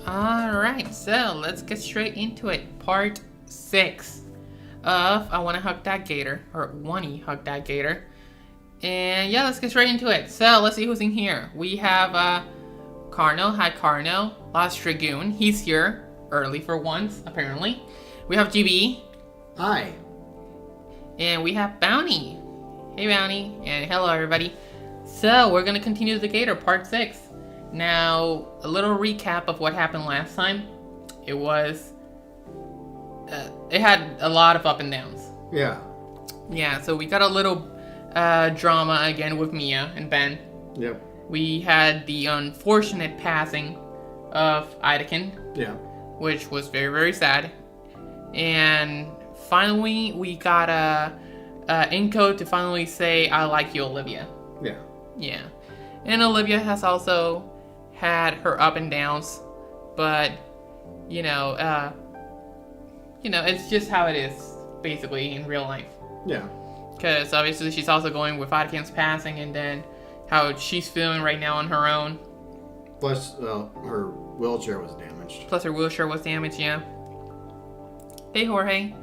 Alright, so let's get straight into it. Part 6 of I Wanna Hug That Gator, or Wani Hug That Gator. And yeah, let's get straight into it. So let's see who's in here. We have Carno. Hi Carno. Lost Dragoon. He's here early for once, apparently. We have GB. Hi. And we have Bounty. Hey Bounty. And hello everybody. So we're gonna continue the Gator, part 6. Now, a little recap of what happened last time. It was, it had a lot of up and downs. Yeah. Yeah, so we got a little drama again with Mia and Ben. Yep. We had the unfortunate passing of Idakin. Yeah. Which was very, very sad. And finally, we got Inco to finally say, I like you, Olivia. Yeah. Yeah. And Olivia has also had her up and downs, but it's just how it is basically in real life. Yeah. Because obviously she's also going with Adakin's passing, and then how she's feeling right now on her own. Plus, her wheelchair was damaged. Yeah. Hey Jorge.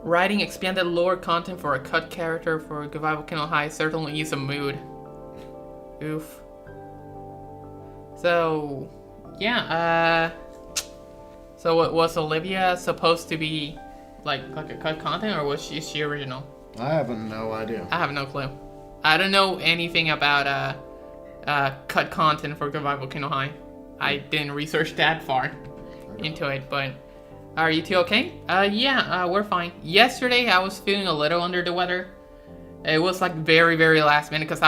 Writing expanded lore content for a cut character for Goodbye Volcano High certainly is a mood. Oof. So, yeah, so what was Olivia supposed to be like a cut content, or was she original? I have no idea. I have no clue. I don't know anything about cut content for Goodbye Volcano High. I didn't research that far into it, but are you two okay? Yeah, we're fine. Yesterday I was feeling a little under the weather. It was like very, very last minute because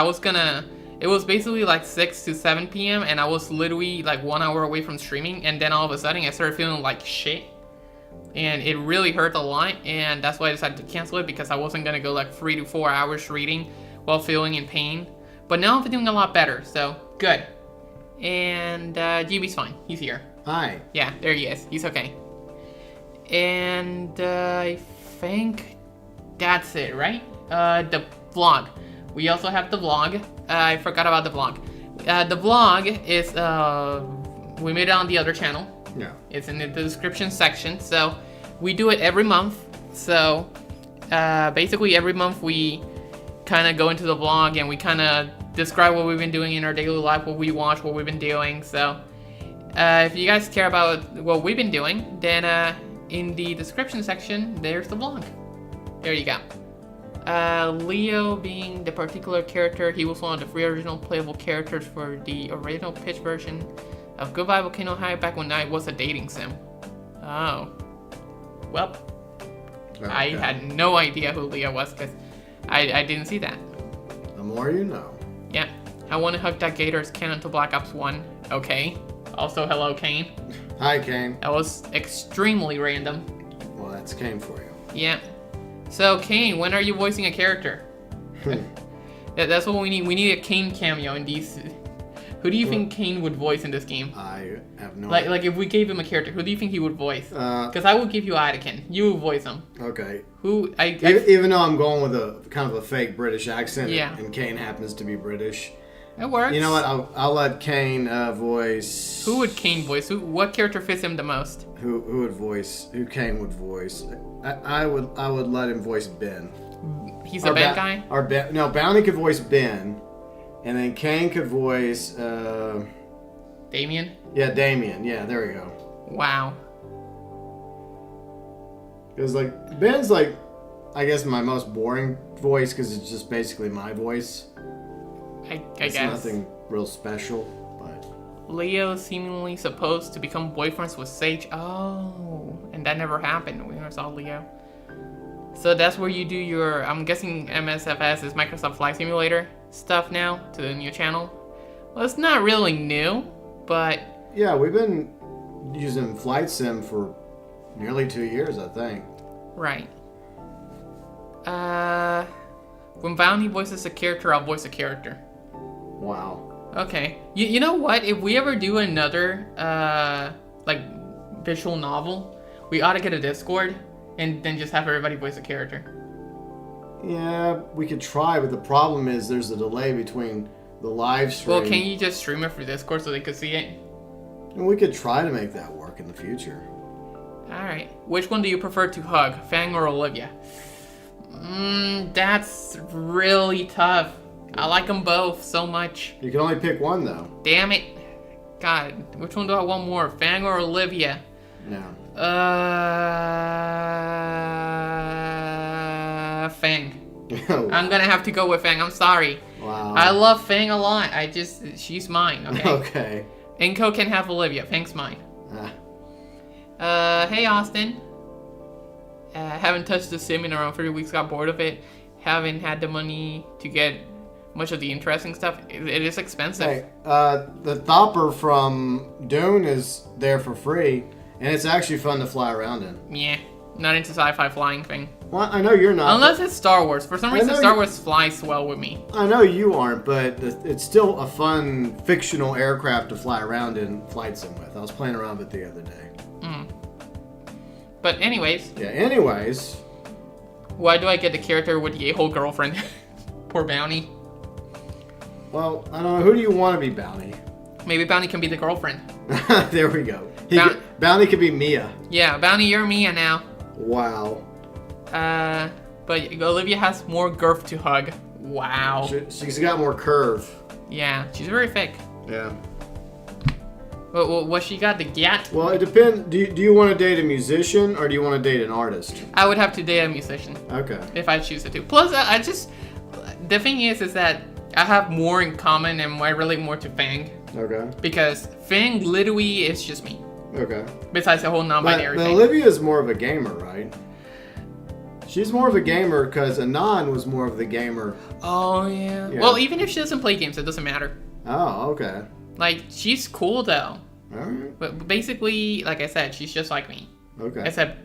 it was basically like 6 to 7 p.m. and I was literally like 1 hour away from streaming, and then all of a sudden I started feeling like shit. And it really hurt a lot, and that's why I decided to cancel it, because I wasn't gonna go like 3 to 4 hours reading while feeling in pain. But now I'm feeling a lot better, so good. And GB's fine. He's here. Hi. Yeah, there he is. He's okay. And I think that's it, right? The vlog. We also have the vlog. I forgot about the vlog. The vlog is, we made it on the other channel. Yeah. It's in the description section. So we do it every month. So basically every month we kind of go into the vlog and we kind of describe what we've been doing in our daily life, what we watch, what we've been doing. So if you guys care about what we've been doing, then in the description section, there's the vlog. There you go. Leo being the particular character, he was one of the 3 original playable characters for the original pitch version of Goodbye Volcano High back when I was a dating sim. Oh. Well, okay. I had no idea who Leo was because I didn't see that. The more you know. Yeah. I Wanna Hug That Gator is canon to Black Ops 1. Okay. Also, hello, Kane. Hi, Kane. That was extremely random. Well, that's Kane for you. Yeah. So, Kane, when are you voicing a character? That's what we need. We need a Kane cameo in these. Who do you think Kane would voice in this game? I have no idea. Like, if we gave him a character, who do you think he would voice? Because I will give you Idakin. You will voice him. Okay. Who? Even though I'm going with a kind of a fake British accent, yeah. And Kane happens to be British. It works. You know what? I'll let Kane voice. Who would Kane voice? What character fits him the most? Who would voice? Who Kane would voice? I would let him voice Ben. He's a Ben guy. Or Ben? No, Bounty could voice Ben, and then Kane could voice. Damien. Yeah, Damien. Yeah, there we go. Wow. Because like Ben's like, I guess my most boring voice because it's just basically my voice. I it's guess. Nothing real special, but... Leo seemingly supposed to become boyfriends with Sage. Oh, and that never happened. We never saw Leo. So that's where you do your, I'm guessing MSFS is Microsoft Flight Simulator stuff now to the new channel. Well, it's not really new, but... Yeah, we've been using Flight Sim for nearly 2 years, I think. Right. When Bounty voices a character, I'll voice a character. Wow. Okay. You know what? If we ever do another, like, visual novel, we ought to get a Discord and then just have everybody voice a character. Yeah, we could try, but the problem is there's a delay between the live stream. Well, can you just stream it for Discord so they could see it? And we could try to make that work in the future. Alright. Which one do you prefer to hug, Fang or Olivia? That's really tough. I like them both so much. You can only pick one, though. Damn it. God, which one do I want more, Fang or Olivia? Yeah. Fang. I'm gonna have to go with Fang. I'm sorry. Wow. I love Fang a lot. She's mine. Okay. Okay. Inko can have Olivia. Fang's mine. Hey Austin. Haven't touched the sim in around 3 weeks. Got bored of it. Haven't had the money to get much of the interesting stuff. It is expensive. Hey, the Thopper from Dune is there for free, and it's actually fun to fly around in. Yeah, not into sci-fi flying thing. Well, I know you're not. Unless it's Star Wars. For some reason, Star Wars flies well with me. I know you aren't, but it's still a fun fictional aircraft to fly around in flight sim with. I was playing around with it the other day. But anyways. Yeah, anyways. Why do I get the character with the a-hole girlfriend? Poor Bounty. Well, I don't know. Who do you want to be, Bounty? Maybe Bounty can be the girlfriend. There we go. Bounty could be Mia. Yeah, Bounty, you're Mia now. Wow. But Olivia has more girth to hug. Wow. She's got more curve. Yeah, she's very thick. Yeah. What she got, the gat? Well, it depends. Do you want to date a musician or do you want to date an artist? I would have to date a musician. Okay. If I choose to. Plus, the thing is that I have more in common and I relate more to Fang. Okay. Because Fang literally is just me. Okay. Besides the whole non-binary but thing. Olivia is more of a gamer, right? She's more of a gamer because Anon was more of the gamer. Oh, yeah. Well, even if she doesn't play games, it doesn't matter. Oh, okay. Like, she's cool, though. All right. But basically, like I said, she's just like me. Okay. Except,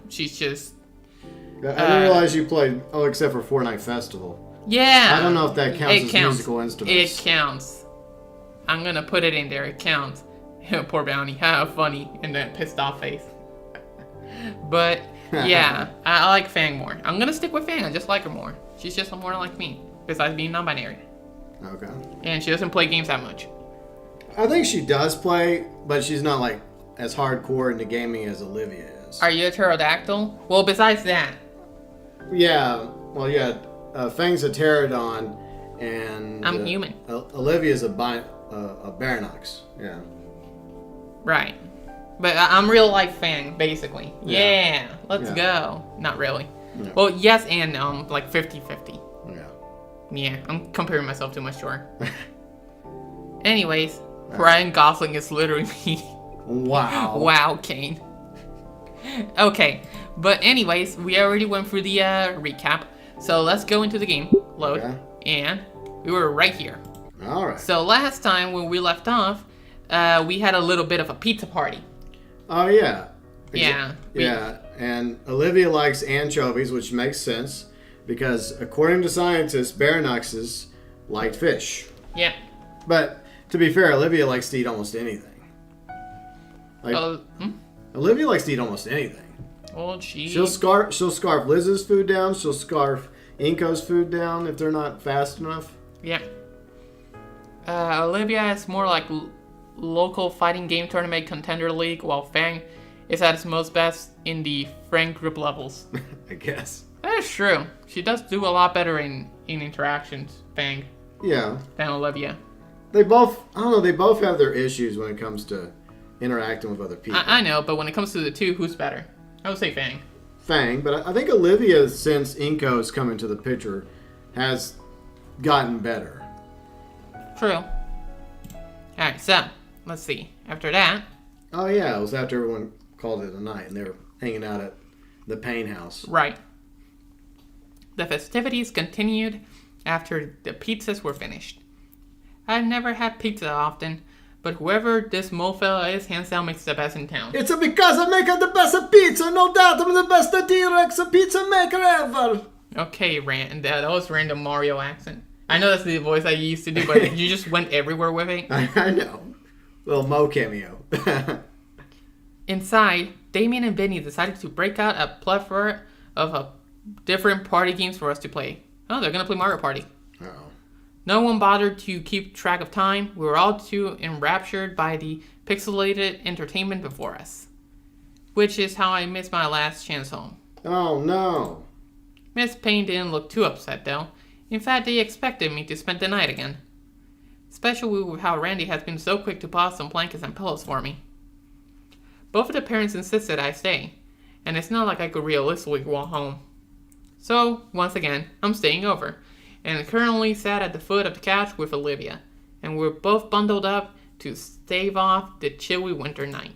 she's just... I didn't realize you played, except for Fortnite Festival. Yeah. I don't know if that counts as musical instruments. It counts. I'm going to put it in there. It counts. Poor Bounty. How funny. And then pissed off face. But, yeah. I like Fang more. I'm going to stick with Fang. I just like her more. She's just more like me. Besides being non-binary. Okay. And she doesn't play games that much. I think she does play, but she's not like as hardcore into gaming as Olivia is. Are you a pterodactyl? Well, besides that. Yeah. Well, yeah. Fang's a pterodon, and I'm human. Olivia's a Baronox. Yeah. Right. But I'm real life Fang, basically. Yeah. Let's go. Not really. Yeah. Well, yes and no. Like 50-50. Yeah. Yeah, I'm comparing myself too much to her. Anyways, Ryan Gosling is literally me. Wow. Wow, Kane. Okay, but anyways, we already went through the recap. So let's go into the game. Load. Okay. And we were right here. All right. So last time when we left off, we had a little bit of a pizza party. Oh, yeah. Yeah. Yeah, and Olivia likes anchovies, which makes sense. Because according to scientists, Baronoxes like fish. Yeah. But to be fair, Olivia likes to eat almost anything. Like Olivia likes to eat almost anything. Oh, gee. She'll scarf Liz's food down. She'll scarf Inko's food down if they're not fast enough. Yeah. Olivia is more like local fighting game tournament contender league, while Fang is at its most best in the friend group levels. I guess. That is true. She does do a lot better in interactions, Fang, Yeah. than Olivia. They both have their issues when it comes to interacting with other people. I know, but when it comes to the two, who's better? I would say Fang. Fang, but I think Olivia, since Inko's come into the picture, has gotten better. True. Alright, so, let's see. After that... Oh yeah, it was after everyone called it a night and they were hanging out at the Payne house. Right. The festivities continued after the pizzas were finished. I've never had pizza often, but whoever this mofella is, hands down makes the best in town. It's because I make the best pizza, no doubt I'm the best T-Rex pizza maker ever. Okay, that was random Mario accent. I know that's the voice I used to do, but you just went everywhere with it. I know. Little Mo cameo. Inside, Damien and Benny decided to break out a plethora of different party games for us to play. Oh, they're going to play Mario Party. Uh-oh. No one bothered to keep track of time. We were all too enraptured by the pixelated entertainment before us. Which is how I missed my last chance home. Oh no. Miss Payne didn't look too upset though. In fact, they expected me to spend the night again. Especially with how Randy has been so quick to pass some blankets and pillows for me. Both of the parents insisted I stay, and it's not like I could realistically walk home. So, once again, I'm staying over, and currently sat at the foot of the couch with Olivia, and we're both bundled up to stave off the chilly winter night.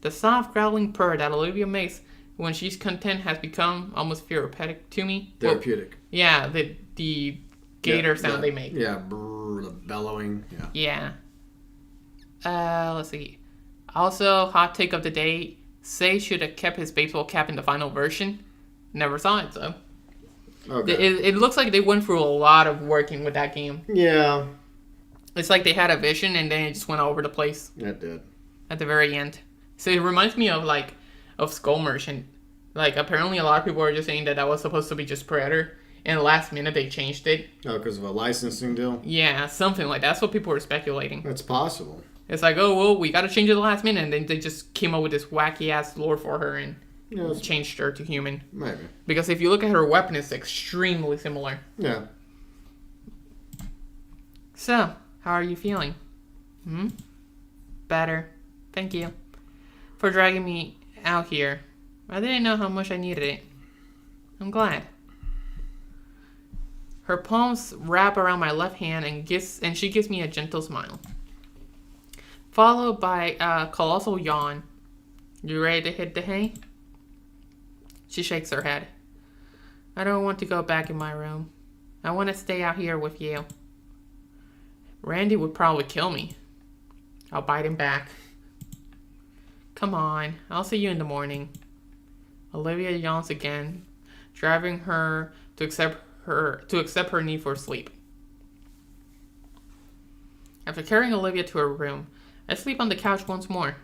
The soft growling purr that Olivia makes when she's content has become almost therapeutic to me. Therapeutic. Well, yeah, the gator sound they make. Yeah, brrr, the bellowing. Yeah. Let's see. Also, hot take of the day. Say should have kept his baseball cap in the final version. Never saw it, so. Okay. It looks like they went through a lot of working with that game. Yeah. It's like they had a vision and then it just went all over the place. It did. At the very end. So it reminds me of Skull Merchant. Like, apparently a lot of people are just saying that was supposed to be just Predator. And last minute they changed it. Oh, because of a licensing deal? Yeah, something like that. That's what people were speculating. That's possible. It's like, oh, well, we gotta change it the last minute. And then they just came up with this wacky-ass lore for her and changed her to human. Maybe. Because if you look at her weapon, it's extremely similar. Yeah. So, how are you feeling? Better. Thank you for dragging me out here. I didn't know how much I needed it. I'm glad. Her palms wrap around my left hand and she gives me a gentle smile. Followed by a colossal yawn. You ready to hit the hay? She shakes her head. I don't want to go back in my room. I want to stay out here with you. Randy would probably kill me. I'll bite him back. Come on, I'll see you in the morning. Olivia yawns again, driving her to accept her need for sleep. After carrying Olivia to her room, I sleep on the couch once more.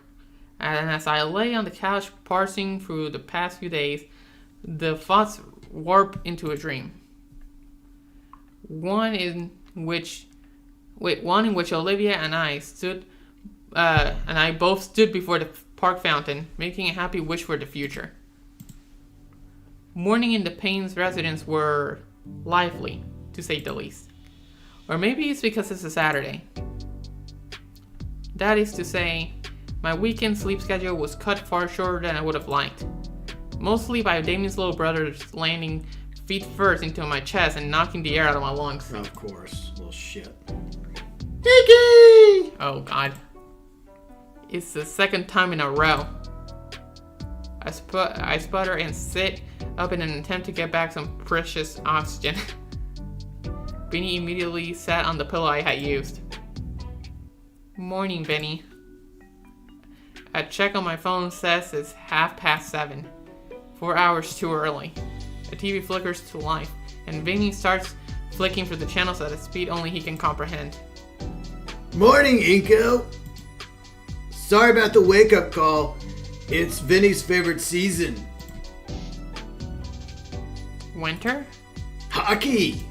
And as I lay on the couch parsing through the past few days, the thoughts warp into a dream. One in which Olivia and I both stood before the park fountain, making a happy wish for the future. Morning in the Payne's residence were lively, to say the least. Or maybe it's because it's a Saturday. That is to say, my weekend sleep schedule was cut far shorter than I would have liked. Mostly by Damien's little brother landing feet first into my chest and knocking the air out of my lungs. Of course, little shit. Iggy! Oh god. It's the second time in a row. I sputter and sit up in an attempt to get back some precious oxygen. Benny immediately sat on the pillow I had used. Morning, Benny. A check on my phone says it's 7:30. 4 hours too early. The TV flickers to life, and Benny starts flicking through the channels at a speed only he can comprehend. Morning, Inko! Sorry about the wake-up call. It's Vinny's favorite season. Winter? Hockey!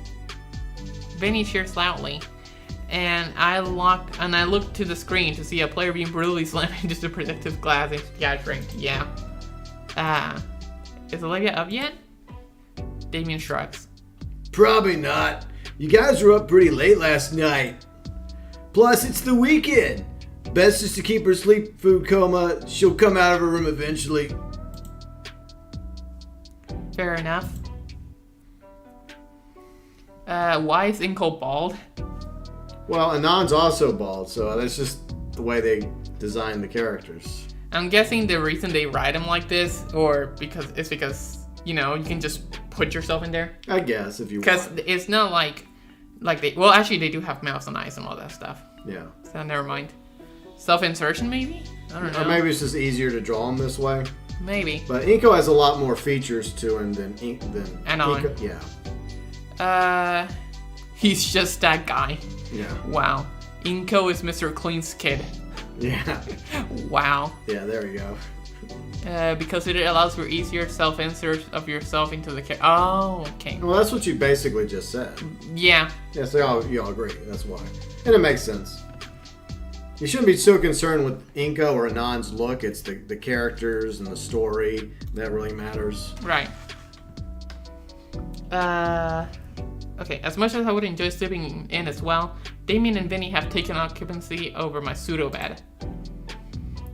Vinny cheers loudly, and I look to the screen to see a player being brutally slammed into the protective glass and scattering. Yeah. Is Olivia up yet? Damien shrugs. Probably not. You guys were up pretty late last night. Plus, it's the weekend. Best just to keep her sleep food coma. She'll come out of her room eventually. Fair enough. Why is Inko bald? Well, Anand's also bald, so that's just the way they designed the characters. I'm guessing the reason they write him like this, or because you know, you can just put yourself in there. I guess if you want. Because it's not like they. Well, actually, they do have mouths and eyes and all that stuff. Yeah. So never mind. Self-insertion, maybe? I don't know. Or maybe it's just easier to draw him this way. Maybe. But Inko has a lot more features to him than Anon. Inko. Yeah. He's just that guy. Yeah. Wow. Inko is Mr. Clean's kid. Yeah. Wow. Yeah, there we go. Because it allows for easier self-insert of yourself into the character. Oh, okay. Well, that's what you basically just said. Yeah. Yeah, so you all agree. That's why. And it makes sense. You shouldn't be so concerned with Inko or Anon's look. It's the characters and the story that really matters. Right. Okay, as much as I would enjoy sleeping in as well, Damien and Vinny have taken occupancy over my pseudo bed.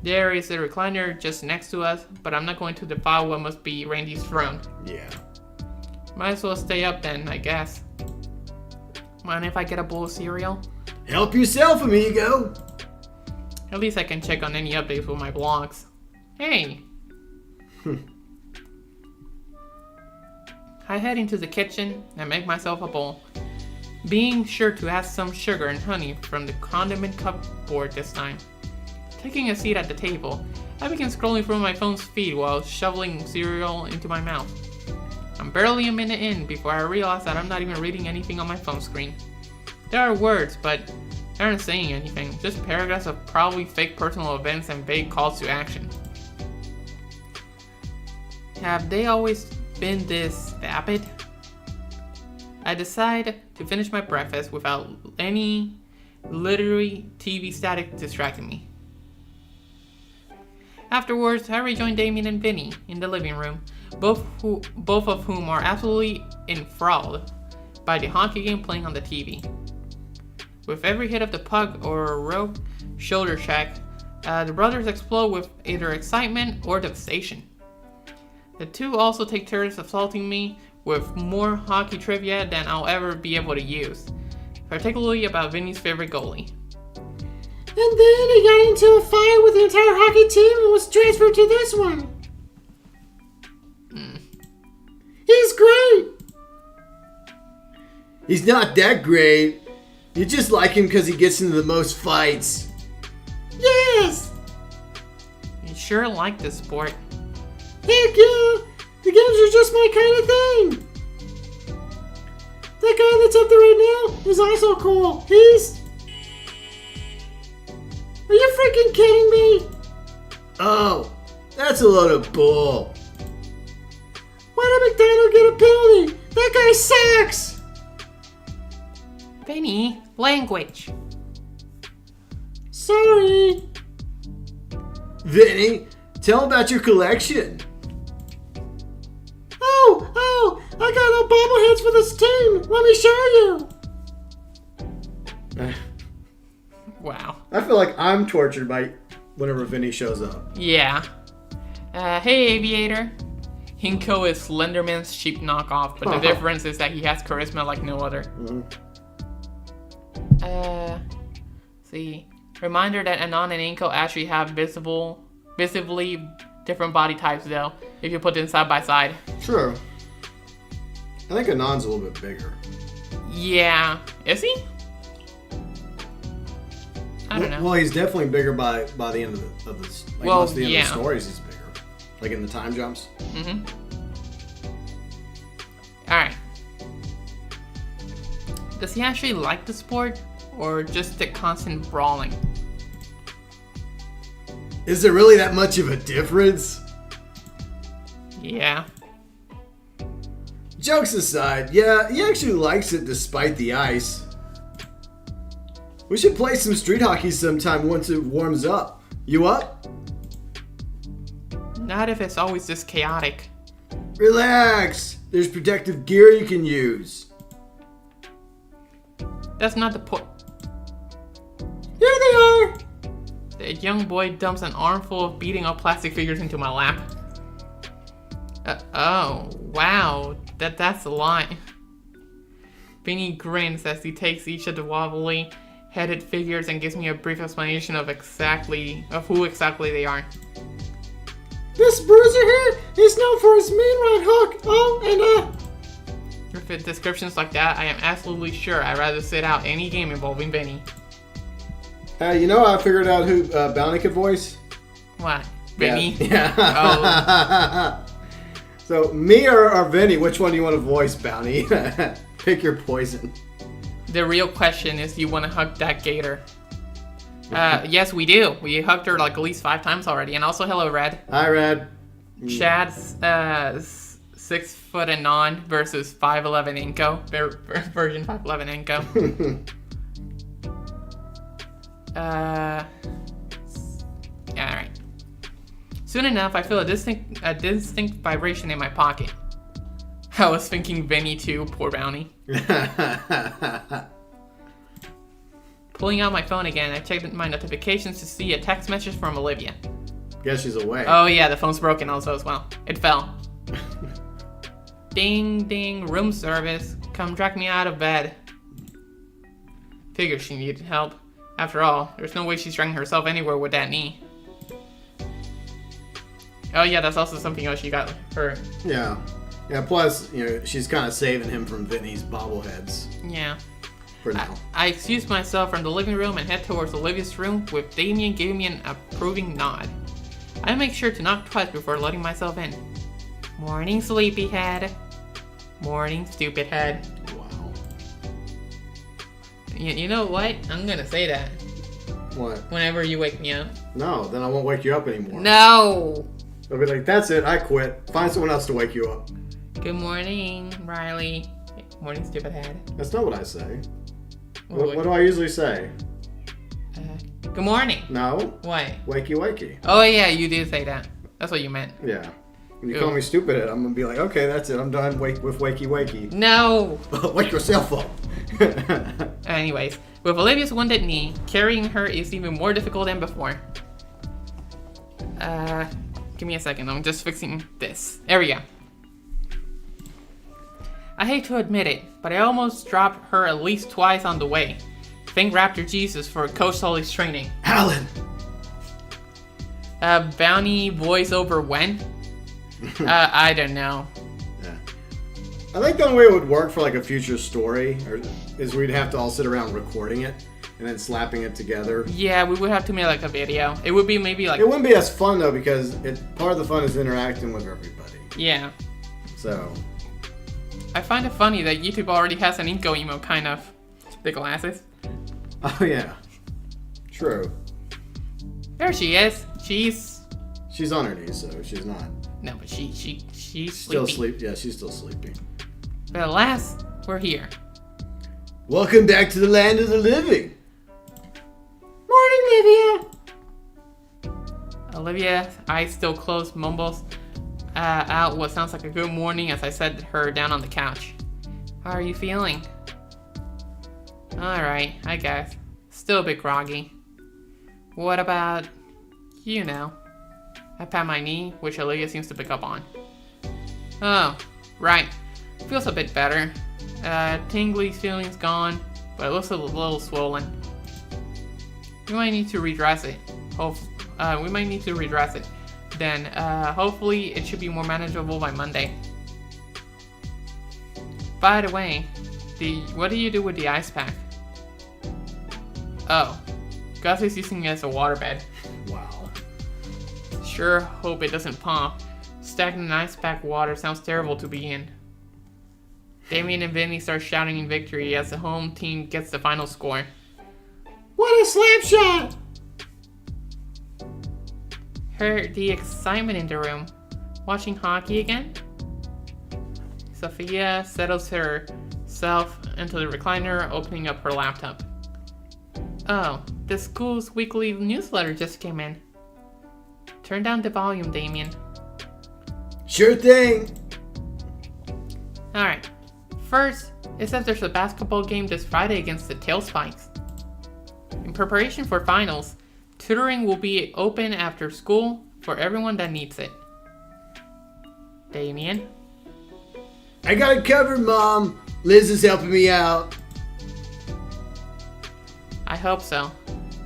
There is a recliner just next to us, but I'm not going to defile what must be Randy's throne. Yeah. Might as well stay up then, I guess. Mind if I get a bowl of cereal? Help yourself, amigo. At least I can check on any updates with my blogs. Hey! I head into the kitchen and make myself a bowl, being sure to add some sugar and honey from the condiment cupboard this time. Taking a seat at the table, I begin scrolling through my phone's feed while shoveling cereal into my mouth. I'm barely a minute in before I realize that I'm not even reading anything on my phone screen. There are words, but they aren't saying anything, just paragraphs of probably fake personal events and vague calls to action. Have they always been this vapid? I decide to finish my breakfast without any literary TV static distracting me. Afterwards, I rejoin Damien and Vinny in the living room, both of whom are absolutely enthralled by the hockey game playing on the TV. With every hit of the puck or rogue shoulder check, the brothers explode with either excitement or devastation. The two also take turns assaulting me with more hockey trivia than I'll ever be able to use, particularly about Vinny's favorite goalie. And then he got into a fight with the entire hockey team and was transferred to this one. He's great! He's not that great. You just like him because he gets into the most fights. Yes! You sure like this sport. Heck yeah! The games are just my kind of thing! That guy that's up there right now is also cool. He's... Are you freaking kidding me? Oh, that's a load of bull. Why did McDonald get a penalty? That guy sucks! Vinny, language. Sorry. Vinny, tell him about your collection. Oh, I got no bobbleheads for this team. Let me show you. Wow. I feel like I'm tortured by whenever Vinny shows up. Yeah. Hey, Aviator. Hinko is Slenderman's cheap knockoff, but the difference is that he has charisma like no other. See. Reminder that Anon and Inko actually have visibly different body types, though, if you put them side by side. True. I think Anon's a little bit bigger. Yeah. Is he? I don't know. Well, he's definitely bigger by the end of this. Like Well, most of the end yeah. of the stories, he's bigger. Like in the time jumps. Mm-hmm. Alright. Does he actually like the sport, or just the constant brawling? Is there really that much of a difference? Yeah. Jokes aside, yeah, he actually likes it despite the ice. We should play some street hockey sometime once it warms up. You up? Not if it's always this chaotic. Relax. There's protective gear you can use. That's not the point. Here they are. The young boy dumps an armful of beating up plastic figures into my lap. Oh, wow. That's a lot. Vinny grins as he takes each of the wobbly headed figures and gives me a brief explanation of who exactly they are. This bruiser here is known for his mean right hook. Oh, and With descriptions like that, I am absolutely sure I'd rather sit out any game involving Vinny. You know I figured out who Bounty could voice? What? Vinny? Yeah. Oh. So, me or Vinny, which one do you want to voice, Bounty? Pick your poison. The real question is, do you want to hug that Gator? Yes, we do. We hugged her like at least 5 times already. And also, hello, Red. Hi, Red. Chad's 6 foot and non versus 5'11 Inko. Version 5'11 Inko. Yeah, alright. Soon enough, I feel a distinct vibration in my pocket. I was thinking Vinny too, poor Bounty. Pulling out my phone again, I checked my notifications to see a text message from Olivia. Guess she's away. Oh yeah, the phone's broken also as well. It fell. Ding ding, room service. Come drag me out of bed. Figured she needed help. After all, there's no way she's dragging herself anywhere with that knee. Oh yeah, that's also something else you got her. Yeah. Yeah, plus, you know, she's kind of saving him from Vinny's bobbleheads. Yeah. For now. I excused myself from the living room and head towards Olivia's room with Damien giving me an approving nod. I make sure to knock twice before letting myself in. Morning, sleepyhead. Morning, stupid head. Wow. You know what? I'm gonna say that. What? Whenever you wake me up. No, then I won't wake you up anymore. No! I'll be like, that's it, I quit. Find someone else to wake you up. Good morning, Riley. Morning, stupid head. That's not what I say. What What do I usually say? Good morning. No. What? Wakey, wakey. Oh yeah, you did say that. That's what you meant. Yeah. When you Ew. call me stupid, I'm gonna be like, okay, that's it. I'm done with wakey, wakey. No! Wake yourself up. Anyways, with Olivia's wounded knee, carrying her is even more difficult than before. Give me a second. I'm just fixing this. There we go. I hate to admit it, but I almost dropped her at least twice on the way. Thank Raptor Jesus for Coach Sully's training. Alan! Bounty voiceover when? I don't know. Yeah. I think the only way it would work for like a future story is we'd have to all sit around recording it and then slapping it together. Yeah, we would have to make like a video. It would be maybe like... It wouldn't be as fun though because part of the fun is interacting with everybody. Yeah. So... I find it funny that YouTube already has an Inko emo kind of. The glasses. Oh yeah. True. There she is. She's on her knees, so she's not. No, but she's Still sleeping. Yeah, she's still sleeping. But at last, we're here. Welcome back to the land of the living. Morning, Livia. Olivia, eyes still closed, mumbles out what sounds like a good morning as I set her down on the couch. How are you feeling? Alright, I guess. Still a bit groggy. What about, you know? I pat my knee, which Olivia seems to pick up on. Oh, right. Feels a bit better. Tingly feeling's gone, but it looks a little swollen. We might need to redress it. We might need to redress it. Then, hopefully it should be more manageable by Monday. By the way, what do you do with the ice pack? Oh, Gus is using it as a waterbed. Wow. Sure hope it doesn't pop. Stagnant ice pack water sounds terrible to be in. Damien and Vinny start shouting in victory as the home team gets the final score. What a slap shot! Heard the excitement in the room. Watching hockey again? Sophia settles herself into the recliner, opening up her laptop. Oh, the school's weekly newsletter just came in. Turn down the volume, Damien. Sure thing. Alright. First, it says there's a basketball game this Friday against the Tailspikes. In preparation for finals, tutoring will be open after school for everyone that needs it. Damien? I got it covered, Mom. Liz is helping me out. I hope so.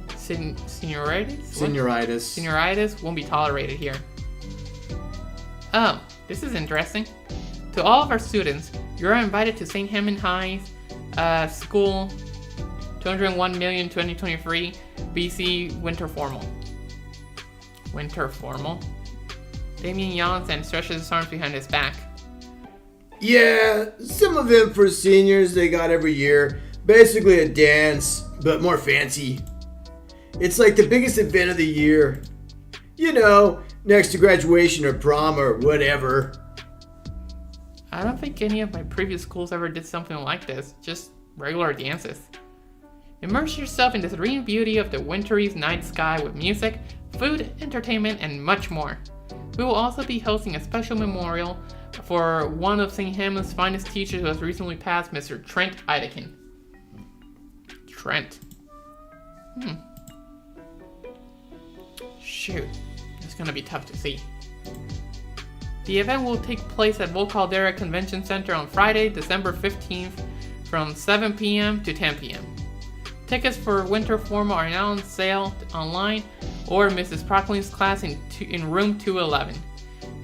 Senioritis? Senioritis. Senioritis won't be tolerated here. Oh, this is interesting. To all of our students, you're invited to St. Hemming High's School 201 million 2023 BC Winter Formal. Winter Formal? Damien yawns and stretches his arms behind his back. Yeah, some of them for seniors they got every year. Basically a dance, but more fancy. It's like the biggest event of the year. You know, next to graduation or prom or whatever. I don't think any of my previous schools ever did something like this. Just regular dances. Immerse yourself in the serene beauty of the wintry night sky with music, food, entertainment, and much more. We will also be hosting a special memorial for one of St. Hamlin's finest teachers who has recently passed, Mr. Trent Idekin. Trent. Shoot, it's gonna be tough to see. The event will take place at Volcaldera Convention Center on Friday, December 15th from 7 p.m. to 10 p.m. Tickets for winter formal are now on sale online or Mrs. Procklin's class in room 211.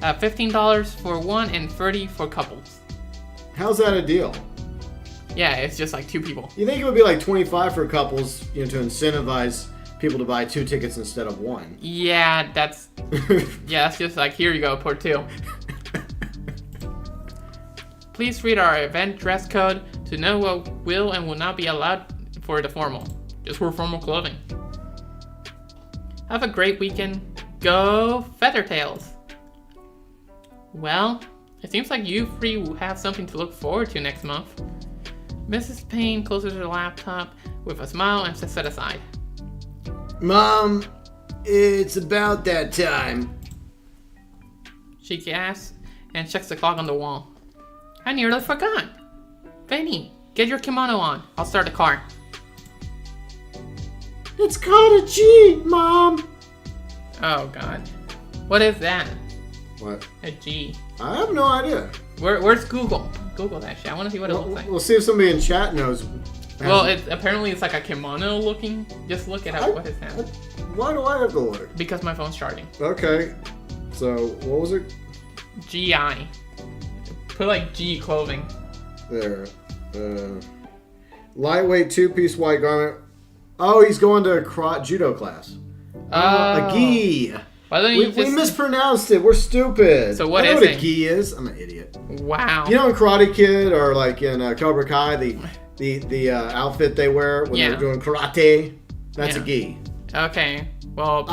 $15 for one and $30 for couples. How's that a deal? Yeah, it's just like 2 people. You think it would be like 25 for couples, to incentivize people to buy 2 tickets instead of 1? Yeah, that's just like, here you go, pour 2. Please read our event dress code to know what will and will not be allowed for the formal. Just wear formal clothing. Have a great weekend. Go Feathertails! Well, it seems like you 3 will have something to look forward to next month. Mrs. Payne closes her laptop with a smile and sets it aside. Mom, it's about that time. She gasps and checks the clock on the wall. I nearly forgot. Benny, get your kimono on. I'll start the car. It's called a G, Mom. Oh god. What is that? What? A G. I have no idea. Where's Google? Google that shit. I want to see what it looks like. We'll see if somebody in chat knows. Well, apparently it's like a kimono looking. Just look at what is that. Why do I have to look? Because my phone's charging. Okay. So, what was it? GI. Put like G clothing. There. Lightweight 2-piece white garment. Oh, he's going to a judo class. A gi. Why don't you we mispronounced it. We're stupid. So what I know is what it? a gi is. I'm an idiot. Wow. You know in Karate Kid or like in Cobra Kai, the outfit they wear when they're doing karate, that's a gi. Okay. Well,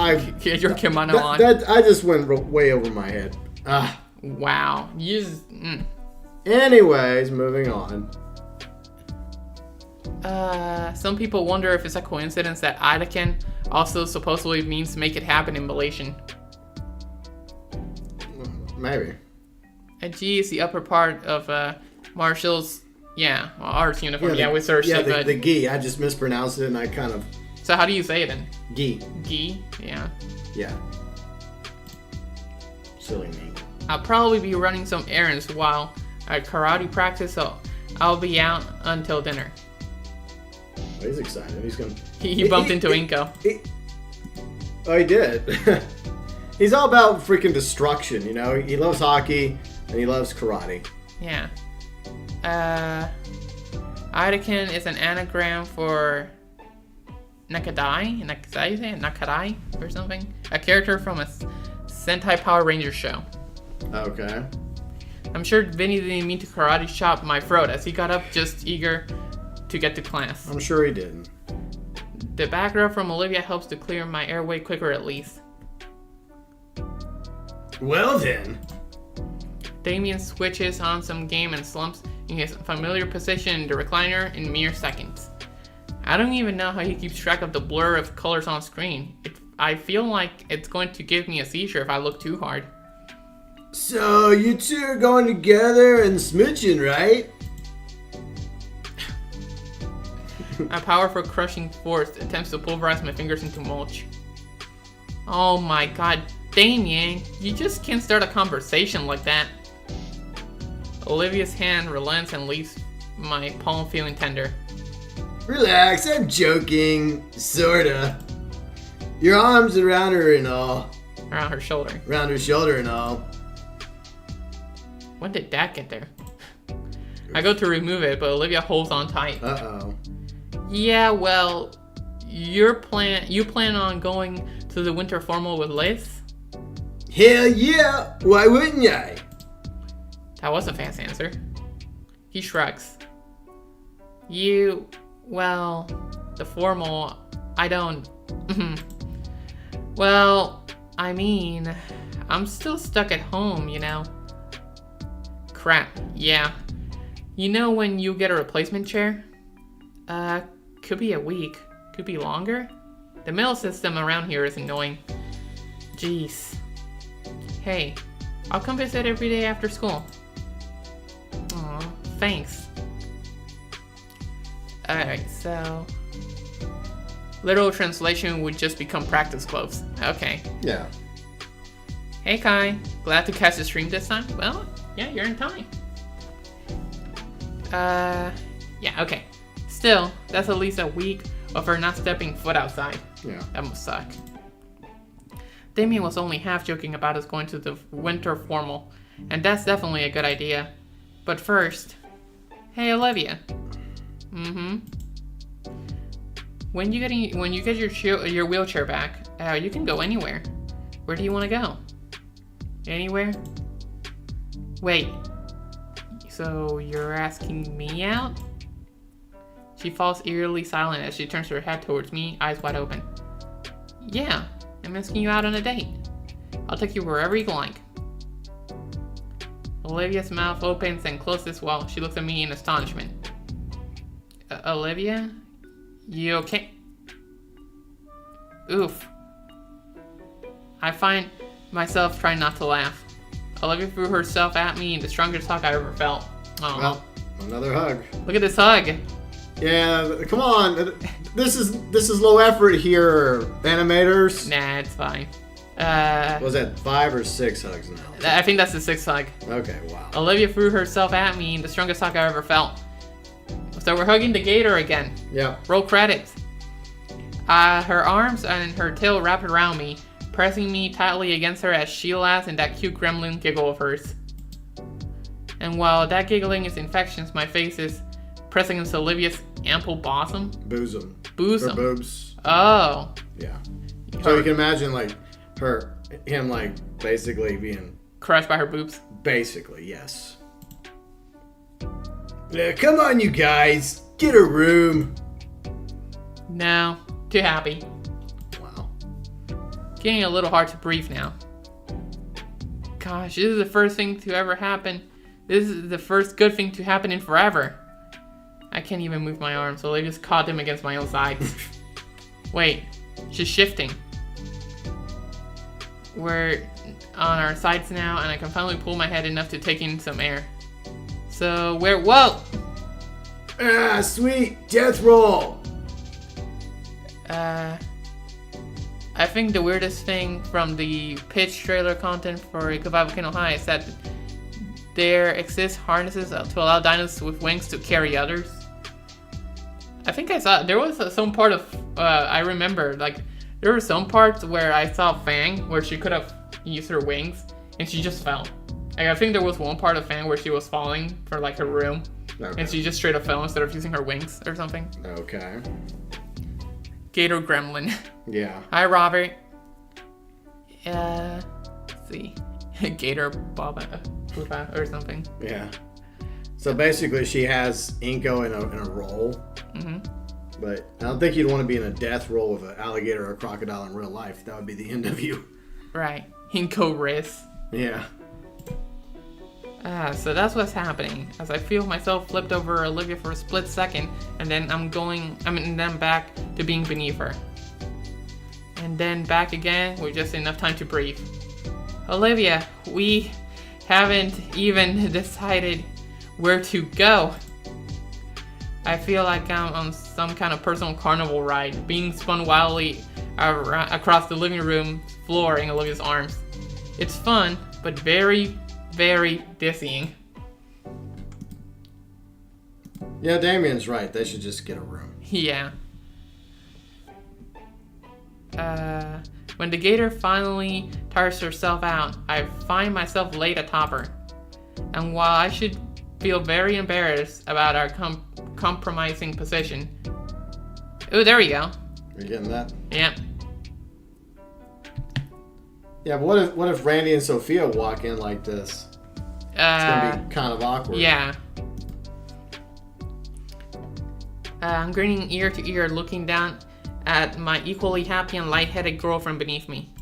get your kimono on. That I just went way over my head. Wow. Anyways, moving on. Some people wonder if it's a coincidence that Idekin also supposedly means make it happen in Malaysian. Maybe. A G is the upper part of Marshall's, arts uniform. We searched it, but... the gi. I just mispronounced it and I kind of... So how do you say it then? Gi. Gi? Yeah. Yeah. Silly me. I'll probably be running some errands while at karate practice, so I'll be out until dinner. Oh, he's excited. He's gonna... He bumped into Inko. Oh, he did. He's all about freaking destruction, you know? He loves hockey, and he loves karate. Yeah. Idekin is an anagram for Nakadai or something. A character from a Sentai Power Rangers show. Okay. I'm sure Vinny didn't mean to karate chop my throat as he got up just eager to get to class. I'm sure he didn't. The background from Olivia helps to clear my airway quicker at least. Well then. Damien switches on some game and slumps in his familiar position in the recliner in mere seconds. I don't even know how he keeps track of the blur of colors on screen. I feel like it's going to give me a seizure if I look too hard. So, you 2 are going together and smooching, right? A powerful crushing force attempts to pulverize my fingers into mulch. Oh my god, Damien, you just can't start a conversation like that. Olivia's hand relents and leaves my palm feeling tender. Relax, I'm joking. Sorta. Your arm's around her and all. Around her shoulder. Around her shoulder and all. When did that get there? I go to remove it, but Olivia holds on tight. Uh-oh. Yeah, well, you plan on going to the winter formal with Liz? Hell yeah! Why wouldn't I? That was a fast answer. He shrugs. Well, the formal, I don't... Well, I mean, I'm still stuck at home, you know? Crap, yeah. You know when you get a replacement chair? Could be a week. Could be longer. The mail system around here is annoying. Jeez. Hey, I'll come visit every day after school. Aw, thanks. Alright, so... literal translation would just become practice clothes. Okay. Yeah. Hey Kai, glad to catch the stream this time? Well, yeah, you're in time. Yeah, okay. Still, that's at least a week of her not stepping foot outside. Yeah. That must suck. Damien was only half joking about us going to the winter formal, and that's definitely a good idea. But first, hey Olivia. When you get your wheelchair back, you can go anywhere. Where do you want to go? Anywhere? Wait. So you're asking me out? She falls eerily silent as she turns her head towards me, eyes wide open. Yeah, I'm asking you out on a date. I'll take you wherever you like. Olivia's mouth opens and closes while she looks at me in astonishment. Olivia? You okay? Oof. I find myself trying not to laugh. Olivia threw herself at me in the strongest hug I ever felt. Oh. Well, another hug. Look at this hug. Yeah, come on. This is low effort here, animators. Nah, it's fine. Was that 5 or 6 hugs now? I think that's the 6th hug. Okay, wow. Olivia threw herself at me in the strongest hug I ever felt. So we're hugging the Gator again. Yep. Roll credits. Her arms and her tail wrapped around me, pressing me tightly against her as she laughs in that cute gremlin giggle of hers. And while that giggling is infectious, my face is pressing into Olivia's ample bosom. Bosom. Bosom. Or boobs. Oh. Yeah. So you can imagine like him like basically being crushed by her boobs. Basically, yes. Yeah, come on, you guys, get a room. No, too happy. Wow. Getting a little hard to breathe now. Gosh, this is the first thing to ever happen. This is the first good thing to happen in forever. I can't even move my arms, so I just caught them against my own side. Wait, she's shifting. We're on our sides now, and I can finally pull my head enough to take in some air. So, whoa! Ah, sweet, death roll! I think the weirdest thing from the pitch trailer content for Goodbye Volcano High is that there exist harnesses to allow dinos with wings to carry others. I think I saw, there was some part of, I remember, like, there were some parts where I saw Fang, where she could have used her wings, and she just fell. Like, I think there was one part of Fang where she was falling for, like, her room, and she just straight up fell instead of using her wings or something. Okay. Gator Gremlin. Yeah. Hi, Robert. Let's see. Gator Baba or something. Yeah. So basically, she has Inko in a roll. Mm-hmm. But I don't think you'd want to be in a death roll with an alligator or a crocodile in real life. That would be the end of you. Right. Inko Riz. Yeah. So that's what's happening. As I feel myself flipped over Olivia for a split second, and then then back to being beneath her. And then back again with just enough time to breathe. Olivia, we haven't even decided where to go. I feel like I'm on some kind of personal carnival ride, being spun wildly across the living room floor in Olivia's arms. It's fun, but very, very dizzying. Yeah, Damien's right. They should just get a room. Yeah. When the Gator finally tires herself out, I find myself laid atop her. And while I should feel very embarrassed about our compromising position... Ooh, there we go. Are you getting that? Yeah. Yeah, but what if Randy and Sophia walk in like this? It's gonna be kind of awkward. Yeah. I'm grinning ear to ear, looking down at my equally happy and lightheaded girlfriend beneath me.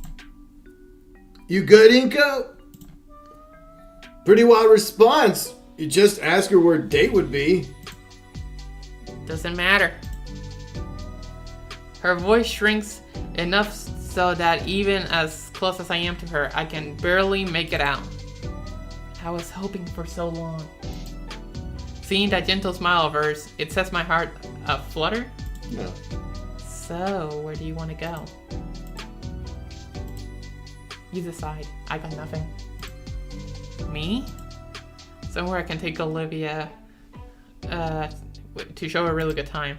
You good, Inko? Pretty wild response. You just asked her where a date would be. Doesn't matter. Her voice shrinks enough so that even as close as I am to her, I can barely make it out. I was hoping for so long. Seeing that gentle smile of hers, it sets my heart aflutter. No. So, where do you want to go? You decide. I got nothing. Me? Somewhere I can take Olivia to show her a really good time.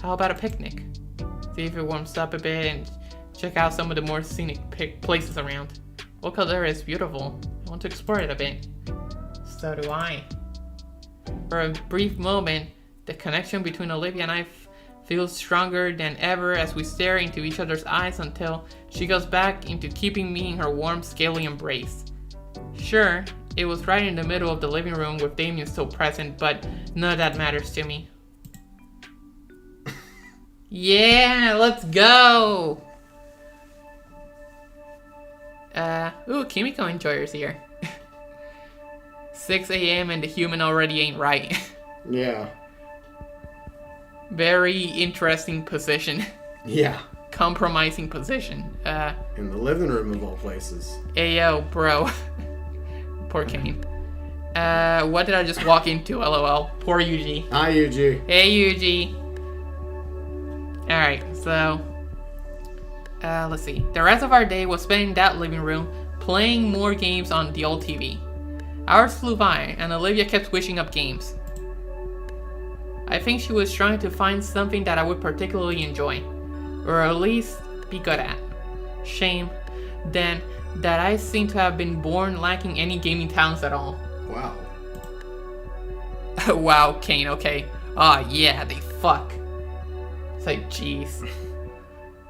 How about a picnic? See if it warms up a bit and check out some of the more scenic places around. Waukesha is beautiful. I want to explore it a bit. So do I. For a brief moment, the connection between Olivia and I feels stronger than ever as we stare into each other's eyes until she goes back into keeping me in her warm, scaly embrace. Sure, it was right in the middle of the living room with Damien still present, but none of that matters to me. Yeah, let's go! Kimiko Enjoyer's here. 6 a.m. and the human already ain't right. Yeah. Very interesting position. Yeah. Compromising position. In the living room of all places. Ayo, bro. Poor Kane. What did I just walk into? LOL. Poor Yuji. Hi, Yuji. Hey, Yuji. Alright, so... let's see. The rest of our day was spent in that living room, playing more games on the old TV. Hours flew by, and Olivia kept wishing up games. I think she was trying to find something that I would particularly enjoy, or at least be good at. Shame, then, that I seem to have been born lacking any gaming talents at all. Wow. Wow, Kane, okay. Ah, yeah, they fuck. It's like, jeez.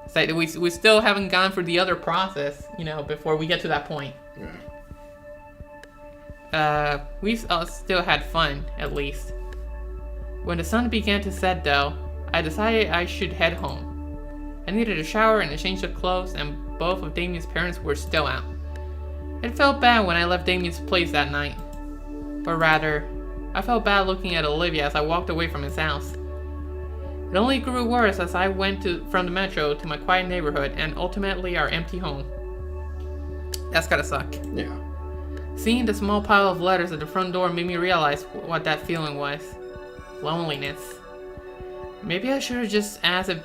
It's like, we still haven't gone through the other process, you know, before we get to that point. Yeah. We still had fun, at least. When the sun began to set, though, I decided I should head home. I needed a shower and a change of clothes, and both of Damien's parents were still out. It felt bad when I left Damien's place that night. Or rather, I felt bad looking at Olivia as I walked away from his house. It only grew worse as I went from the metro to my quiet neighborhood and ultimately our empty home. That's gotta suck. Yeah. Seeing the small pile of letters at the front door made me realize what that feeling was. Loneliness. Maybe I should have just waited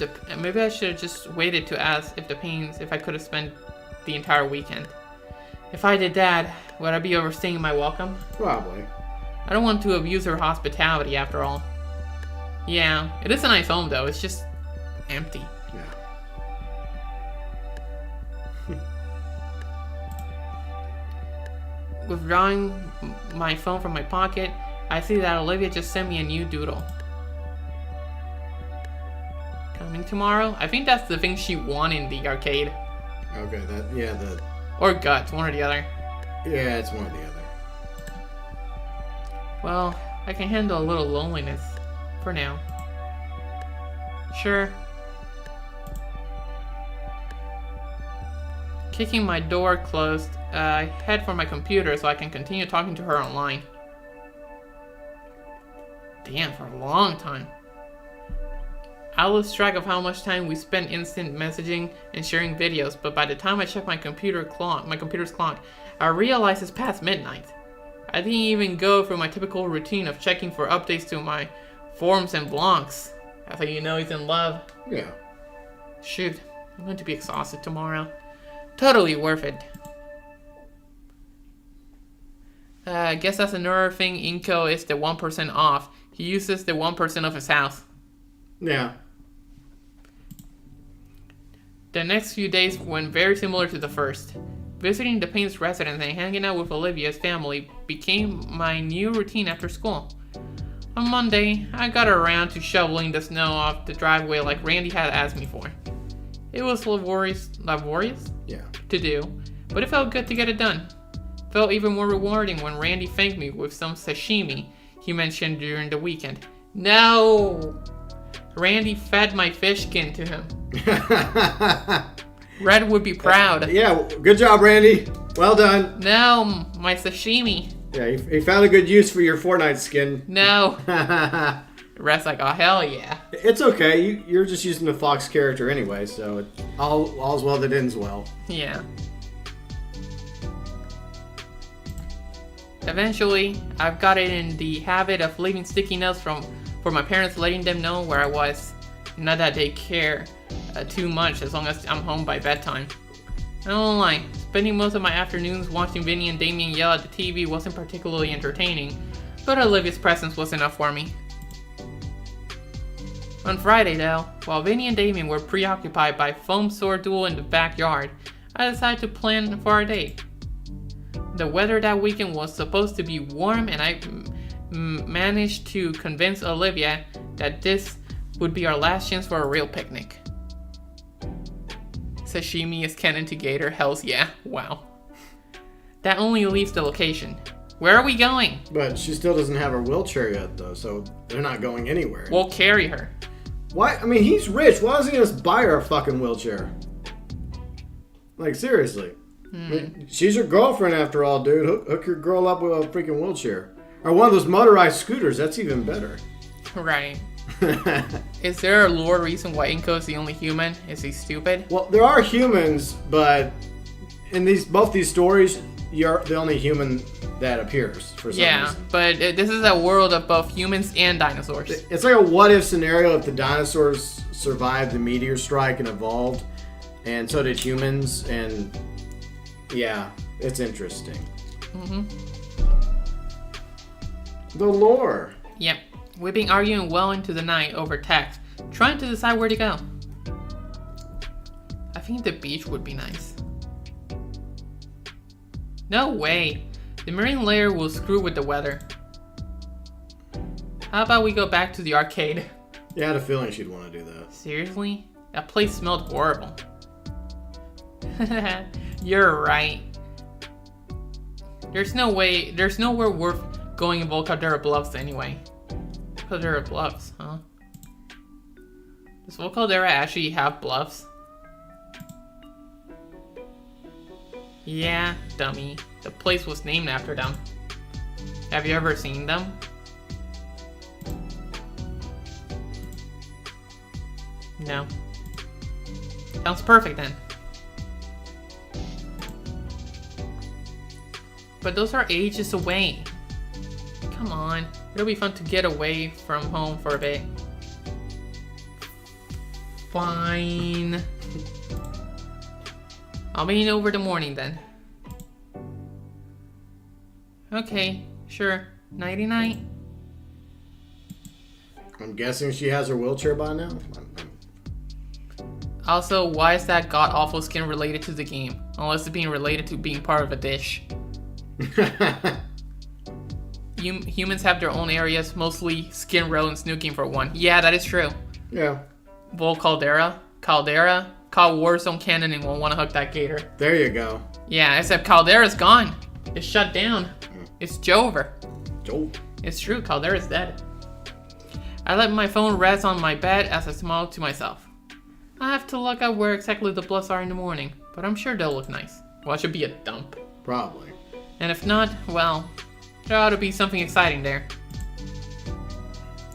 to ask if I could have spent the entire weekend. If I did that, would I be overstaying my welcome? Probably. I don't want to abuse her hospitality after all. Yeah, it is a nice home though, it's just empty. Yeah. Withdrawing my phone from my pocket, I see that Olivia just sent me a new doodle. Coming tomorrow? I think that's the thing she won in the arcade. Okay, Or Guts, one or the other. Yeah, it's one or the other. Well, I can handle a little loneliness. For now. Sure. Kicking my door closed, I head for my computer so I can continue talking to her online. Damn, for a long time. I lose track of how much time we spent instant messaging and sharing videos, but by the time I check my computer's clock, I realize it's past midnight. I didn't even go through my typical routine of checking for updates to my forums and blogs. That's how you know he's in love. Yeah. Shoot, I'm going to be exhausted tomorrow. Totally worth it. I guess that's another thing. Inko is the 1% off. He uses the 1% of his house. Yeah. The next few days went very similar to the first. Visiting the Payne's residence and hanging out with Olivia's family became my new routine after school. On Monday, I got around to shoveling the snow off the driveway like Randy had asked me for. It was laborious Yeah. to do, but it felt good to get it done. Felt even more rewarding when Randy thanked me with some sashimi he mentioned during the weekend. No! Randy fed my fish skin to him. Red would be proud. Yeah, good job, Randy. Well done. No, my sashimi. Yeah, he found a good use for your Fortnite skin. No. Rest like, oh, hell yeah. It's okay. You're just using the Fox character anyway, so all's well that ends well. Yeah. Eventually, I've got it in the habit of leaving sticky notes for my parents, letting them know where I was. Not that they care too much as long as I'm home by bedtime. I don't lie, spending most of my afternoons watching Vinny and Damien yell at the TV wasn't particularly entertaining, but Olivia's presence was enough for me. On Friday though, while Vinny and Damien were preoccupied by foam sword duel in the backyard, I decided to plan for our date. The weather that weekend was supposed to be warm, and I managed to convince Olivia that this would be our last chance for a real picnic. Sashimi is canon to Gator, hells yeah, wow. That only leaves the location. Where are we going? But she still doesn't have her wheelchair yet, though, so they're not going anywhere. We'll carry her. Why? I mean, he's rich. Why doesn't he just buy her a fucking wheelchair? Like, seriously. I mean, she's your girlfriend after all, dude. Hook your girl up with a freaking wheelchair. Or one of those motorized scooters. That's even better. Right. Is there a lore reason why Inko is the only human? Is he stupid? Well, there are humans, but in both these stories, you're the only human that appears for some reason. But this is a world of both humans and dinosaurs. It's like a what-if scenario if the dinosaurs survived the meteor strike and evolved, and so did humans, and yeah, it's interesting. The lore. Yep. We've been arguing well into the night over text, trying to decide where to go. I think the beach would be nice. No way. The marine layer will screw with the weather. How about we go back to the arcade? Yeah, I had a feeling she'd want to do that. Seriously? That place smelled horrible. You're right. There's nowhere worth going in Volcadera Bluffs anyway. Volcadera Bluffs, huh? Does Volcadera actually have bluffs? Yeah, dummy. The place was named after them. Have you ever seen them? No. Sounds perfect then. But those are ages away. Come on. It'll be fun to get away from home for a bit. Fine. I'll be in over the morning then. Okay, sure. Nighty-night. I'm guessing she has her wheelchair by now? Also, why is that god-awful skin related to the game? Unless it's being related to being part of a dish. Humans have their own areas, mostly Skin Row and Snooking for one. Yeah, that is true. Yeah. Vol Caldera, called Warzone Cannon and won't want to hook that Gator. There you go. Yeah, except Caldera's gone. It's shut down. It's Jover. Joe. It's true, Caldera's dead. I let my phone rest on my bed as I smiled to myself. I have to look up where exactly the Bluffs are in the morning, but I'm sure they'll look nice. Well, it should be a dump. Probably. And if not, well, there ought to be something exciting there.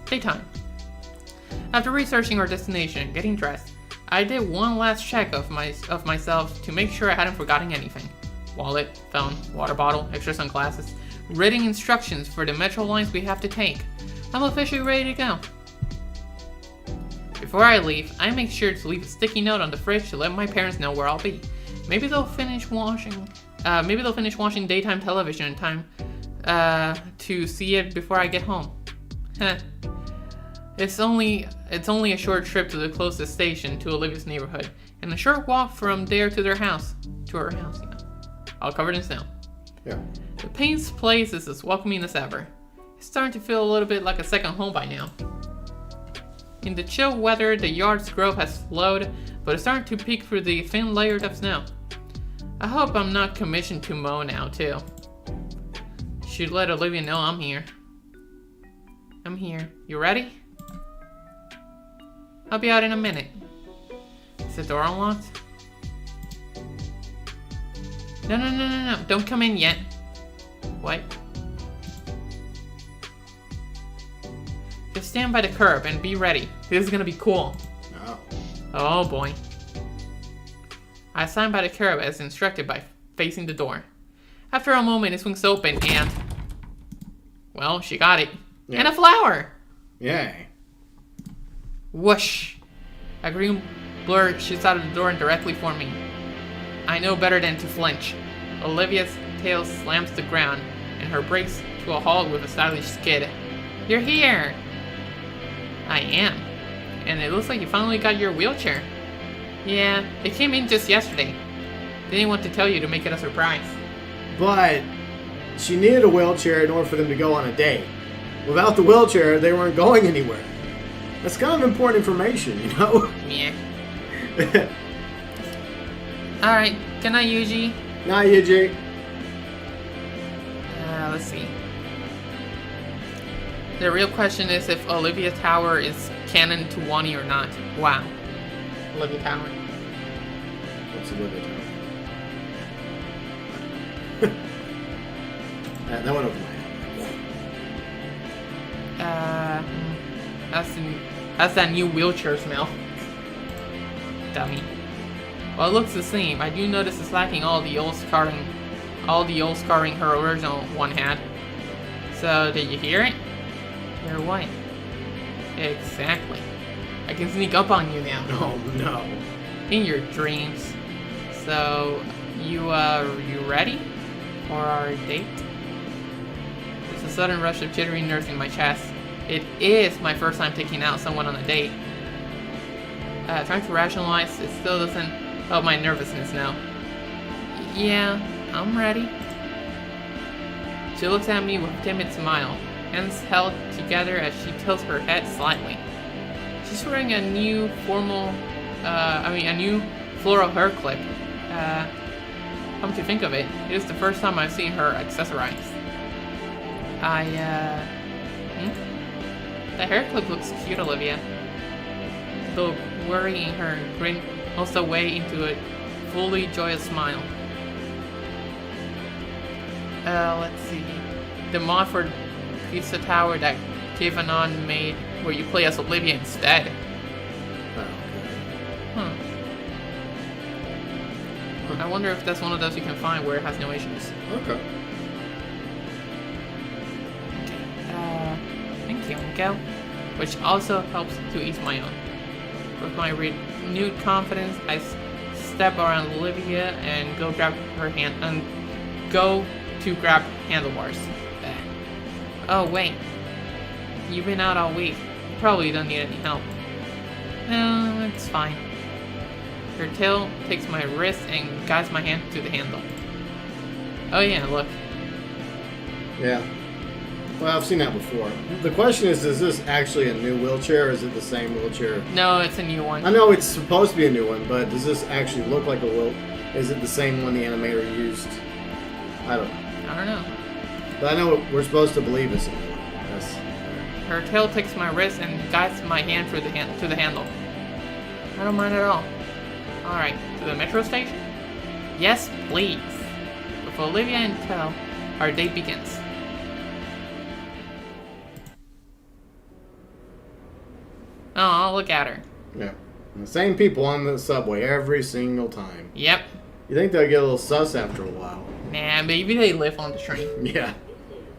Daytime. After researching our destination and getting dressed, I did one last check of myself to make sure I hadn't forgotten anything. Wallet, phone, water bottle, extra sunglasses, reading instructions for the metro lines we have to take. I'm officially ready to go. Before I leave, I make sure to leave a sticky note on the fridge to let my parents know where I'll be. Maybe they'll finish watching daytime television in time to see it before I get home. It's only a short trip to the closest station to Olivia's neighborhood, and a short walk from there to her house, yeah. All covered in snow. Yeah. The Payne's place is as welcoming as ever. It's starting to feel a little bit like a second home by now. In the chill weather, the yard's growth has slowed, but it's starting to peek through the thin layer of snow. I hope I'm not commissioned to mow now, too. Should let Olivia know I'm here. I'm here. You ready? I'll be out in a minute. Is the door unlocked? No. Don't come in yet. What? Just stand by the curb and be ready. This is gonna be cool. Oh. Oh boy. I stand by the curb as instructed by facing the door. After a moment, it swings open and... Well, she got it. Yeah. And a flower! Yay. Whoosh! A green blur shoots out of the door directly for me. I know better than to flinch. Olivia's tail slams the ground, and her brakes to a halt with a stylish skid. You're here! I am. And it looks like you finally got your wheelchair. Yeah, it came in just yesterday. Didn't want to tell you to make it a surprise. But she needed a wheelchair in order for them to go on a date. Without the wheelchair, they weren't going anywhere. That's kind of important information, you know? Yeah. Alright, good night, Yuji. Nah, Yuji. Let's see. The real question is if Olivia Tower is canon to Wani or not. Wow. Olivia Tower. What's Olivia Tower? That went over my head. That's that new wheelchair smell. Dummy. Well, it looks the same. I do notice it's lacking all the old scarring her original one had. So, did you hear it? Hear what? Exactly. I can sneak up on you now. Oh no. In your dreams. So, you ready for our date? There's a sudden rush of jittery nerves in my chest. It is my first time taking out someone on a date. Trying to rationalize, it still doesn't help my nervousness now. Yeah, I'm ready. She looks at me with a timid smile, hands held together as she tilts her head slightly. She's wearing a new floral hair clip. Come to think of it, it is the first time I've seen her accessorize. The hair clip looks cute, Olivia. Though worrying her grin melts away into a fully joyous smile. Let's see. The mod for Pizza Tower that Kevanon made where you play as Olivia instead. I wonder if that's one of those you can find where it has no issues. Okay. Thank you, Miguel. Which also helps to ease my own. With my renewed confidence, I step around Olivia and go grab her hand and go to grab handlebars. Oh wait, you've been out all week. You probably don't need any help. No, it's fine. Her tail takes my wrist and guides my hand to the handle. Oh yeah, look. Yeah. Well, I've seen that before. The question is this actually a new wheelchair, or is it the same wheelchair? No, it's a new one. I know it's supposed to be a new one, but does this actually look like a wheel? Is it the same one the animator used? I don't know. But I know what we're supposed to believe is a new one. Yes. Her tail takes my wrist and guides my hand through the to the handle. I don't mind at all. Alright, to the metro station? Yes, please. With Olivia and Tel, our date begins. Oh, look at her. Yeah. And the same people on the subway every single time. Yep. You think they'll get a little sus after a while. Nah, maybe they live on the train. Yeah.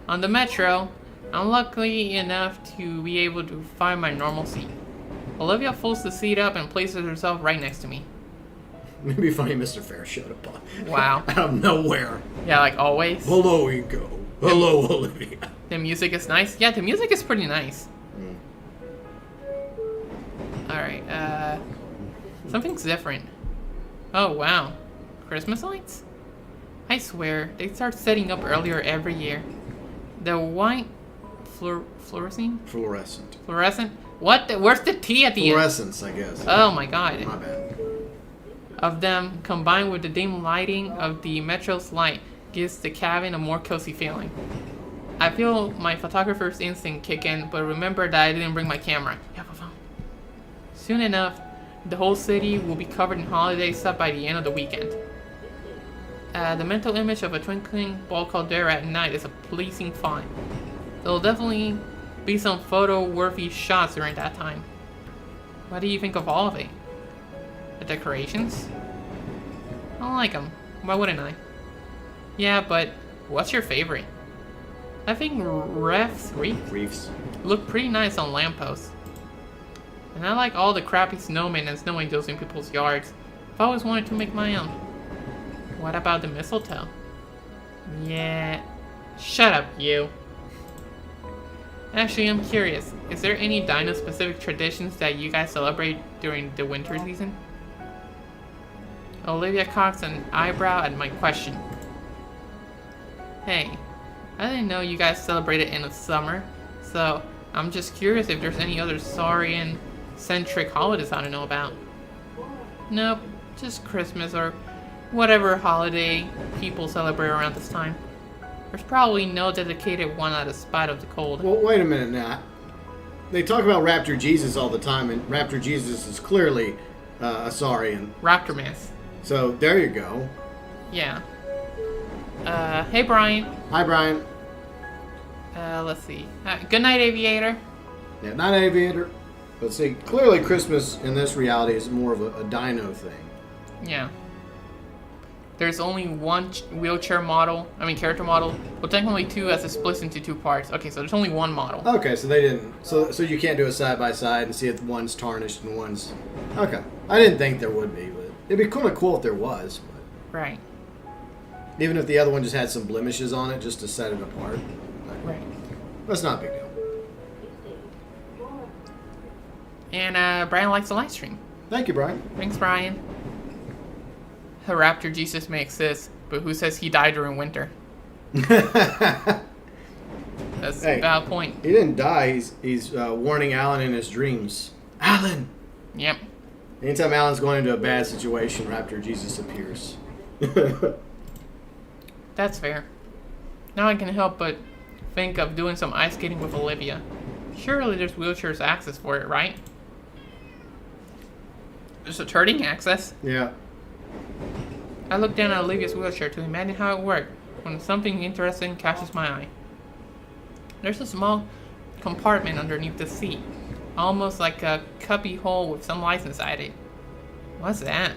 On the metro, I'm lucky enough to be able to find my normal seat. Olivia folds the seat up and places herself right next to me. It'd be funny Mr. Fair showed up. Wow. Out of nowhere. Yeah, like always. Hello, Ego. Hello, Olivia. The music is nice. Yeah, the music is pretty nice. Alright, something's different. Oh, wow. Christmas lights? I swear, they start setting up earlier every year. The white fluorescent? Fluorescent? What? Where's the T at the end? Fluorescence, I guess. Oh my god. My bad. Of them, combined with the dim lighting of the metro's light, gives the cabin a more cozy feeling. I feel my photographer's instinct kick in, but remember that I didn't bring my camera. You have a phone. Soon enough, the whole city will be covered in holiday stuff by the end of the weekend. The mental image of a twinkling ball caldera at night is a pleasing find. It'll definitely be some photo-worthy shots during that time. What do you think of all of it? The decorations? I like them. Why wouldn't I? Yeah, but what's your favorite? I think reefs look pretty nice on lampposts. And I like all the crappy snowmen and snow angels in people's yards. I've always wanted to make my own. What about the mistletoe? Yeah. Shut up, you. Actually, I'm curious. Is there any dino-specific traditions that you guys celebrate during the winter season? Olivia cocks an eyebrow at my question. Hey, I didn't know you guys celebrated in the summer, so I'm just curious if there's any other Saurian-centric holidays I don't know about. Nope, just Christmas or whatever holiday people celebrate around this time. There's probably no dedicated one out of spite of the cold. Well, wait a minute, Nat. They talk about Raptor Jesus all the time, and Raptor Jesus is clearly a Saurian. Raptor Mass. So, there you go. Yeah. Hey Brian. Hi, Brian. Let's see. Good night, Aviator. Yeah, not Aviator. But see, clearly Christmas in this reality is more of a dino thing. Yeah. There's only one character model. Well, technically two as it splits into two parts. Okay, so there's only one model. Okay, so they didn't. So you can't do it side by side and see if one's tarnished and one's. Okay, I didn't think there would be, but it'd be kind of cool if there was. But Right. even if the other one just had some blemishes on it, just to set it apart. But Right. that's not a big deal. And Brian likes the live stream. Thank you, Brian. Thanks, Brian. A Raptor Jesus may exist, but who says he died during winter? That's a valid point. He didn't die. He's warning Alan in his dreams. Alan. Yep. Anytime Alan's going into a bad situation, Raptor Jesus appears. That's fair. Now I can help but think of doing some ice skating with Olivia. Surely there's wheelchairs access for it, right? There's a turning access. Yeah. I look down at Olivia's wheelchair to imagine how it worked when something interesting catches my eye. There's a small compartment underneath the seat, almost like a cubby hole with some lights inside it. What's that?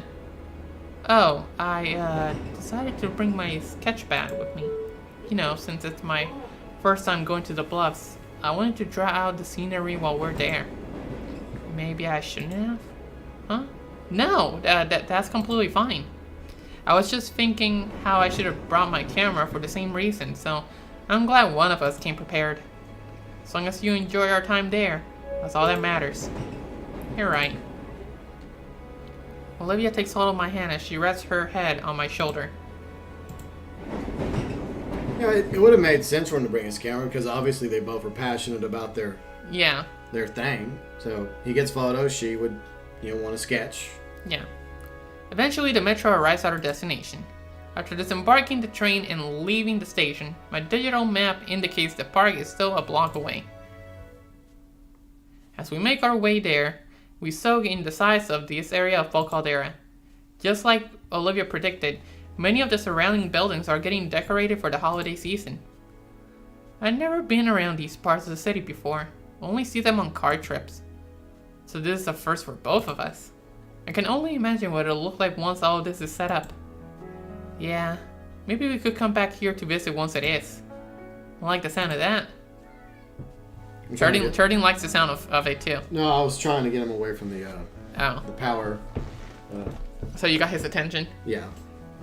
Oh, I decided to bring my sketch pad with me. You know, since it's my first time going to the Bluffs, I wanted to draw out the scenery while we're there. Maybe I shouldn't have? Huh? No, that's completely fine. I was just thinking how I should have brought my camera for the same reason, so I'm glad one of us came prepared. As long as you enjoy our time there, that's all that matters. You're right. Olivia takes hold of my hand as she rests her head on my shoulder. Yeah, it would have made sense for him to bring his camera because obviously they both are passionate about their thing. So he gets photos, she would, want to sketch. Yeah. Eventually, the metro arrives at our destination. After disembarking the train and leaving the station, my digital map indicates the park is still a block away. As we make our way there, we soak in the sights of this area of Fall Caldera. Just like Olivia predicted, many of the surrounding buildings are getting decorated for the holiday season. I've never been around these parts of the city before, only see them on car trips. So this is a first for both of us. I can only imagine what it'll look like once all of this is set up. Yeah, maybe we could come back here to visit once it is. I like the sound of that. Turning likes the sound of it too. No, I was trying to get him away from the power. So you got his attention? Yeah.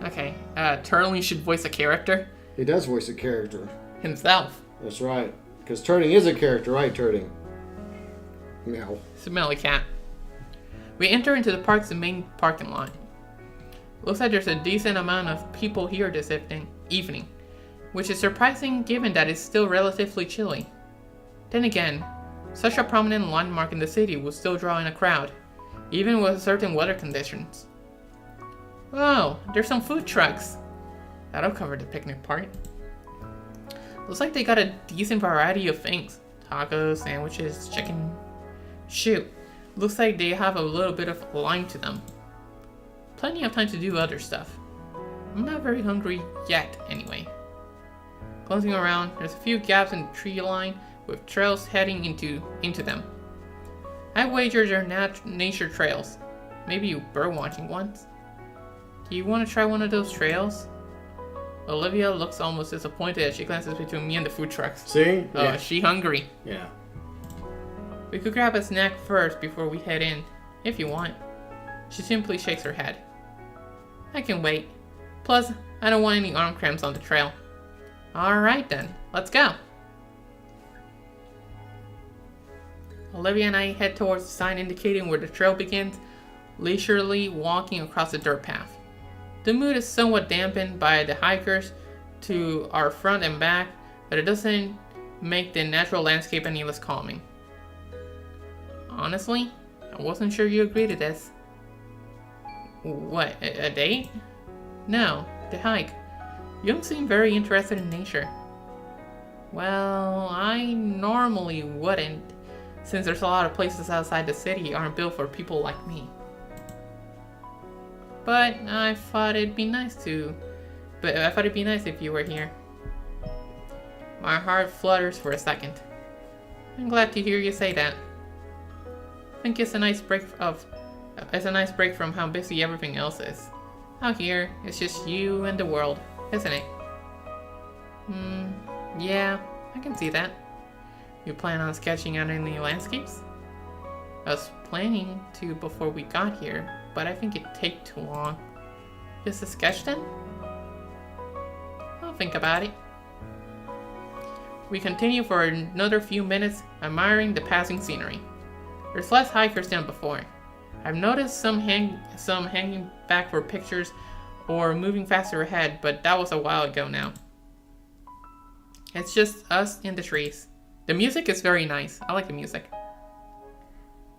Okay. Turtling should voice a character? He does voice a character. Himself. That's right. Because Turting is a character, right, Turting? Meow. Smelly cat. We enter into the park's main parking lot. Looks like there's a decent amount of people here this evening, which is surprising given that it's still relatively chilly. Then again, such a prominent landmark in the city will still draw in a crowd, even with certain weather conditions. Oh, there's some food trucks. That'll cover the picnic part. Looks like they got a decent variety of things. Tacos, sandwiches, chicken. Shoot, looks like they have a little bit of line to them. Plenty of time to do other stuff. I'm not very hungry yet, anyway. Glancing around, there's a few gaps in the tree line with trails heading into them. I wager they're nature trails. Maybe you bird watching once. Do you want to try one of those trails? Olivia looks almost disappointed as she glances between me and the food trucks. See? Oh, Yeah. is she hungry? Yeah. We could grab a snack first before we head in, if you want. She simply shakes her head. I can wait. Plus, I don't want any arm cramps on the trail. Alright then, let's go. Olivia and I head towards the sign indicating where the trail begins, leisurely walking across the dirt path. The mood is somewhat dampened by the hikers to our front and back, but it doesn't make the natural landscape any less calming. Honestly, I wasn't sure you agreed to this. What, a date? No, the hike. You don't seem very interested in nature. Well, I normally wouldn't, since there's a lot of places outside the city aren't built for people like me. But I thought it'd be nice if you were here. My heart flutters for a second. I'm glad to hear you say that. I think it's a nice break from how busy everything else is. Out here, it's just you and the world, isn't it? Yeah, I can see that. You plan on sketching out any landscapes? I was planning to before we got here, but I think it'd take too long. Just a sketch then? I'll think about it. We continue for another few minutes, admiring the passing scenery. There's less hikers than before. I've noticed some hanging back for pictures or moving faster ahead, but that was a while ago now. It's just us in the trees. The music is very nice. I like the music.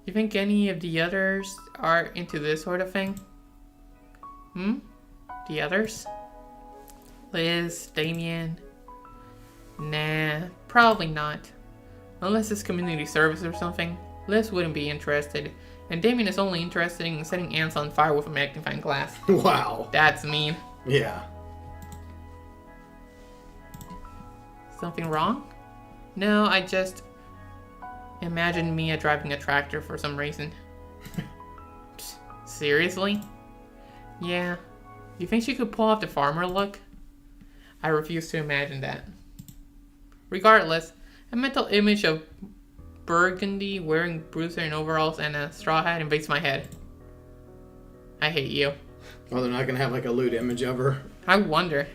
You think any of the others are into this sort of thing? The others? Liz, Damien? Nah, probably not. Unless it's community service or something. Liz wouldn't be interested, and Damien is only interested in setting ants on fire with a magnifying glass. Wow. That's mean. Yeah. Something wrong? No, I just imagine Mia driving a tractor for some reason. Seriously? Yeah. You think she could pull off the farmer look? I refuse to imagine that. Regardless, a mental image of Burgundy wearing bruiser and overalls and a straw hat invades my head. I hate you. Oh, they're not gonna have like a lewd image of her? I wonder.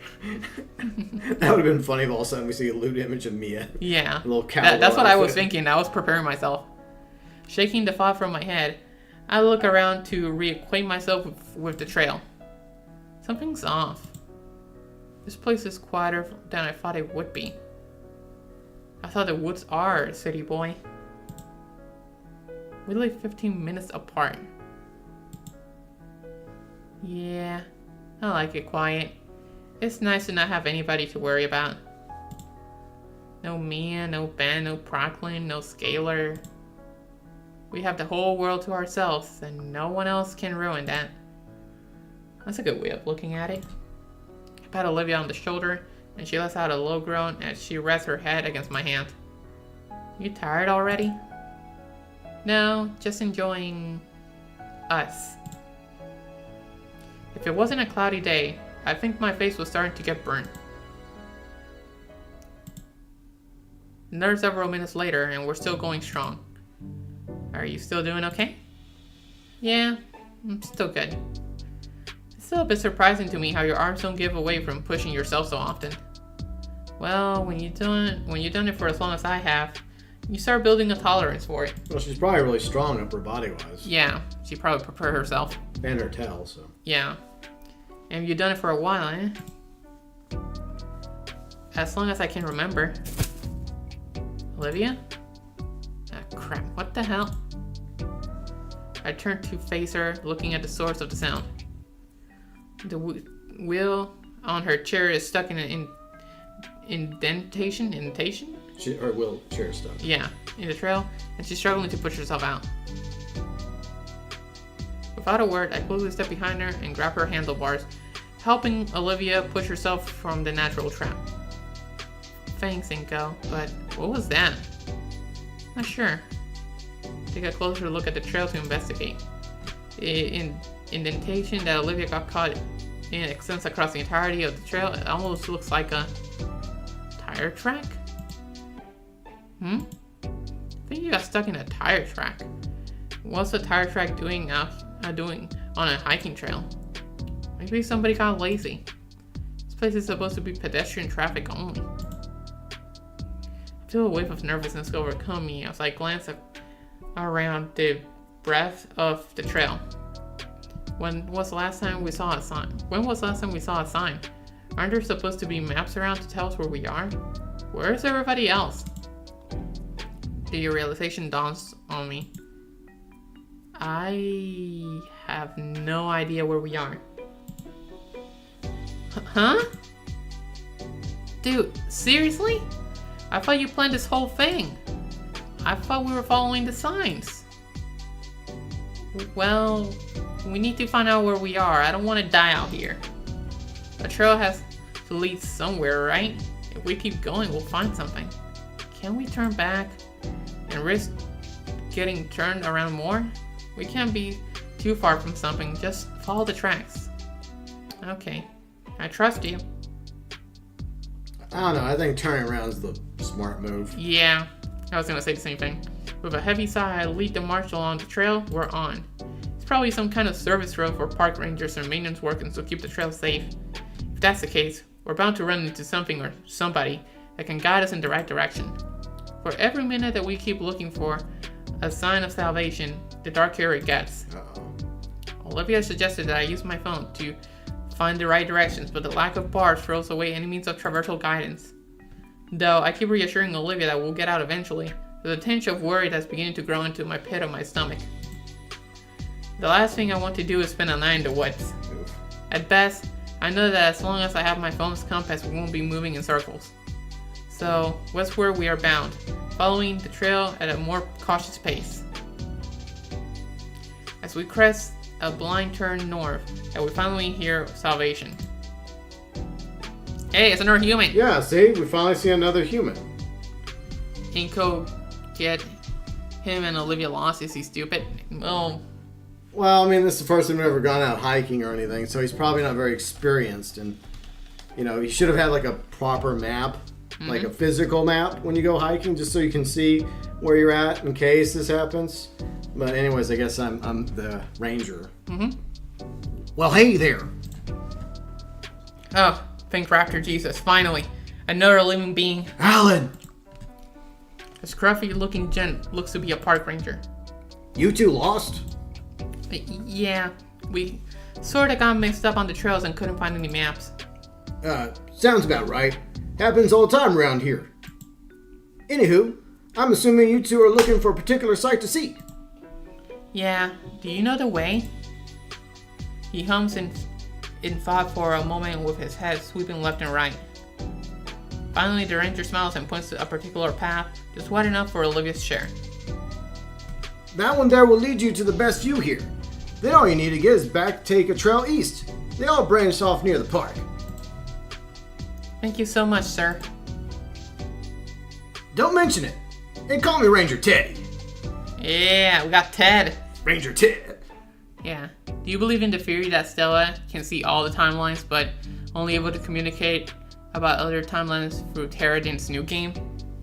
That would have been funny if all of a sudden we see a lewd image of Mia. Yeah. A little cowboy. That's what I was thinking. I was preparing myself. Shaking the thought from my head, I look around to reacquaint myself with the trail. Something's off. This place is quieter than I thought it would be. I thought the woods are, city boy. We live 15 minutes apart. Yeah, I like it quiet. It's nice to not have anybody to worry about. No Mia, no Ben, no Proclin, no Scalar. We have the whole world to ourselves, and no one else can ruin that. That's a good way of looking at it. I pat Olivia on the shoulder, and she lets out a low groan as she rests her head against my hand. You tired already? No, just enjoying us. If it wasn't a cloudy day, I think my face was starting to get burnt. Another several minutes later, and we're still going strong. Are you still doing okay? Yeah, I'm still good. It's still a bit surprising to me how your arms don't give away from pushing yourself so often. Well, when you've done it for as long as I have, you start building a tolerance for it. Well, she's probably really strong upper body-wise. Yeah, she probably prepared herself. And her tail, so. Yeah. And you've done it for a while, eh? As long as I can remember. Olivia? Ah, crap. What the hell? I turned to face her, looking at the source of the sound. The wheel on her chair is stuck in an indentation? Or wheelchair stuff. Yeah, in the trail, and she's struggling to push herself out. Without a word, I quickly step behind her and grab her handlebars, helping Olivia push herself from the natural trap. Thanks, Inko, but what was that? Not sure. Take a closer look at the trail to investigate. Indentation that Olivia got caught in extends across the entirety of the trail. It almost looks like a tire track. I think you got stuck in a tire track. What's the tire track doing on a hiking trail? Maybe somebody got lazy. This place is supposed to be pedestrian traffic only. I feel a wave of nervousness overcome me as I glance around the breadth of the trail. When was the last time we saw a sign? Aren't there supposed to be maps around to tell us where we are? Where's everybody else? The realization dawns on me. I have no idea where we are. Huh? Dude, seriously? I thought you planned this whole thing. I thought we were following the signs. Well, we need to find out where we are. I don't want to die out here. A trail has to lead somewhere, right? If we keep going, we'll find something. Can we turn back and risk getting turned around more? We can't be too far from something. Just follow the tracks. Okay. I trust you. I don't know. I think turning around is the smart move. Yeah. I was gonna say the same thing. With a heavy sigh, I lead the march along the trail we're on. It's probably some kind of service road for park rangers and maintenance workers to keep the trail safe. If that's the case, we're bound to run into something or somebody that can guide us in the right direction. For every minute that we keep looking for a sign of salvation, the darker it gets. Olivia suggested that I use my phone to find the right directions, but the lack of bars throws away any means of traversal guidance. Though I keep reassuring Olivia that we'll get out eventually, there's a tinge of worry that's beginning to grow into my pit of my stomach. The last thing I want to do is spend a night in the woods. At best, I know that as long as I have my phone's compass, we won't be moving in circles. So, westward we are bound, following the trail at a more cautious pace. As we crest a blind turn north, and we finally hear salvation. Hey, it's another human! Yeah, see? We finally see another human. Inko get him and Olivia lost? Is he stupid? Oh. Well, I mean, this is the first time we've ever gone out hiking or anything, so he's probably not very experienced. And, you know, he should have had like a proper map, like a physical map when you go hiking, just so you can see where you're at in case this happens. But anyways, I guess I'm the ranger. Well, hey there. Oh, thank Raptor Jesus. Finally, another living being. Alan! This scruffy-looking gent looks to be a park ranger. You two lost? Yeah, we sort of got mixed up on the trails and couldn't find any maps. Sounds about right. Happens all the time around here. Anywho, I'm assuming you two are looking for a particular site to see. Yeah, do you know the way? He hums in thought for a moment with his head sweeping left and right. Finally, the ranger smiles and points to a particular path, just wide enough for Olivia's share. That one there will lead you to the best view here. Then all you need to get is back to take a trail east. They all branch off near the park. Thank you so much, sir. Don't mention it. And call me Ranger Teddy. Yeah, we got Ted. Ranger Ted. Yeah. Do you believe in the theory that Stella can see all the timelines, but only able to communicate about other timelines through Terradin's new game?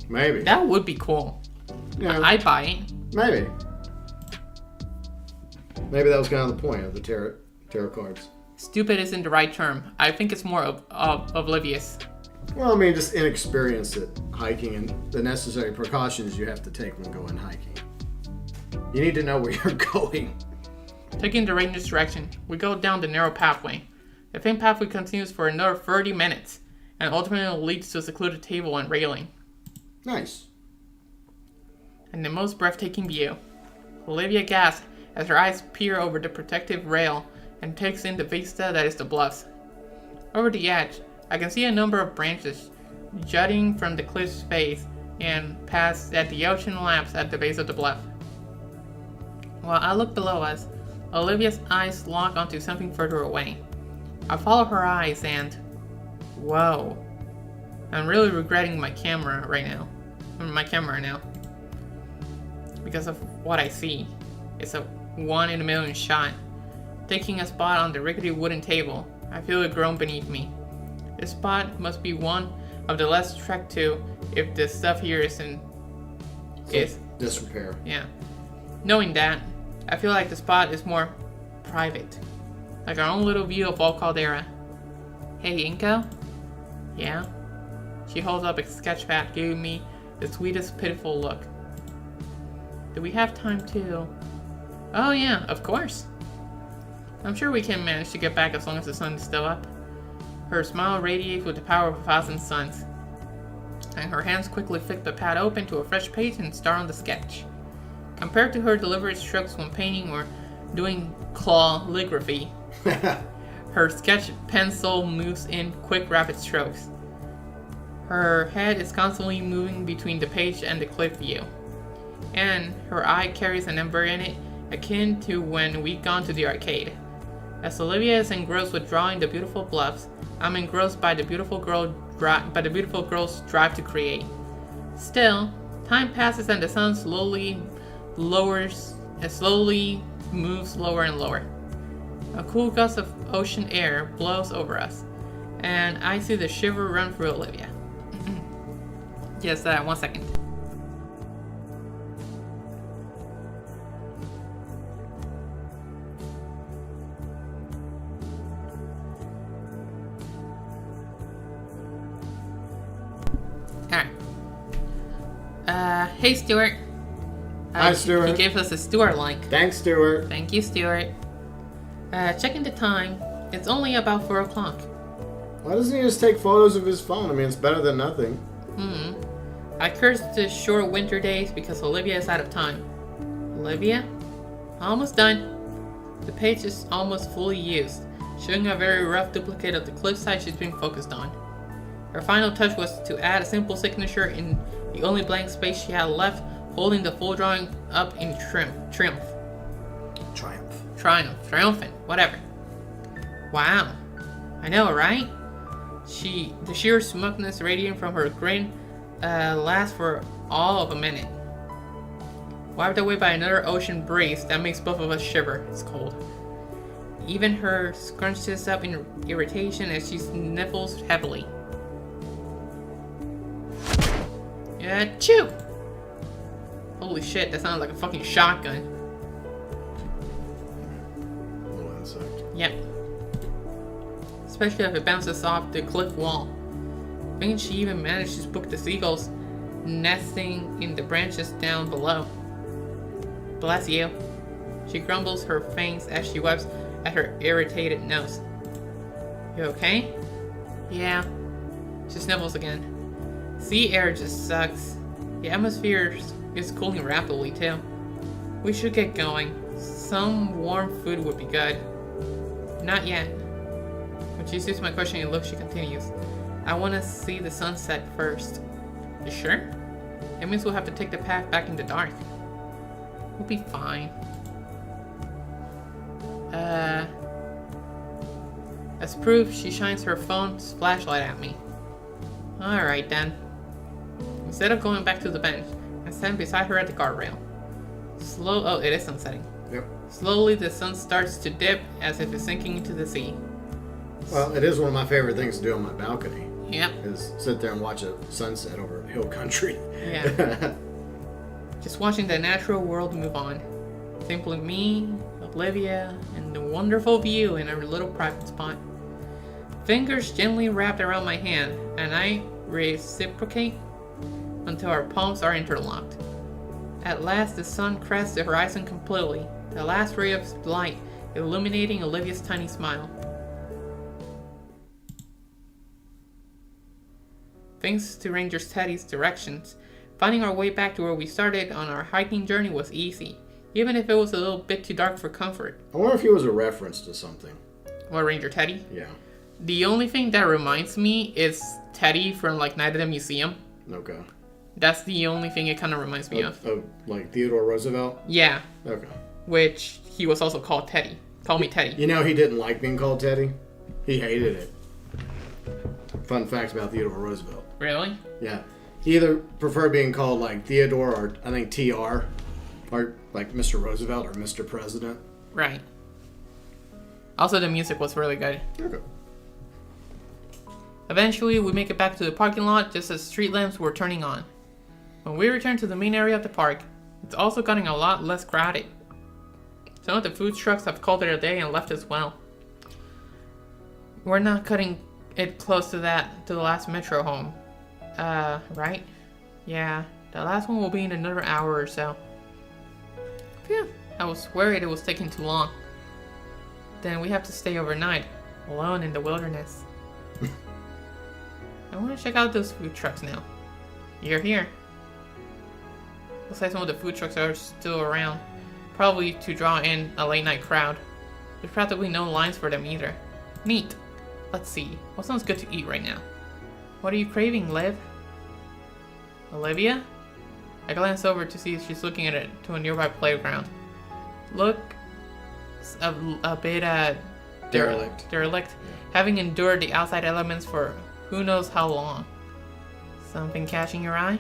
Maybe. That would be cool. Yeah. I'd buy it. Maybe. Maybe that was kind of the point of the tarot cards. Stupid isn't the right term. I think it's more oblivious. Well, I mean, just inexperienced at hiking and the necessary precautions you have to take when going hiking. You need to know where you're going. Taking the ranger's direction, we go down the narrow pathway. The same pathway continues for another 30 minutes, and ultimately leads to a secluded table and railing. Nice. And the most breathtaking view. Olivia gasps as her eyes peer over the protective rail and takes in the vista that is the Bluffs. Over the edge, I can see a number of branches jutting from the cliff's face and past at the ocean laps at the base of the bluff. While I look below us, Olivia's eyes lock onto something further away. I follow her eyes and... whoa. I'm really regretting my camera right now. because of what I see. It's a 1 in a million shot. Taking a spot on the rickety wooden table, I feel it groan beneath me. This spot must be one of the less trekked to if the stuff here isn't... disrepair. Yeah. Knowing that, I feel like the spot is more private. Like our own little view of all Caldera. Hey, Inko? Yeah? She holds up a sketch pad, giving me the sweetest, pitiful look. Do we have time to... Oh yeah, of course. I'm sure we can manage to get back as long as the sun is still up. Her smile radiates with the power of 1,000 suns. And her hands quickly flick the pad open to a fresh page and start on the sketch. Compared to her deliberate strokes when painting or doing calligraphy, her sketch pencil moves in quick, rapid strokes. Her head is constantly moving between the page and the clip view. And her eye carries an ember in it akin to when we'd gone to the arcade. As Olivia is engrossed with drawing the beautiful Bluffs, I'm engrossed by the beautiful girl's drive to create. Still, time passes and the sun slowly moves lower and lower. A cool gust of ocean air blows over us, and I see the shiver run through Olivia. Just 1 second. Alright. Hey Stuart. Hi Stuart. He gave us a Stuart like. Thanks Stuart. Thank you, Stuart. Checking the time. It's only about 4 o'clock. Why doesn't he just take photos of his phone? I mean, it's better than nothing. I cursed the short winter days because Olivia is out of time. Olivia? Almost done. The page is almost fully used, showing a very rough duplicate of the cliffside she's been focused on. Her final touch was to add a simple signature in the only blank space she had left, holding the full drawing up in triumphant, whatever. Wow. I know, right? The sheer smugness radiating from her grin lasts for all of a minute. Wiped away by another ocean breeze that makes both of us shiver. It's cold. Even her scrunches up in irritation as she sniffles heavily. Chew! Holy shit, that sounds like a fucking shotgun. Little insect. Yep. Especially if it bounces off the cliff wall. I think she even managed to spook the seagulls nesting in the branches down below. Bless you. She grumbles her fangs as she wipes at her irritated nose. You okay? Yeah. She sniffles again. Sea air just sucks. The atmosphere is cooling rapidly too. We should get going. Some warm food would be good. Not yet. When she sees my questioning look, she continues. I want to see the sunset first. You sure? It means we'll have to take the path back in the dark. We'll be fine. As proof, she shines her phone's flashlight at me. Alright then. Instead of going back to the bench, I stand beside her at the guardrail. Oh, it is sunsetting. Yep. Slowly, the sun starts to dip as if it's sinking into the sea. Well, it is one of my favorite things to do on my balcony. Yep. Is sit there and watch a sunset over hill country. Yeah. Just watching the natural world move on. Simply me, Olivia, and the wonderful view in our little private spot. Fingers gently wrapped around my hand, and I reciprocate until our palms are interlocked. At last, the sun crests the horizon completely, the last ray of light illuminating Olivia's tiny smile. Thanks to Ranger Teddy's directions, finding our way back to where we started on our hiking journey was easy, even if it was a little bit too dark for comfort. I wonder if he was a reference to something. What, Ranger Teddy? Yeah. The only thing that reminds me is Teddy from, like, Night at the Museum. Okay. That's the only thing it kind of reminds me of. Like Theodore Roosevelt? Yeah. Okay. Which he was also called Teddy. Call me Teddy. You know he didn't like being called Teddy? He hated it. Fun fact about Theodore Roosevelt. Really? Yeah. He either preferred being called like Theodore or I think TR. Or like Mr. Roosevelt or Mr. President. Right. Also, the music was really good. Okay. Eventually, we make it back to the parking lot just as street lamps were turning on. When we return to the main area of the park, it's also getting a lot less crowded. Some of the food trucks have called it a day and left as well. We're not cutting it close to the last metro home. Right? Yeah, the last one will be in another hour or so. Phew, I was worried it was taking too long. Then we have to stay overnight, alone in the wilderness. I want to check out those food trucks now. You're here. Looks like some of the food trucks are still around. Probably to draw in a late night crowd. There's practically no lines for them either. Neat. Let's see. What sounds good to eat right now? What are you craving, Liv? Olivia? I glance over to see if she's looking at it to a nearby playground. Looks a bit derelict. Yeah. Having endured the outside elements for who knows how long. Something catching your eye?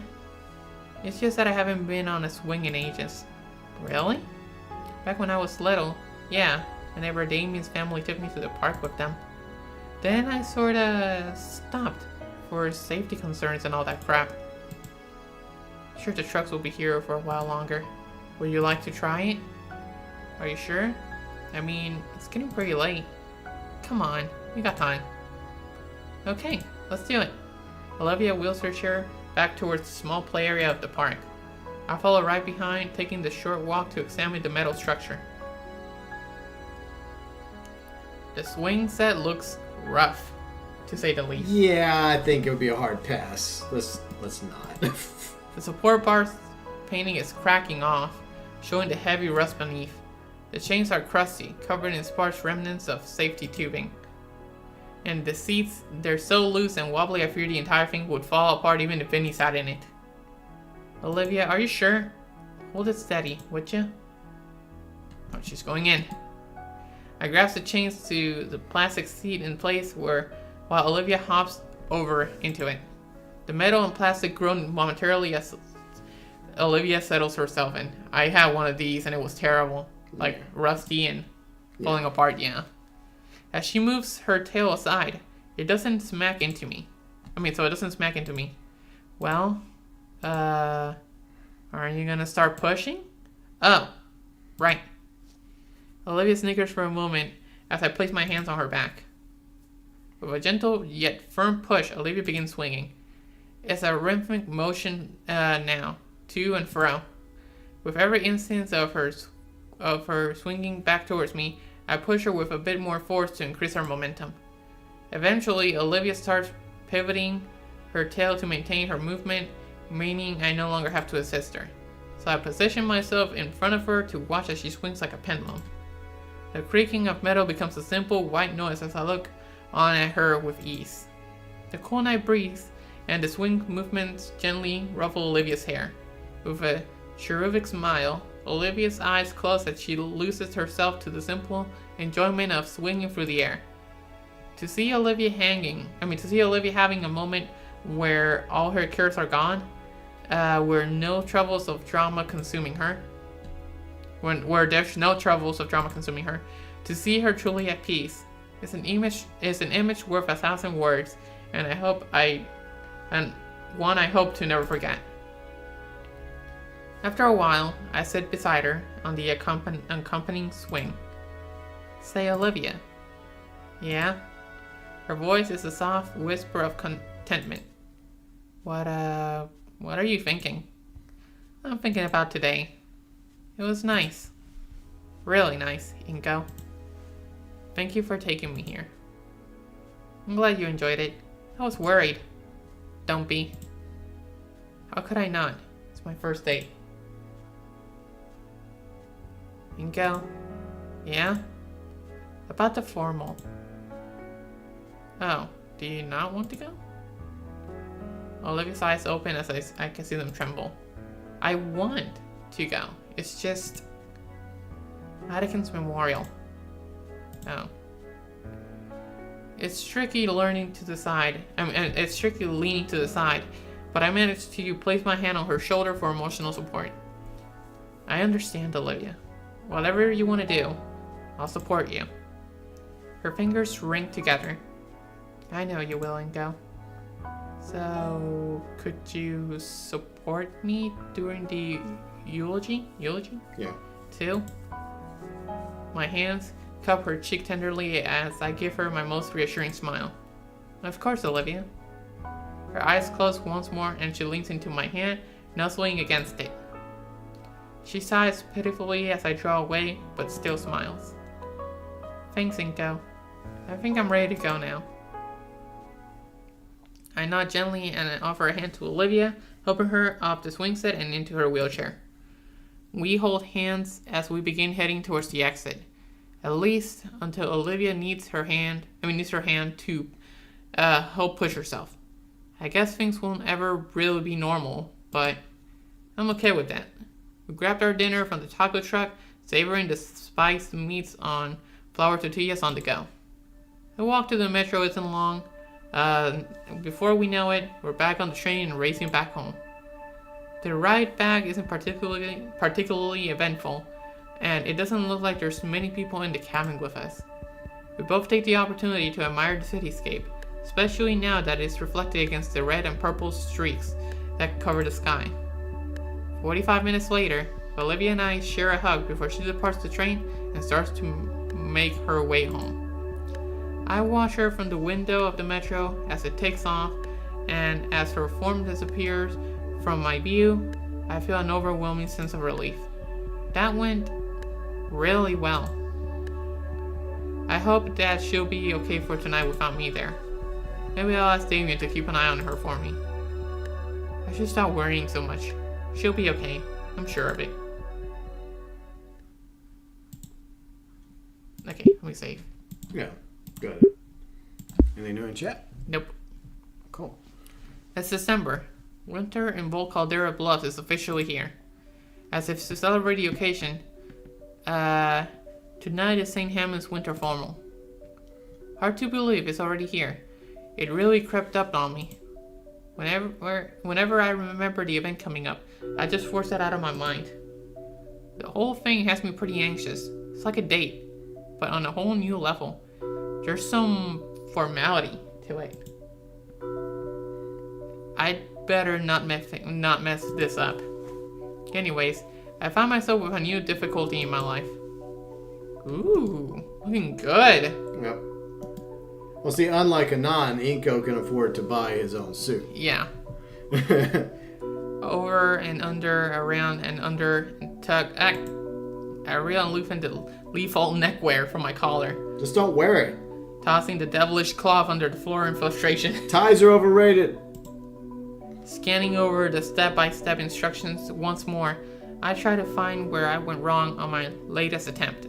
It's just that I haven't been on a swing in ages. Really? Back when I was little, yeah, whenever Damien's family took me to the park with them. Then I sorta stopped for safety concerns and all that crap. Sure, the trucks will be here for a while longer. Would you like to try it? Are you sure? I mean, it's getting pretty late. Come on, we got time. Okay, let's do it. Olivia wheels her chair back towards the small play area of the park. I follow right behind, taking the short walk to examine the metal structure. The swing set looks rough, to say the least. Yeah, I think it would be a hard pass. Let's not. The support bar's painting is cracking off, showing the heavy rust beneath. The chains are crusty, covered in sparse remnants of safety tubing. And the seats, they're so loose and wobbly I fear the entire thing would fall apart even if Vinny sat in it. Olivia, are you sure? Hold it steady, would you? Oh, she's going in. I grasp the chains to the plastic seat in place while Olivia hops over into it. The metal and plastic groan momentarily as Olivia settles herself in. I had one of these and it was terrible. Like rusty and falling apart, yeah. As she moves her tail aside, it doesn't smack into me. So it doesn't smack into me. Well, are you gonna start pushing? Oh, right. Olivia snickers for a moment as I place my hands on her back. With a gentle yet firm push, Olivia begins swinging. It's a rhythmic motion now, to and fro. With every instance of her swinging back towards me, I push her with a bit more force to increase her momentum. Eventually, Olivia starts pivoting her tail to maintain her movement, meaning I no longer have to assist her. So I position myself in front of her to watch as she swings like a pendulum. The creaking of metal becomes a simple white noise as I look on at her with ease. The cool night breeze and the swing movements gently ruffle Olivia's hair. With a cherubic smile, Olivia's eyes close as she loses herself to the simple enjoyment of swinging through the air. To see Olivia having a moment where all her cares are gone, where no troubles of drama consuming her, where there's no troubles of drama consuming her, to see her truly at peace, is an image worth 1,000 words, and one I hope to never forget. After a while, I sit beside her on the accompanying swing. Say, Olivia. Yeah? Her voice is a soft whisper of contentment. What are you thinking? I'm thinking about today. It was nice. Really nice, Inko. Thank you for taking me here. I'm glad you enjoyed it. I was worried. Don't be. How could I not? It's my first date. Inko? Yeah? About the formal. Oh, do you not want to go? Olivia's eyes open as I can see them tremble. I want to go. It's just Madigan's memorial. Oh. It's tricky leaning to the side, but I managed to place my hand on her shoulder for emotional support. I understand, Olivia. Whatever you want to do, I'll support you. Her fingers ring together. I know you will, Ingo. So, could you support me during the eulogy? Eulogy? Yeah. Too? My hands cup her cheek tenderly as I give her my most reassuring smile. Of course, Olivia. Her eyes close once more and she leans into my hand, nuzzling against it. She sighs pitifully as I draw away, but still smiles. Thanks, Inko. I think I'm ready to go now. I nod gently and offer a hand to Olivia, helping her off the swing set and into her wheelchair. We hold hands as we begin heading towards the exit. At least until Olivia needs her hand to help push herself. I guess things won't ever really be normal, but I'm okay with that. We grabbed our dinner from the taco truck, savoring the spiced meats on flour tortillas on the go. The walk to the metro isn't long. Before we know it, we're back on the train and racing back home. The ride back isn't particularly eventful, and it doesn't look like there's many people in the cabin with us. We both take the opportunity to admire the cityscape, especially now that it's reflected against the red and purple streaks that cover the sky. 45 minutes later, Olivia and I share a hug before she departs the train and starts to make her way home. I watch her from the window of the metro as it takes off, and as her form disappears from my view, I feel an overwhelming sense of relief. That went really well. I hope that she'll be okay for tonight without me there. Maybe I'll ask Damien to keep an eye on her for me. I should stop worrying so much. She'll be okay. I'm sure of it. Okay, let me save. Yeah, good. Anything new in chat? Nope. Cool. It's December. Winter in Caldera Bluffs is officially here. As if to celebrate the occasion, tonight is St. Hammond's Winter Formal. Hard to believe it's already here. It really crept up on me. Whenever I remember the event coming up, I just force that out of my mind. The whole thing has me pretty anxious. It's like a date, but on a whole new level. There's some formality to it. I'd better not mess this up. Anyways, I found myself with a new difficulty in my life. Ooh, looking good. Yep. Well, see, unlike Anon, Inko can afford to buy his own suit. Yeah. Over and under, around and under, and tug. I really loosen the lethal neckwear from my collar. Just don't wear it. Tossing the devilish cloth under the floor in frustration. Ties are overrated. Scanning over the step-by-step instructions once more, I try to find where I went wrong on my latest attempt.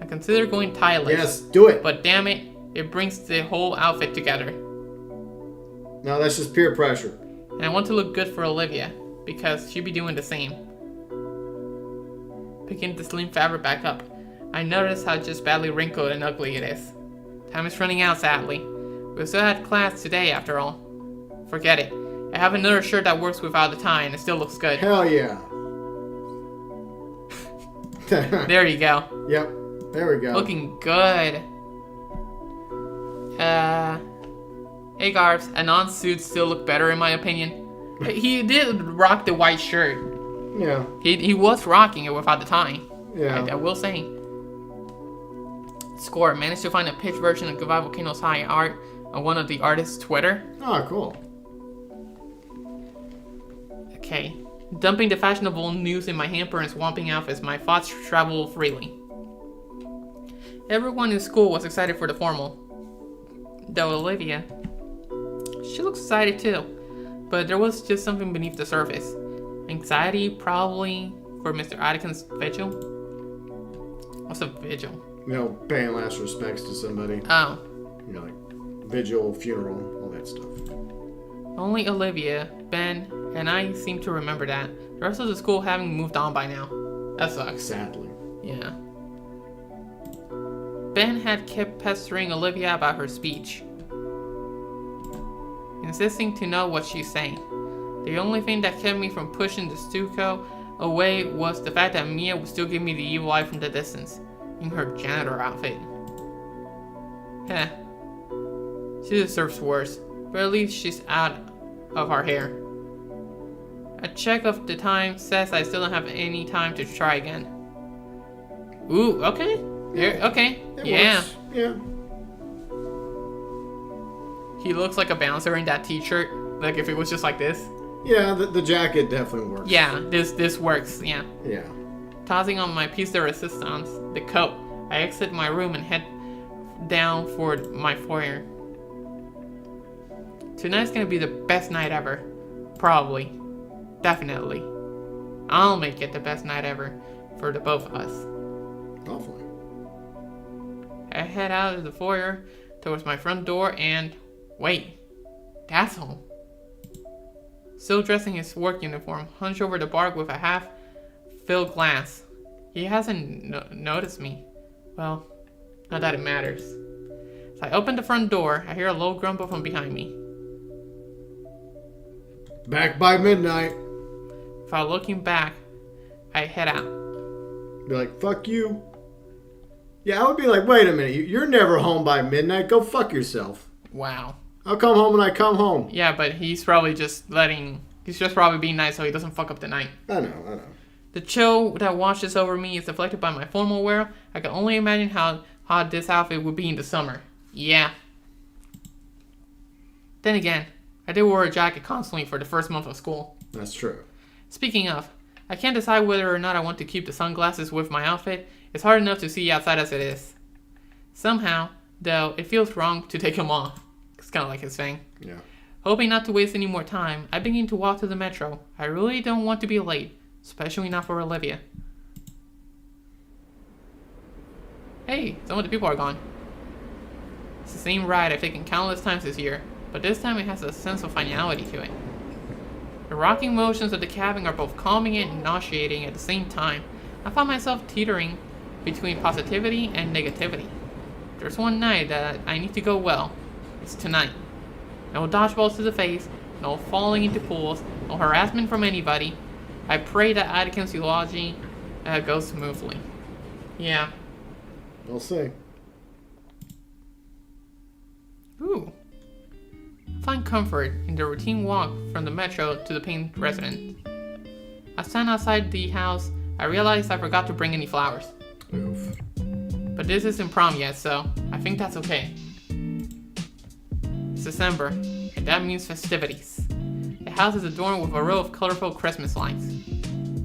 I consider going tieless. Yes, do it. But damn it, it brings the whole outfit together. No, that's just peer pressure. And I want to look good for Olivia, because she'll be doing the same. Picking the slim fabric back up, I notice how just badly wrinkled and ugly it is. Time is running out, sadly. We still had class today, after all. Forget it. I have another shirt that works without the tie, and it still looks good. Hell yeah. There you go. Yep, there we go. Looking good. Hey Garbs, Anon's suits still look better in my opinion. He did rock the white shirt. Yeah. He was rocking it without the tie. Yeah. I will say. Score, managed to find a pitch version of Goodbye Volcanoes High art on one of the artist's Twitter. Oh, cool. Okay. Dumping the fashionable news in my hamper and swamping outfits, my thoughts travel freely. Everyone in school was excited for the formal. Though Olivia, she looks excited too. But there was just something beneath the surface. Anxiety, probably, for Mr. Atkins's vigil. What's a vigil? You know, paying last respects to somebody. Oh. You know, like vigil, funeral, all that stuff. Only Olivia, Ben, and I seem to remember that. The rest of the school having moved on by now. That sucks. Sadly. Yeah. Ben had kept pestering Olivia about her speech, insisting to know what she's saying. The only thing that kept me from pushing the stucco away was the fact that Mia would still give me the evil eye from the distance, in her janitor outfit. Heh. She deserves worse, but at least she's out of our hair. A check of the time says I still don't have any time to try again. Ooh, okay. Okay. Yeah. Works. Yeah. He looks like a bouncer in that t-shirt. Like if it was just like this. Yeah, the jacket definitely works. Yeah, this works, yeah. Yeah. Tossing on my piece de resistance, the coat, I exit my room and head down for my foyer. Tonight's gonna be the best night ever. Probably. Definitely. I'll make it the best night ever for the both of us. Hopefully. I head out of the foyer towards my front door and... Wait. That's home. Still dressing his work uniform, hunched over the bar with a half-filled glass. He hasn't noticed me. Well, not that it matters. As I open the front door, I hear a low grumble from behind me. Back by midnight. Without looking back, I head out. Be like, fuck you. Yeah, I would be like, wait a minute, you're never home by midnight. Go fuck yourself. Wow. I'll come home when I come home. Yeah, but he's probably just he's just probably being nice so he doesn't fuck up the night. I know. The chill that washes over me is deflected by my formal wear. I can only imagine how hot this outfit would be in the summer. Yeah. Then again, I did wear a jacket constantly for the first month of school. That's true. Speaking of, I can't decide whether or not I want to keep the sunglasses with my outfit. It's hard enough to see outside as it is. Somehow, though, it feels wrong to take them off. It's kind of like his thing. Yeah. Hoping not to waste any more time, I begin to walk to the metro. I really don't want to be late, especially not for Olivia. Hey, some of the people are gone. It's the same ride I've taken countless times this year, but this time it has a sense of finality to it. The rocking motions of the cabin are both calming and nauseating at the same time. I find myself teetering between positivity and negativity. There's one night that I need to go well. It's tonight. No dodgeballs to the face, no falling into pools, no harassment from anybody. I pray that Atkins's eulogy goes smoothly. Yeah. We'll see. Ooh. I find comfort in the routine walk from the metro to the Payne residence. I stand outside the house. I realize I forgot to bring any flowers. Oof. But this isn't prom yet, so I think that's okay. It's December, and that means festivities. The house is adorned with a row of colorful Christmas lights.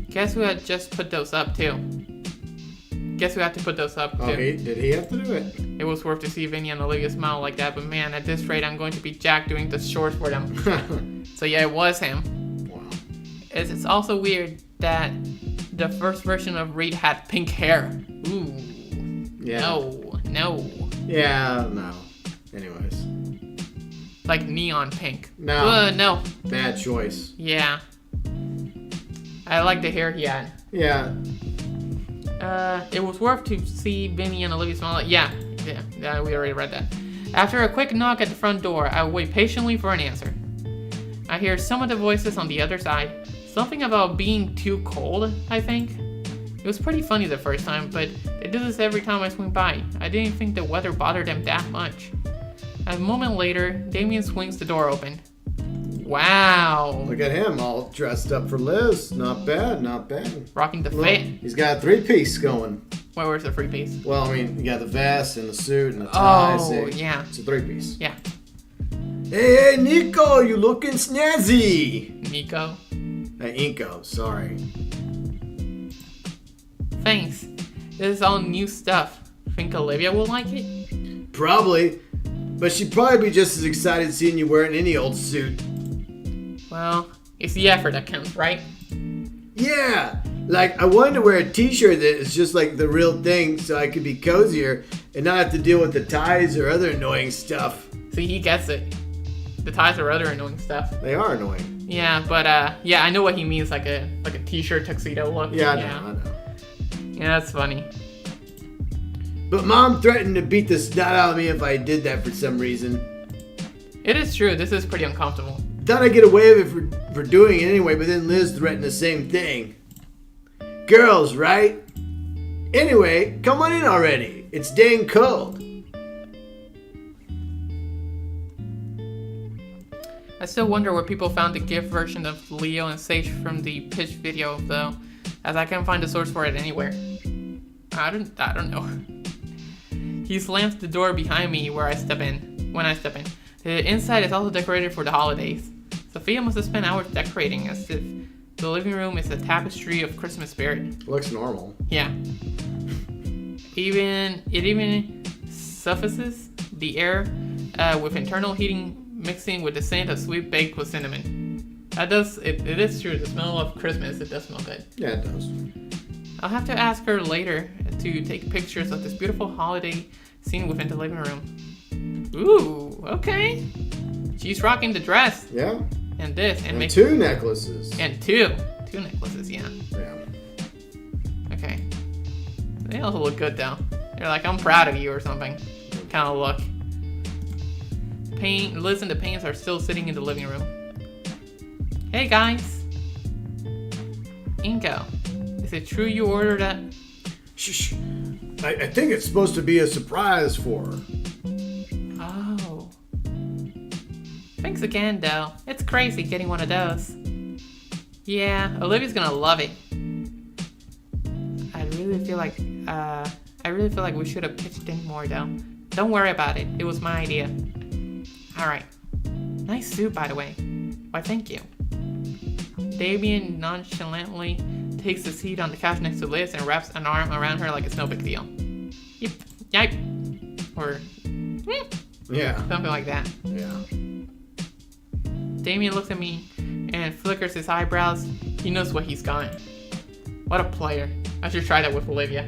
Guess who had just put those up too? Guess who had to put those up too? Oh, did he have to do it? It was worth to see Vinny and Olivia smile like that, but man, at this rate, I'm going to be Jack doing the shorts for them. So yeah, it was him. Wow. It's also weird that the first version of Reed had pink hair. Ooh. Yeah. No. Yeah, no. Anyways. Like neon pink. No. No. Bad choice. Yeah. I like the hair he had. Yeah. It was worth to see Vinny and Olivia smile. Yeah, we already read that. After a quick knock at the front door, I wait patiently for an answer. I hear some of the voices on the other side. Something about being too cold, I think. It was pretty funny the first time, but they do this every time I swing by. I didn't think the weather bothered them that much. A moment later, Damien swings the door open. Wow. Look at him, all dressed up for Liz. Not bad, not bad. Rocking the Look, fit. he's got a three-piece going. Where's the free piece? Well, I mean, you got the vest and the suit and the tie. Oh, yeah. It's a three-piece. Yeah. Hey, Nico, you looking snazzy. Nico. Inko, sorry. Thanks. This is all new stuff. Think Olivia will like it? Probably. But she'd probably be just as excited seeing you wearing any old suit. Well, it's the effort that counts, right? Yeah. Like, I wanted to wear a t-shirt that is just like the real thing so I could be cozier and not have to deal with the ties or other annoying stuff. See, he gets it. The ties are other annoying stuff. They are annoying. Yeah, but yeah, I know what he means, like a t-shirt tuxedo look. Yeah, I know. Yeah, that's funny. But Mom threatened to beat the snot out of me if I did that for some reason. It is true, this is pretty uncomfortable. Thought I'd get away with it for doing it anyway, but then Liz threatened the same thing. Girls, right? Anyway, come on in already. It's dang cold. I still wonder where people found the GIF version of Leo and Sage from the pitch video, though, as I can't find a source for it anywhere. I don't know. He slams the door behind me when I step in. The inside is also decorated for the holidays. Sophia must have spent hours decorating, as if the living room is a tapestry of Christmas spirit. Looks normal. Yeah. It even suffuses the air with internal heating mixing with the scent of sweet baked with cinnamon. It is true. The smell of Christmas, it does smell good. Yeah, it does. I'll have to ask her later to take pictures of this beautiful holiday scene within the living room. Ooh, okay. She's rocking the dress. Yeah. And this. And two necklaces. And two necklaces, yeah. Yeah. Okay. They also look good, though. They're like, I'm proud of you or something. Kind of look. Liz and the Pains are still sitting in the living room. Hey, guys. Inko, is it true you ordered that? Shh. I think it's supposed to be a surprise for her. Oh. Thanks again, though. It's crazy getting one of those. Yeah, Olivia's gonna love it. I really feel like we should have pitched in more, though. Don't worry about it. It was my idea. Alright. Nice suit, by the way. Why, thank you. Damien nonchalantly takes the seat on the couch next to Liz and wraps an arm around her like it's no big deal. Yipe. Or... Yeah. Something like that. Yeah. Damien looks at me and flickers his eyebrows. He knows what he's got. What a player. I should try that with Olivia.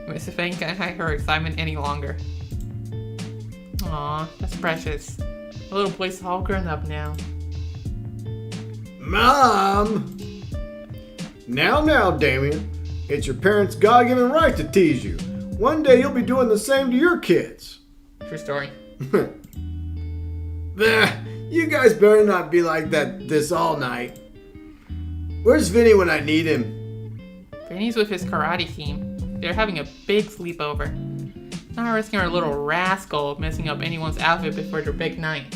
Mrs. Fane can't hide her excitement any longer. Aw, that's precious. The little boy's all grown up now. Mom! Now, Damien. It's your parents' God-given right to tease you. One day you'll be doing the same to your kids. True story. You guys better not be like that this all night. Where's Vinny when I need him? Vinny's with his karate team. They're having a big sleepover. Not risking our little rascal messing up anyone's outfit before their big night.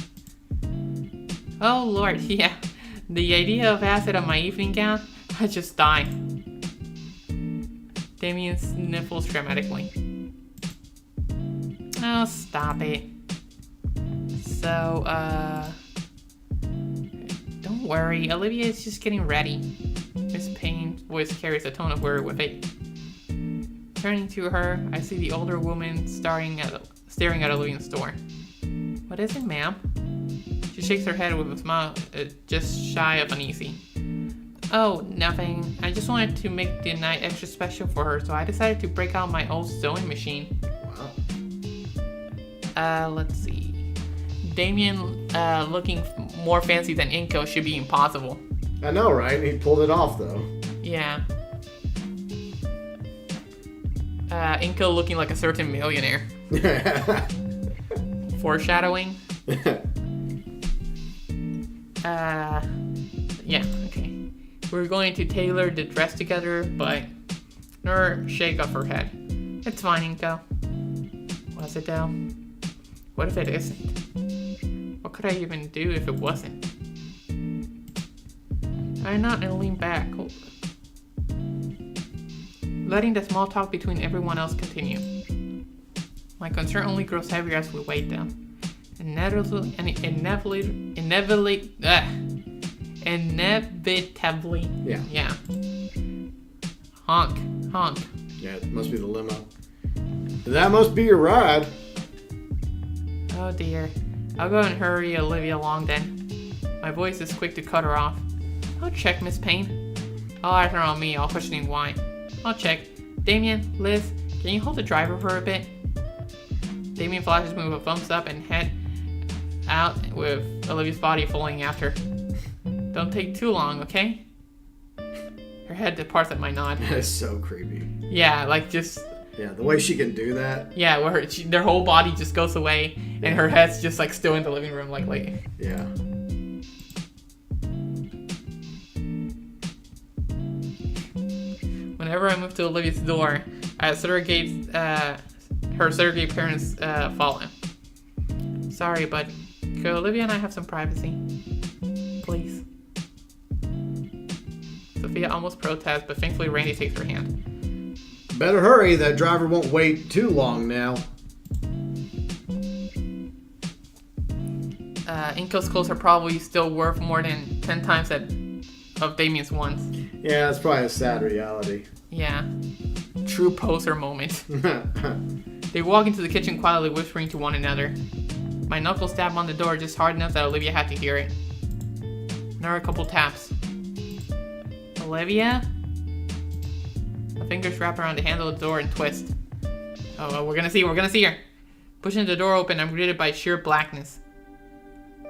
Oh lord, yeah. The idea of acid on my evening gown, I just die. Damien sniffles dramatically. Oh, stop it. So, don't worry, Olivia is just getting ready. Miss Payne's voice carries a tone of worry with it. Turning to her, I see the older woman staring at Olivia's door. What is it, ma'am? She shakes her head with a smile just shy of uneasy. Oh, nothing. I just wanted to make the night extra special for her, so I decided to break out my old sewing machine. Wow. Let's see. Damien looking more fancy than Inko should be impossible. I know, right? He pulled it off, though. Yeah. Inko looking like a certain millionaire. Foreshadowing. Yeah, okay. We're going to tailor the dress together, but nor shake off her head. It's fine, Inko. Was it though? What if it isn't? What could I even do if it wasn't? I nod and lean back, letting the small talk between everyone else continue. My concern only grows heavier as we wait though. Inevitably, yeah. Honk. Yeah, it must be the limo. That must be your ride. Oh dear. I'll go and hurry Olivia along then. My voice is quick to cut her off. I'll check, Miss Payne. All eyes are on me, all questioning why. I'll check. Damien, Liz, can you hold the driver for a bit? Damien flashes me with a thumbs up and head out with Olivia's body following after. Don't take too long, okay? Her head departs at my nod. That is so creepy. Yeah, like just... Yeah, the way she can do that. Yeah, where their whole body just goes away, and her head's just like still in the living room, like. Yeah. Whenever I move to Olivia's door, her surrogate parents follow. Sorry, but could Olivia and I have some privacy? Please. Sophia almost protests, but thankfully Randy takes her hand. Better hurry, that driver won't wait too long now. Inko's clothes are probably still worth more than 10 times that of Damien's ones. Yeah, that's probably a sad reality. Yeah. True poser moment. They walk into the kitchen quietly, whispering to one another. My knuckles stab on the door just hard enough that Olivia had to hear it. Another couple taps. Olivia? My fingers wrap around the handle of the door and twist. Oh, we're gonna see her. Pushing the door open, I'm greeted by sheer blackness.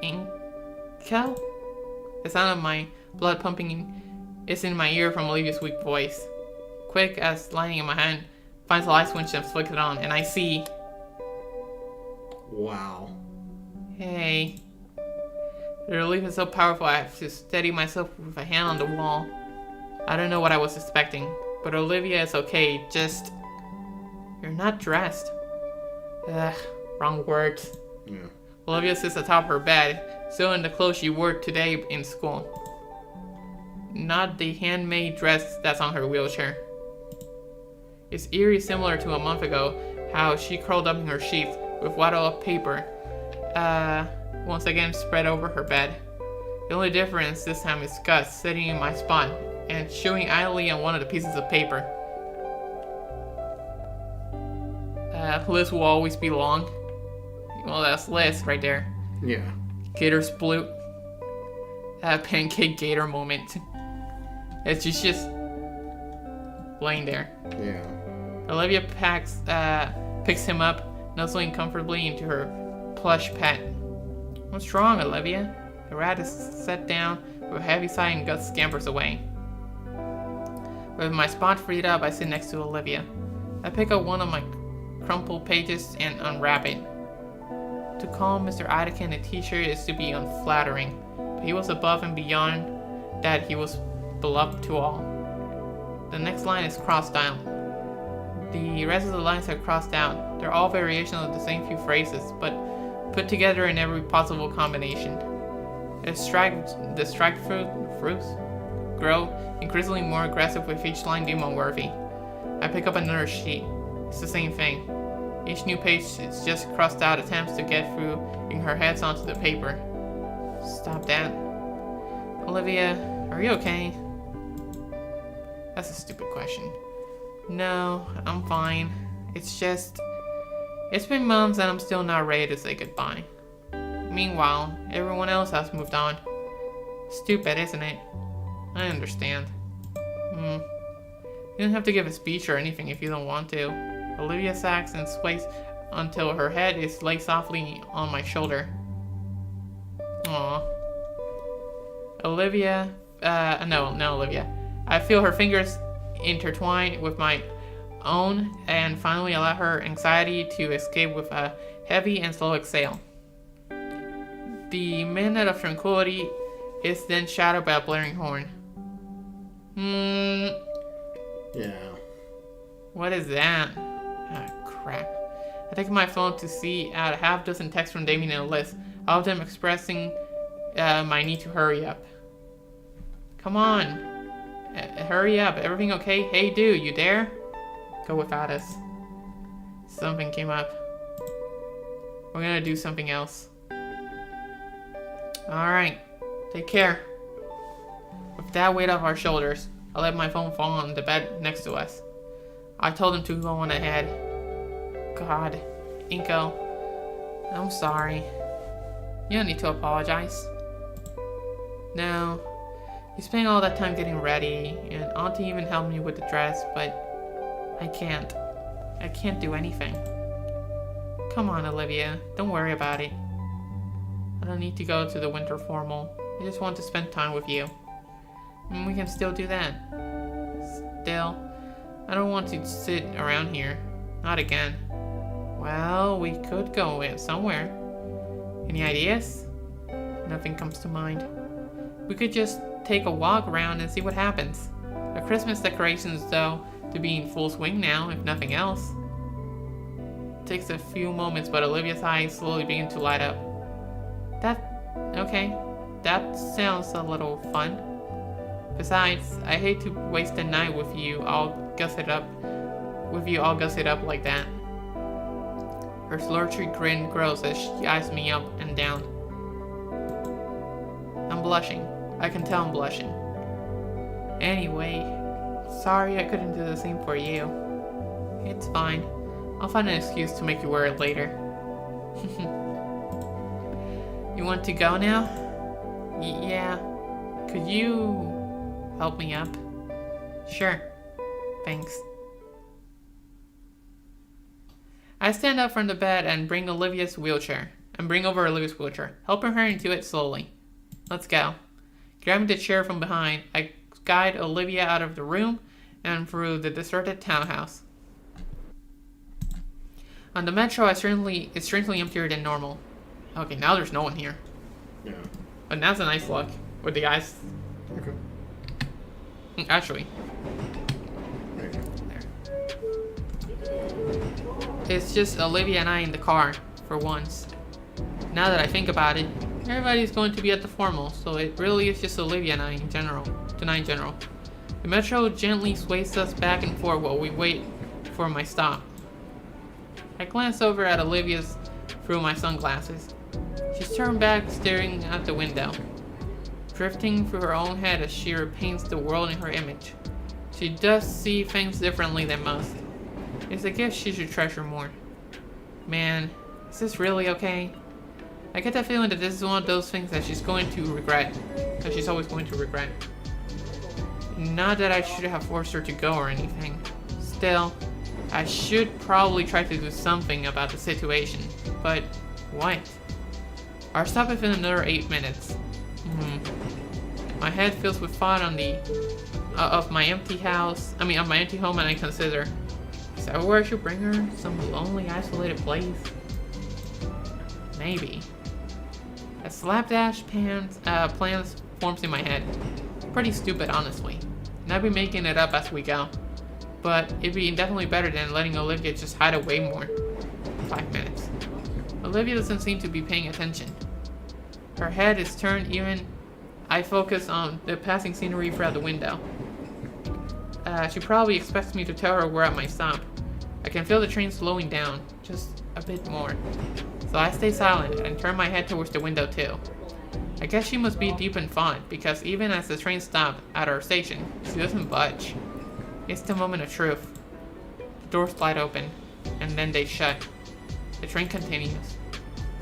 Inko? The sound of my blood pumping is in my ear from Olivia's weak voice. Quick as lightning in my hand finds the light switch and flicks it on, and I see... Wow. Hey. The relief is so powerful I have to steady myself with a hand on the wall. I don't know what I was expecting, but Olivia is okay, just... You're not dressed. Ugh, wrong words. Yeah. Olivia sits atop her bed, still in the clothes she wore today in school. Not the handmade dress that's on her wheelchair. It's eerie similar to a month ago, how she curled up in her sheets with wadded up paper, once again spread over her bed. The only difference this time is Gus sitting in my spot and chewing idly on one of the pieces of paper. Liz will always be long. Well, that's Liz right there. Yeah. Gator sploot. Pancake Gator moment. It's just laying there. Yeah. Olivia picks him up, nuzzling comfortably into her plush pet. What's wrong, Olivia? The rat is set down with a heavy sigh and Gus scampers away. With my spot freed up, I sit next to Olivia. I pick up one of my crumpled pages and unwrap it. To call Mr. Idekin a teacher is to be unflattering, but he was above and beyond that. He was beloved to all. The next line is crossed out. The rest of the lines are crossed out. They're all variations of the same few phrases, but put together in every possible combination. The strike fruits grow increasingly more aggressive with each line deemed unworthy. I pick up another sheet. It's the same thing. Each new page is just crossed out attempts to get through in her heads onto the paper. Stop that. Olivia, are you okay? That's a stupid question. No, I'm fine. It's been months and I'm still not ready to say goodbye. Meanwhile, everyone else has moved on. Stupid, isn't it? I understand. You don't have to give a speech or anything if you don't want to. Olivia sags and sways until her head is laid softly on my shoulder. Aww. Olivia, no, Olivia. I feel her fingers intertwine with my own and finally allow her anxiety to escape with a heavy and slow exhale. The minute of tranquility is then shattered by a blaring horn. Yeah. What is that? Ah, crap. I take my phone to see out a half dozen texts from Damien and Liz, all of them expressing my need to hurry up. Come on. Hurry up. Everything okay? Hey, dude, you there? Go without us. Something came up. We're gonna do something else. Alright. Take care. With that weight off our shoulders, I let my phone fall on the bed next to us. I told him to go on ahead. God. Inko. I'm sorry. You don't need to apologize. No. You spent all that time getting ready, and Auntie even helped me with the dress, but I can't. I can't do anything. Come on, Olivia. Don't worry about it. I don't need to go to the winter formal. I just want to spend time with you. And we can still do that. Still, I don't want to sit around here. Not again. Well, we could go somewhere. Any ideas? Nothing comes to mind. We could just take a walk around and see what happens. The Christmas decorations, though, to be in full swing now, if nothing else. It takes a few moments, but Olivia's eyes slowly begin to light up. Okay, that sounds a little fun. Besides, I hate to waste the night with you all gussied up like that. Her sultry grin grows as she eyes me up and down. I'm blushing. I can tell I'm blushing. Anyway, sorry I couldn't do the same for you. It's fine. I'll find an excuse to make you wear it later. You want to go now? Yeah. Could you help me up? Sure. Thanks. I stand up from the bed and bring over Olivia's wheelchair, helping her into it slowly. Let's go. Grabbing the chair from behind, I guide Olivia out of the room and through the deserted townhouse. On the metro, it's strangely emptier than normal. Okay, now there's no one here. Yeah. But that's a nice look with the eyes. Okay. Actually, There you go. it's just Olivia and I in the car for once. Now that I think about it, everybody's going to be at the formal, so it really is just Olivia and I in general. The metro gently sways us back and forth while we wait for my stop. I glance over at Olivia's through my sunglasses. She's turned back, staring at the window, drifting through her own head as she repaints the world in her image. She does see things differently than most. It's a gift she should treasure more. Man, is this really okay? I get the feeling that this is one of those things that she's going to regret. That she's always going to regret. Not that I should have forced her to go or anything. Still, I should probably try to do something about the situation. But what? Our stop is in another 8 minutes. My head fills with thought on of my empty house. Of my empty home, and I consider, is that where I should bring her? Some lonely, isolated place? Maybe. A slapdash plan forms in my head. Pretty stupid, honestly. And I've been making it up as we go. But it'd be definitely better than letting Olivia just hide away more. 5 minutes. Olivia doesn't seem to be paying attention. Her head is turned even. I focus on the passing scenery throughout the window. She probably expects me to tell her we're at my stop. I can feel the train slowing down, just a bit more. So I stay silent and turn my head towards the window too. I guess she must be deep in thought, because even as the train stopped at our station, she doesn't budge. It's the moment of truth. The doors slide open, and then they shut. The train continues.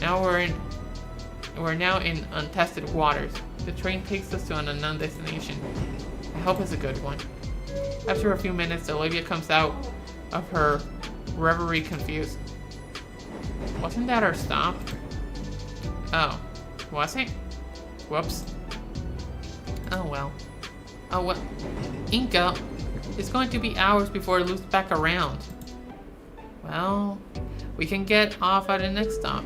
Now we're now in untested waters. The train takes us to an unknown destination. I hope it's a good one. After a few minutes, Olivia comes out of her reverie confused. Wasn't that our stop? Oh, was it? Whoops. Oh well. Inca, it's going to be hours before it loops back around. Well, we can get off at the next stop.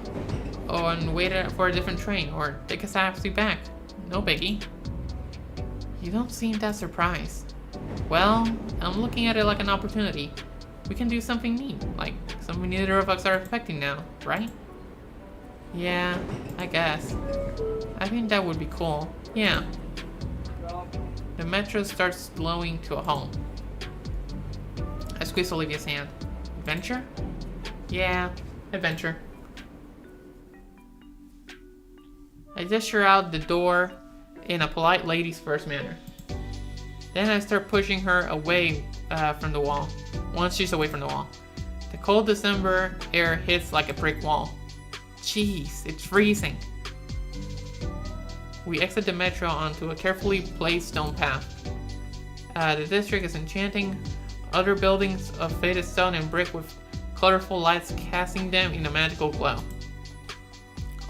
And wait for a different train, or take a taxi back. No biggie. You don't seem that surprised. Well, I'm looking at it like an opportunity. We can do something neat, like something neither of us are expecting now, right? Yeah, I guess. I think that would be cool. Yeah. The metro starts slowing to a halt. I squeeze Olivia's hand. Adventure? Yeah, adventure. I gesture out the door in a polite ladies first manner. Then I start pushing her away from the wall. Once she's away from the wall. The cold December air hits like a brick wall. Jeez, it's freezing. We exit the metro onto a carefully placed stone path. The district is enchanting. Other buildings of faded stone and brick with colorful lights casting them in a magical glow.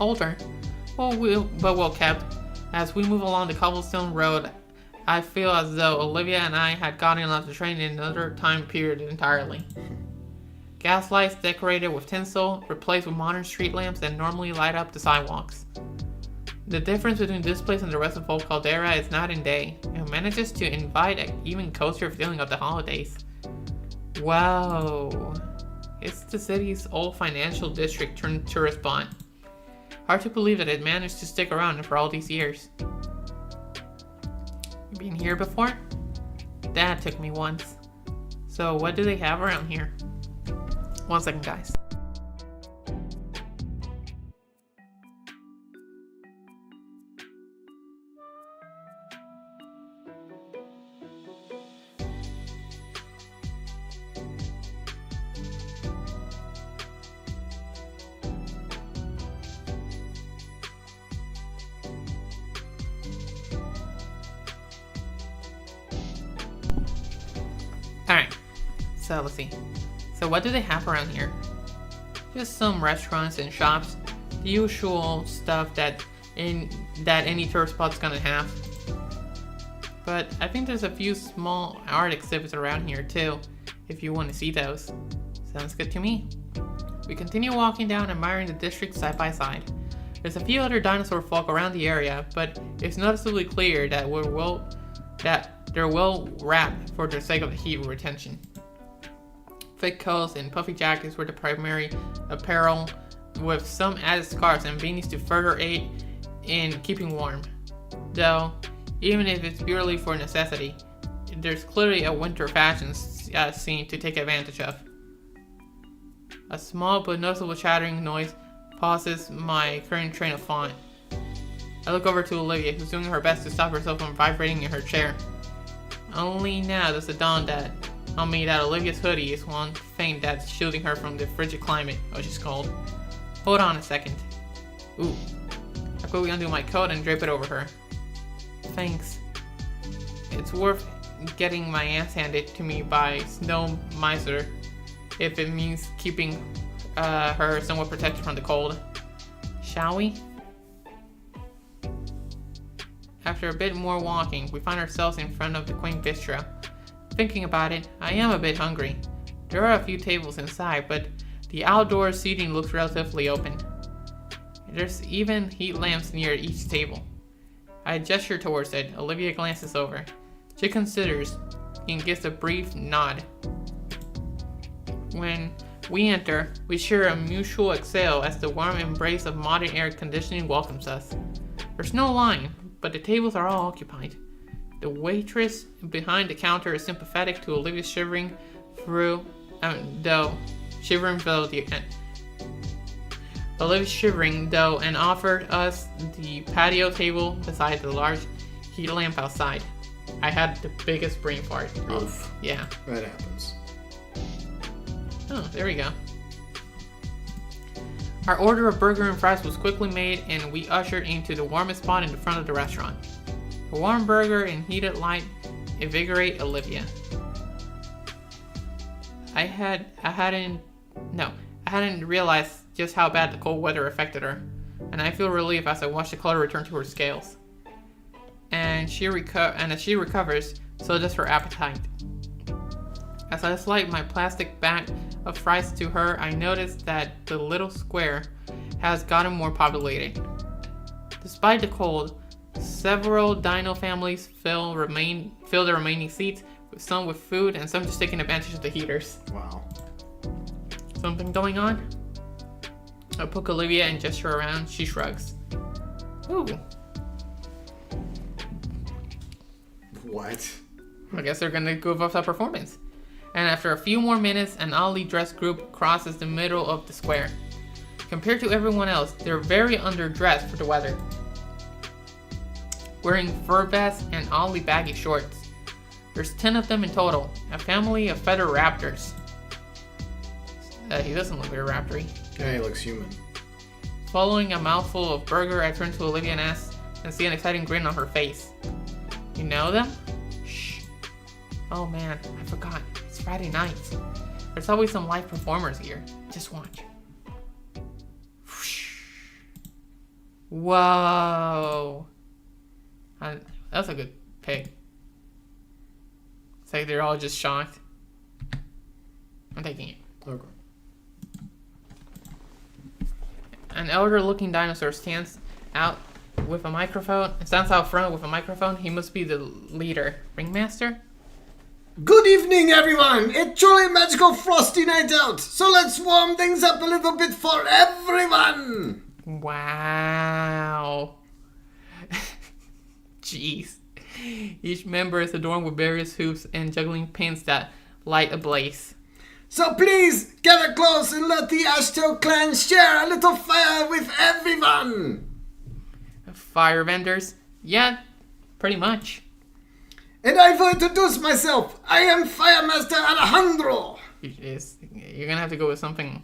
Older, but well kept. As we move along the cobblestone road, I feel as though Olivia and I had gotten off the train in another time period entirely. Gas lights decorated with tinsel, replaced with modern street lamps that normally light up the sidewalks. The difference between this place and the rest of Old Caldera is night and day. It manages to invite an even cozier feeling of the holidays. Wow. It's the city's old financial district turned tourist spot. Hard to believe that it managed to stick around for all these years. You been here before? Dad took me once. So what do they have around here? 1 second, guys. Alright, so let's see. So what do they have around here? Just some restaurants and shops. The usual stuff that any tourist spot's gonna have. But I think there's a few small art exhibits around here too, if you want to see those. Sounds good to me. We continue walking down, admiring the district side by side. There's a few other dinosaur folk around the area, but it's noticeably clear that they're well wrapped for the sake of the heat retention. Thick coats and puffy jackets were the primary apparel, with some added scarves and beanies to further aid in keeping warm. Though, even if it's purely for necessity, there's clearly a winter fashion scene to take advantage of. A small but noticeable chattering noise pauses my current train of thought. I look over to Olivia, who's doing her best to stop herself from vibrating in her chair. Only now does it dawn on me that Olivia's hoodie is one thing that's shielding her from the frigid climate, which is cold. Hold on a second. Ooh. I quickly undo my coat and drape it over her. Thanks. It's worth getting my ass handed to me by Snow Miser if it means keeping her somewhat protected from the cold. Shall we? After a bit more walking, we find ourselves in front of the quaint bistro. Thinking about it, I am a bit hungry. There are a few tables inside, but the outdoor seating looks relatively open. There's even heat lamps near each table. I gesture towards it. Olivia glances over. She considers and gives a brief nod. When we enter, we share a mutual exhale as the warm embrace of modern air conditioning welcomes us. There's no line, but the tables are all occupied. The waitress behind the counter is sympathetic to Olivia shivering though and offered us the patio table beside the large heat lamp outside. I had the biggest brain fart. Oof. Yeah. That happens. Oh, there we go. Our order of burger and fries was quickly made, and we ushered into the warmest spot in the front of the restaurant. A warm burger and heated light invigorate Olivia. I hadn't realized just how bad the cold weather affected her, and I feel relief as I watch the color return to her scales. And as she recovers, so does her appetite. As I slide my plastic bag of fries to her, I notice that the little square has gotten more populated. Despite the cold, several dino families fill the remaining seats, some with food and some just taking advantage of the heaters. Wow. Something going on? I poke Olivia and gesture around. She shrugs. Ooh. What? I guess they're gonna give us a performance. And after a few more minutes, an oddly dressed group crosses the middle of the square. Compared to everyone else, they're very underdressed for the weather. Wearing fur vests and oddly baggy shorts. There's 10 of them in total, a family of feathered raptors. He doesn't look very raptory. Yeah, he looks human. Following a mouthful of burger, I turn to Olivia and ask, and see an exciting grin on her face. You know them? Shh. Oh man, I forgot. It's Friday night. There's always some live performers here. Just watch. Whoa. That's a good pick. It's like they're all just shocked. I'm taking it. Okay. An elder-looking dinosaur stands out with a microphone. Stands out front with a microphone. He must be the leader. Ringmaster? Good evening, everyone. It's truly a magical frosty night out. So let's warm things up a little bit for everyone. Wow. Jeez. Each member is adorned with various hoops and juggling pins that light ablaze. So please, gather close and let the Ashtail clan share a little fire with everyone. Fire vendors? Yeah, pretty much. And I will introduce myself. I am Firemaster Alejandro. You're gonna have to go with something.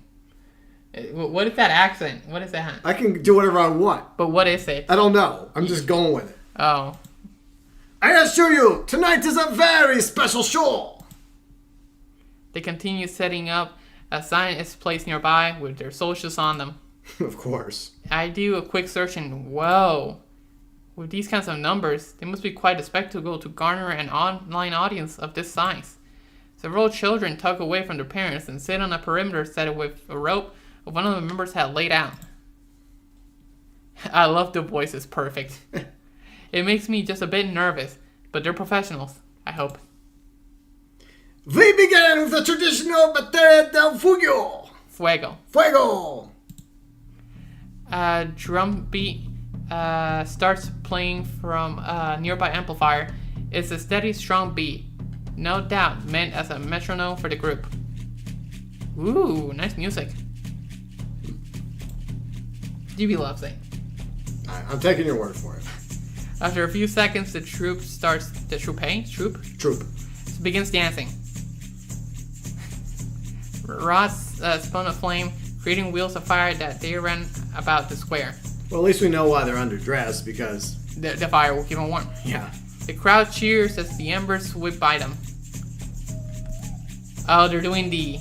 What is that accent? What is that? I can do whatever I want. But what is it? I don't know. I'm just going with it. Oh. I assure you, tonight is a very special show. They continue setting up. A sign is placed nearby with their socials on them. Of course. I do a quick search and whoa. With these kinds of numbers, they must be quite a spectacle to garner an online audience of this size. Several children tug away from their parents and sit on a perimeter set with a rope one of the members had laid out. I love the voice, it's perfect. It makes me just a bit nervous, but they're professionals, I hope. We begin with the traditional Batalla del Fuego. Fuego. Drum beat starts playing from a nearby amplifier. It's a steady, strong beat, no doubt meant as a metronome for the group. Ooh, nice music. GB loves it. I'm taking your word for it. After a few seconds, the troop begins dancing. Rods spun a flame, creating wheels of fire that they ran about the square. Well, at least we know why they're underdressed, because... The fire will keep them warm. Yeah. The crowd cheers as the embers whip by them. Oh, they're doing the...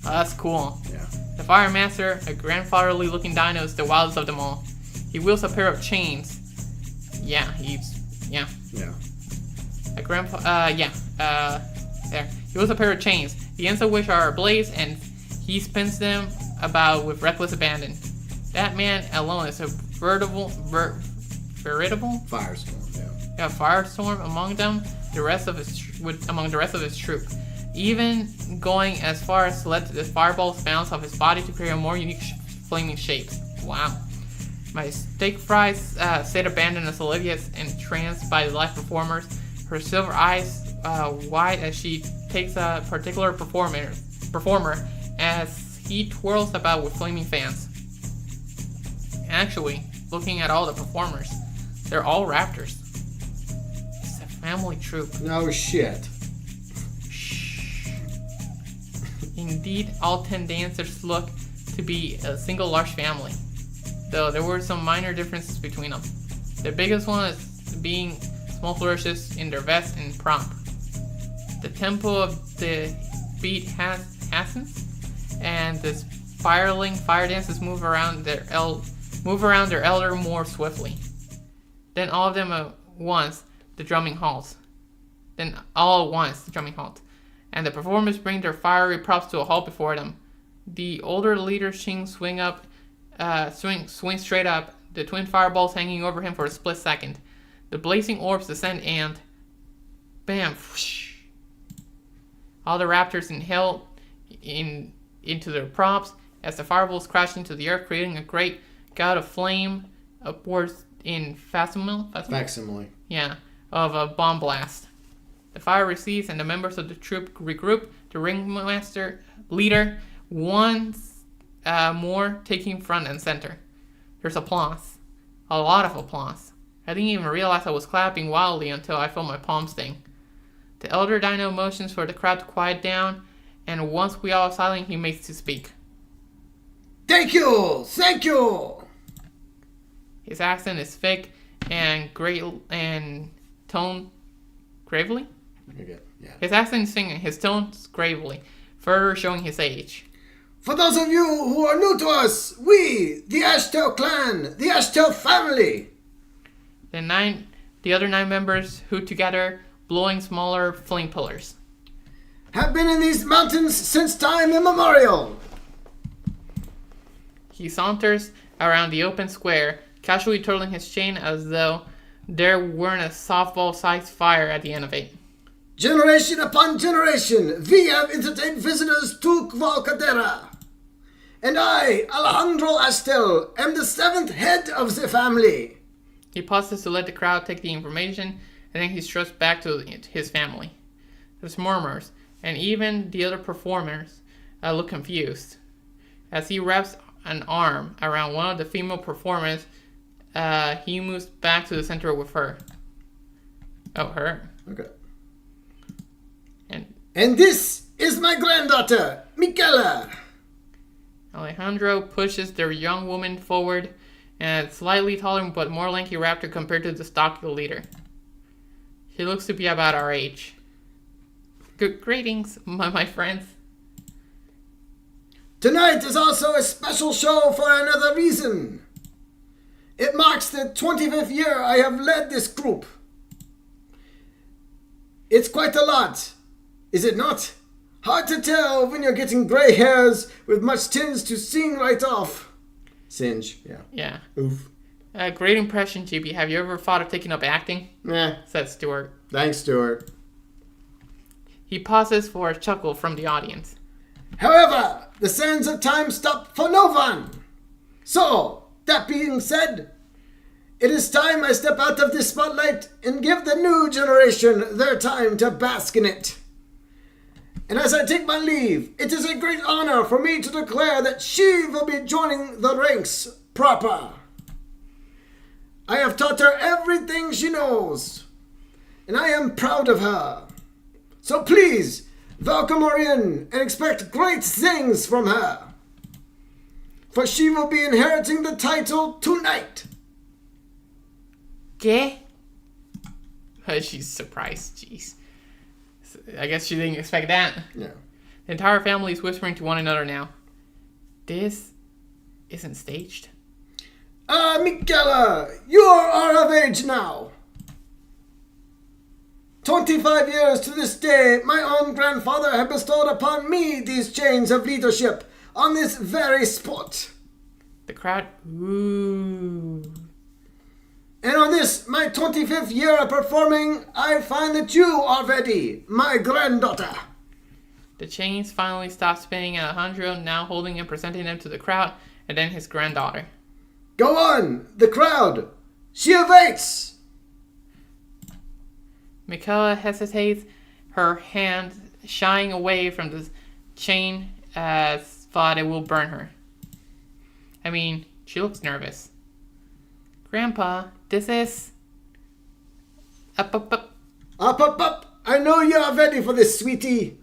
Oh, that's cool. Yeah. The Fire Master, a grandfatherly looking dino, is the wildest of them all. He wields a pair of chains. Yeah. Yeah. There. He wields a pair of chains, the ends of which are ablaze, and he spins them about with reckless abandon. That man alone is a veritable Firestorm, yeah. A firestorm among the rest of his troop, even going as far as to let the fireballs bounce off his body to create a more unique flaming shapes. Wow. My steak fries sit abandoned as Olivia is entranced by the live performers, her silver eyes wide as she takes a particular performer as he twirls about with flaming fans. Actually, looking at all the performers, they're all raptors. It's a family troop. No shit. Shh. Indeed, all 10 dancers look to be a single large family, though there were some minor differences between them. The biggest one is being small flourishes in their vest and prompt. The tempo of the beat hastens, and the spiraling fire dances move around their elder more swiftly. Then all of them at once, the drumming halts. And the performers bring their fiery props to a halt before them. The older leader Shing swing straight up, the twin fireballs hanging over him for a split second. The blazing orbs descend and bam! Whoosh. All the raptors inhale into their props as the fireballs crash into the earth, creating a great gout of flame upwards in facsimile? Yeah, of a bomb blast. The fire recedes and the members of the troop regroup. The ringmaster leader once more taking front and center. There's applause. A lot of applause. I didn't even realize I was clapping wildly until I felt my palms sting. The elder dino motions for the crowd to quiet down, and once we all are silent, he makes to speak. Thank you! His accent is thick and great and tone gravely. Yeah. His accent is thick and his tone's gravely, further showing his age. For those of you who are new to us, we, the Ashtail clan, the Ashtail family. The other 9 members hoot together, blowing smaller flame pillars. Have been in these mountains since time immemorial. He saunters around the open square, casually twirling his chain as though there weren't a softball-sized fire at the end of it. Generation upon generation, we have entertained visitors to Qualcadera. And I, Alejandro Astel, am the 7th head of the family. He pauses to let the crowd take the information, and then he struts back to his family. There's murmurs, and even the other performers look confused. As he wraps an arm around one of the female performers, he moves back to the center with her. Oh, her. Okay. And this is my granddaughter, Michaela. Alejandro pushes the young woman forward, and a slightly taller but more lanky raptor compared to the stocky leader. She looks to be about our age. Good greetings, my friends. Tonight is also a special show for another reason. It marks the 25th year I have led this group. It's quite a lot, is it not? Hard to tell when you're getting gray hairs with much tinge to sing right off. Singe, yeah. Yeah. Oof. Great impression, GB. Have you ever thought of taking up acting? Nah. Said Stuart. Thanks, Stuart. He pauses for a chuckle from the audience. However, the sands of time stop for no one. So, that being said, it is time I step out of this spotlight and give the new generation their time to bask in it. And as I take my leave, it is a great honor for me to declare that she will be joining the ranks proper. I have taught her everything she knows, and I am proud of her. So please, welcome her in and expect great things from her. For she will be inheriting the title tonight. ¿Qué? She's surprised, jeez. I guess she didn't expect that. Yeah. The entire family is whispering to one another now. This isn't staged. Michaela, you are of age now. 25 years to this day, my own grandfather had bestowed upon me these chains of leadership on this very spot. The crowd, ooh. And on this, my 25th year of performing, I find that you are ready, my granddaughter. The chains finally stop spinning at Alejandro, now holding and presenting them to the crowd, and then his granddaughter. Go on, the crowd. She awaits. Michaela hesitates, her hand shying away from the chain as thought it will burn her. I mean, she looks nervous. Grandpa, this is... Up. Up. I know you are ready for this, sweetie.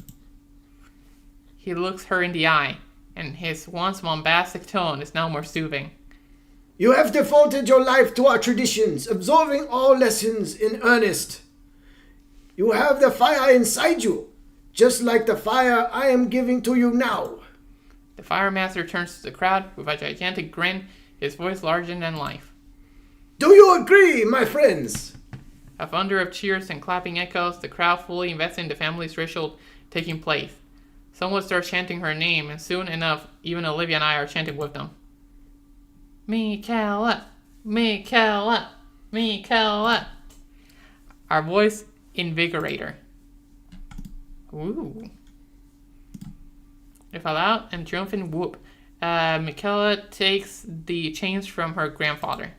He looks her in the eye, and his once bombastic tone is now more soothing. You have devoted your life to our traditions, absorbing all lessons in earnest. You have the fire inside you, just like the fire I am giving to you now. The Fire Master turns to the crowd with a gigantic grin, his voice larger than life. Do you agree, my friends? A thunder of cheers and clapping echoes, the crowd fully invested in the family's ritual taking place. Someone starts chanting her name, and soon enough, even Olivia and I are chanting with them. Michaela, Michaela, Michaela. Our voice invigorate her. Ooh. With a loud and triumphant whoop, Michaela takes the chains from her grandfather.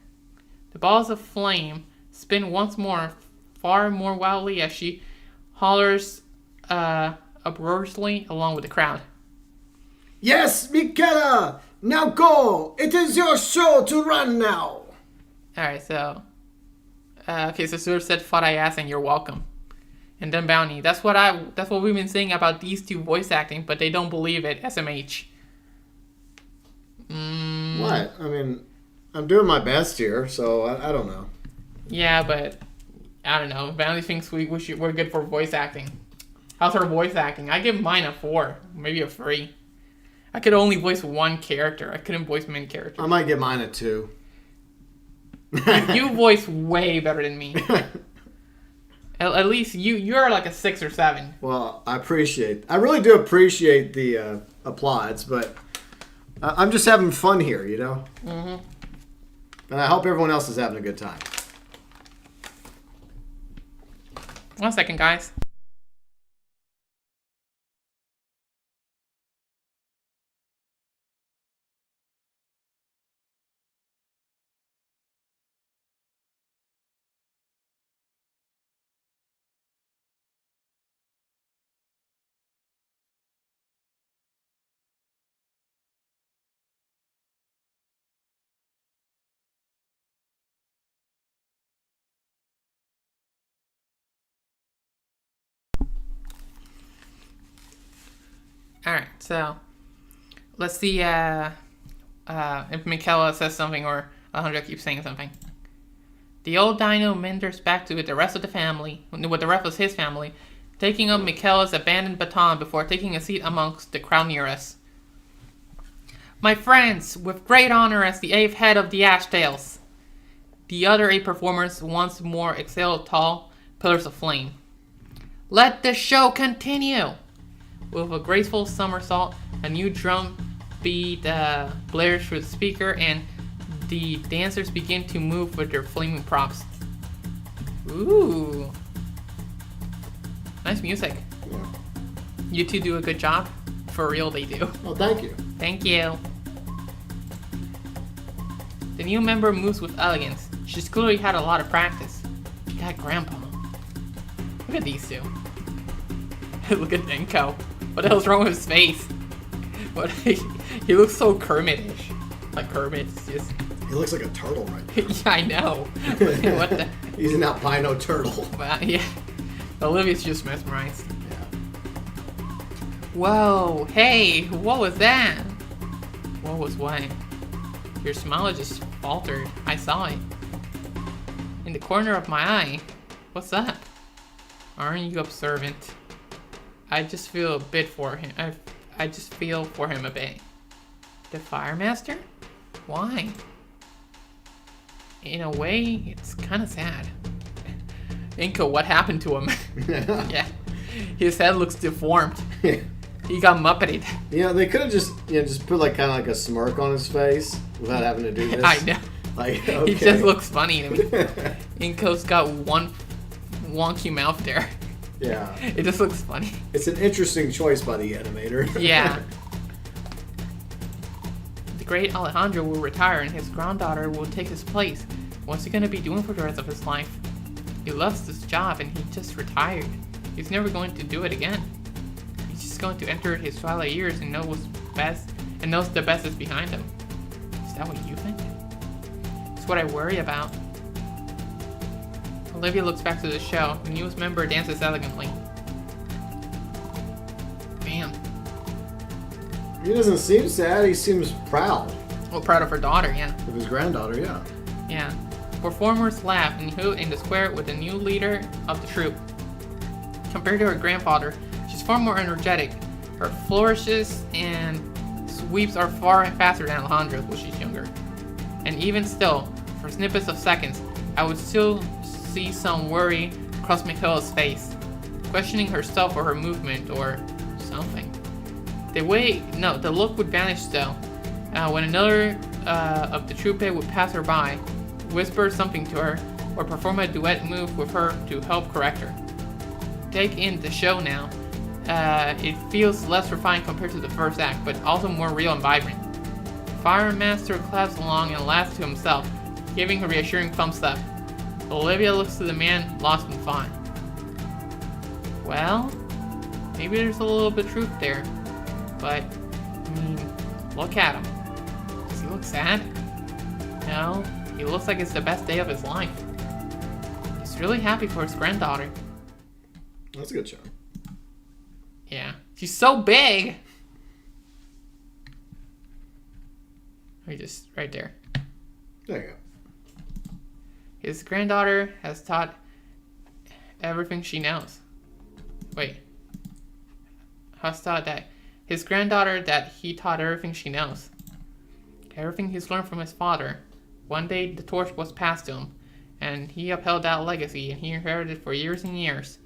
The balls of flame spin once more, far more wildly as she hollers uproariously along with the crowd. Yes, Michaela! Now go! It is your show to run now! Alright, so... so Stuart said, "Fought I ass and you're welcome." And then Bounty. That's what we've been saying about these two voice acting, but they don't believe it, SMH. What? I mean, I'm doing my best here, so I don't know. Yeah, but... I don't know. Bounty thinks we're good for voice acting. How's her voice acting? I give mine a 4, maybe a 3. I could only voice one character. I couldn't voice many characters. I might give mine a 2. You voice way better than me. At least you're like a 6 or 7. Well, I really do appreciate the applause, but I'm just having fun here, you know? Mm-hmm. And I hope everyone else is having a good time. 1 second, guys. Alright, so let's see if Michaela says something or Alejandro keeps saying something. The old dino meanders back to with the rest of the family, with the rest of his family, taking up Michaela's abandoned baton before taking a seat amongst the crowd near us. My friends, with great honor as the 8th head of the Ashtails. The other 8 performers once more exhaled tall pillars of flame. Let the show continue! With a graceful somersault, a new drum beat blares through the speaker, and the dancers begin to move with their flaming props. Ooh. Nice music. Yeah. You two do a good job. For real, they do. Oh, thank you. Thank you. The new member moves with elegance. She's clearly had a lot of practice. She got Grandpa. Look at these two. Look at Denko. What the hell's wrong with his face? What? He looks so Kermit-ish. Like Kermit's just... He looks like a turtle right now. Yeah, I know. What the... He's an albino turtle. Well, yeah. Olivia's just mesmerized. Yeah. Whoa, hey, what was that? What was what? Your smile just faltered. I saw it. In the corner of my eye. What's up? Aren't you observant? I just feel a bit for him. I just feel for him a bit. The Fire Master? Why? In a way, it's kind of sad. Inko, what happened to him? Yeah. His head looks deformed. He got muppeted. You know, they could have just put like kind of like a smirk on his face without having to do this. I know. Like, okay. He just looks funny to me. Inko's got one wonky mouth there. Yeah. It just looks funny. It's an interesting choice by the animator. Yeah. The great Alejandro will retire and his granddaughter will take his place. What's he gonna be doing for the rest of his life? He loves this job and he just retired. He's never going to do it again. He's just going to enter his twilight years and know what's best and knows the best is behind him. Is that what you think? It's what I worry about. Olivia looks back to the show. The newest member dances elegantly. Bam. He doesn't seem sad. He seems proud. Well, proud of her daughter, yeah. Of his granddaughter, yeah. Yeah. Performers laugh and hoot in the square with the new leader of the troupe. Compared to her grandfather, she's far more energetic. Her flourishes and sweeps are far faster than Alejandro's when she's younger. And even still, for snippets of seconds, I would still see some worry cross Michaela's face, questioning herself or her movement or something. The look would vanish though, when another of the troupe would pass her by, whisper something to her, or perform a duet move with her to help correct her. Take in the show now. It feels less refined compared to the first act, but also more real and vibrant. Fire Master claps along and laughs to himself, giving a reassuring thumbs up. Olivia looks to the man lost in thought. Well, maybe there's a little bit of truth there, but, I mean, look at him. Does he look sad? No, he looks like it's the best day of his life. He's really happy for his granddaughter. That's a good show. Yeah. She's so big! Just right there. There you go. His granddaughter has taught everything she knows. Wait. Has taught that. His granddaughter that he taught everything she knows. Everything he's learned from his father. One day the torch was passed to him, and he upheld that legacy, and he inherited it for years and years.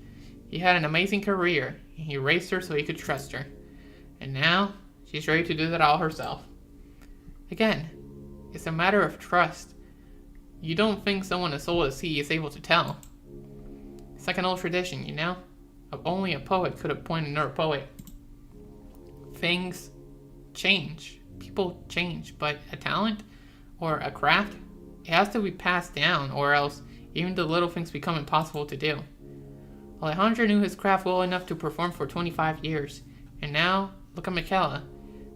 He had an amazing career, and he raised her so he could trust her. And now, she's ready to do that all herself. Again, it's a matter of trust. You don't think someone as old as he is able to tell. It's like an old tradition, you know? Only a poet could appoint another poet. Things change. People change, but a talent or a craft, it has to be passed down, or else even the little things become impossible to do. Alejandro knew his craft well enough to perform for 25 years, and now, look at Michaela.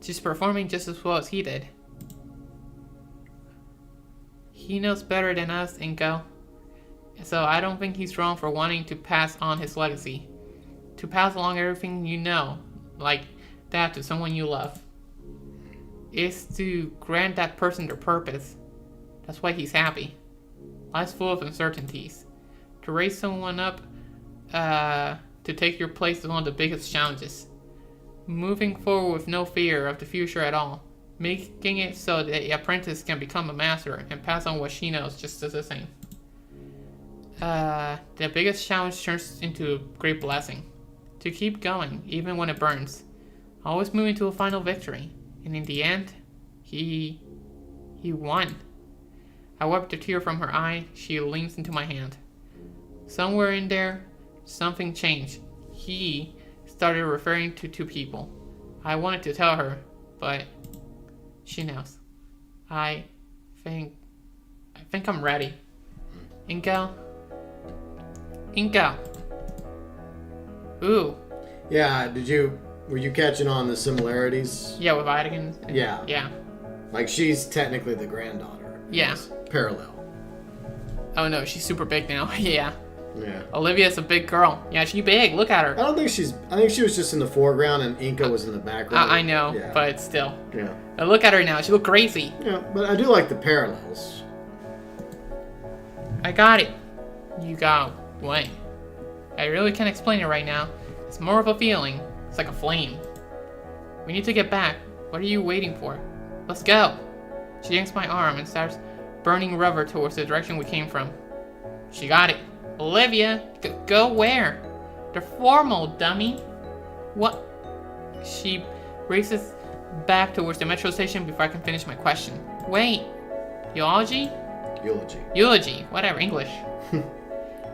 She's performing just as well as he did. He knows better than us, Inko. So I don't think he's wrong for wanting to pass on his legacy. To pass along everything you know, like that to someone you love. Is to grant that person their purpose. That's why he's happy. Life's full of uncertainties. To raise someone up to take your place is one of the biggest challenges. Moving forward with no fear of the future at all. Making it so that the apprentice can become a master and pass on what she knows just as the same. The biggest challenge turns into a great blessing. To keep going, even when it burns. Always moving to a final victory. And in the end, he won. I wiped a tear from her eye. She leans into my hand. Somewhere in there, something changed. He started referring to two people. I wanted to tell her, but she knows. I think I'm ready. Inko. Ooh. Yeah, were you catching on the similarities? Yeah, with Idigan. Yeah. Yeah. Like, she's technically the granddaughter. Yeah. Parallel. Oh no, she's super big now. Yeah. Yeah. Olivia's a big girl. Yeah, she's big. Look at her. I think she was just in the foreground and Inka was in the background. I know, yeah. but still. Yeah. But look at her now. She look crazy. Yeah, but I do like the parallels. I got it. You got what? I really can't explain it right now. It's more of a feeling. It's like a flame. We need to get back. What are you waiting for? Let's go. She yanks my arm and starts burning rubber towards the direction we came from. She got it. Olivia, go where? The formal, dummy. What? She races back towards the metro station before I can finish my question. Wait. Eulogy? Eulogy. Whatever, English.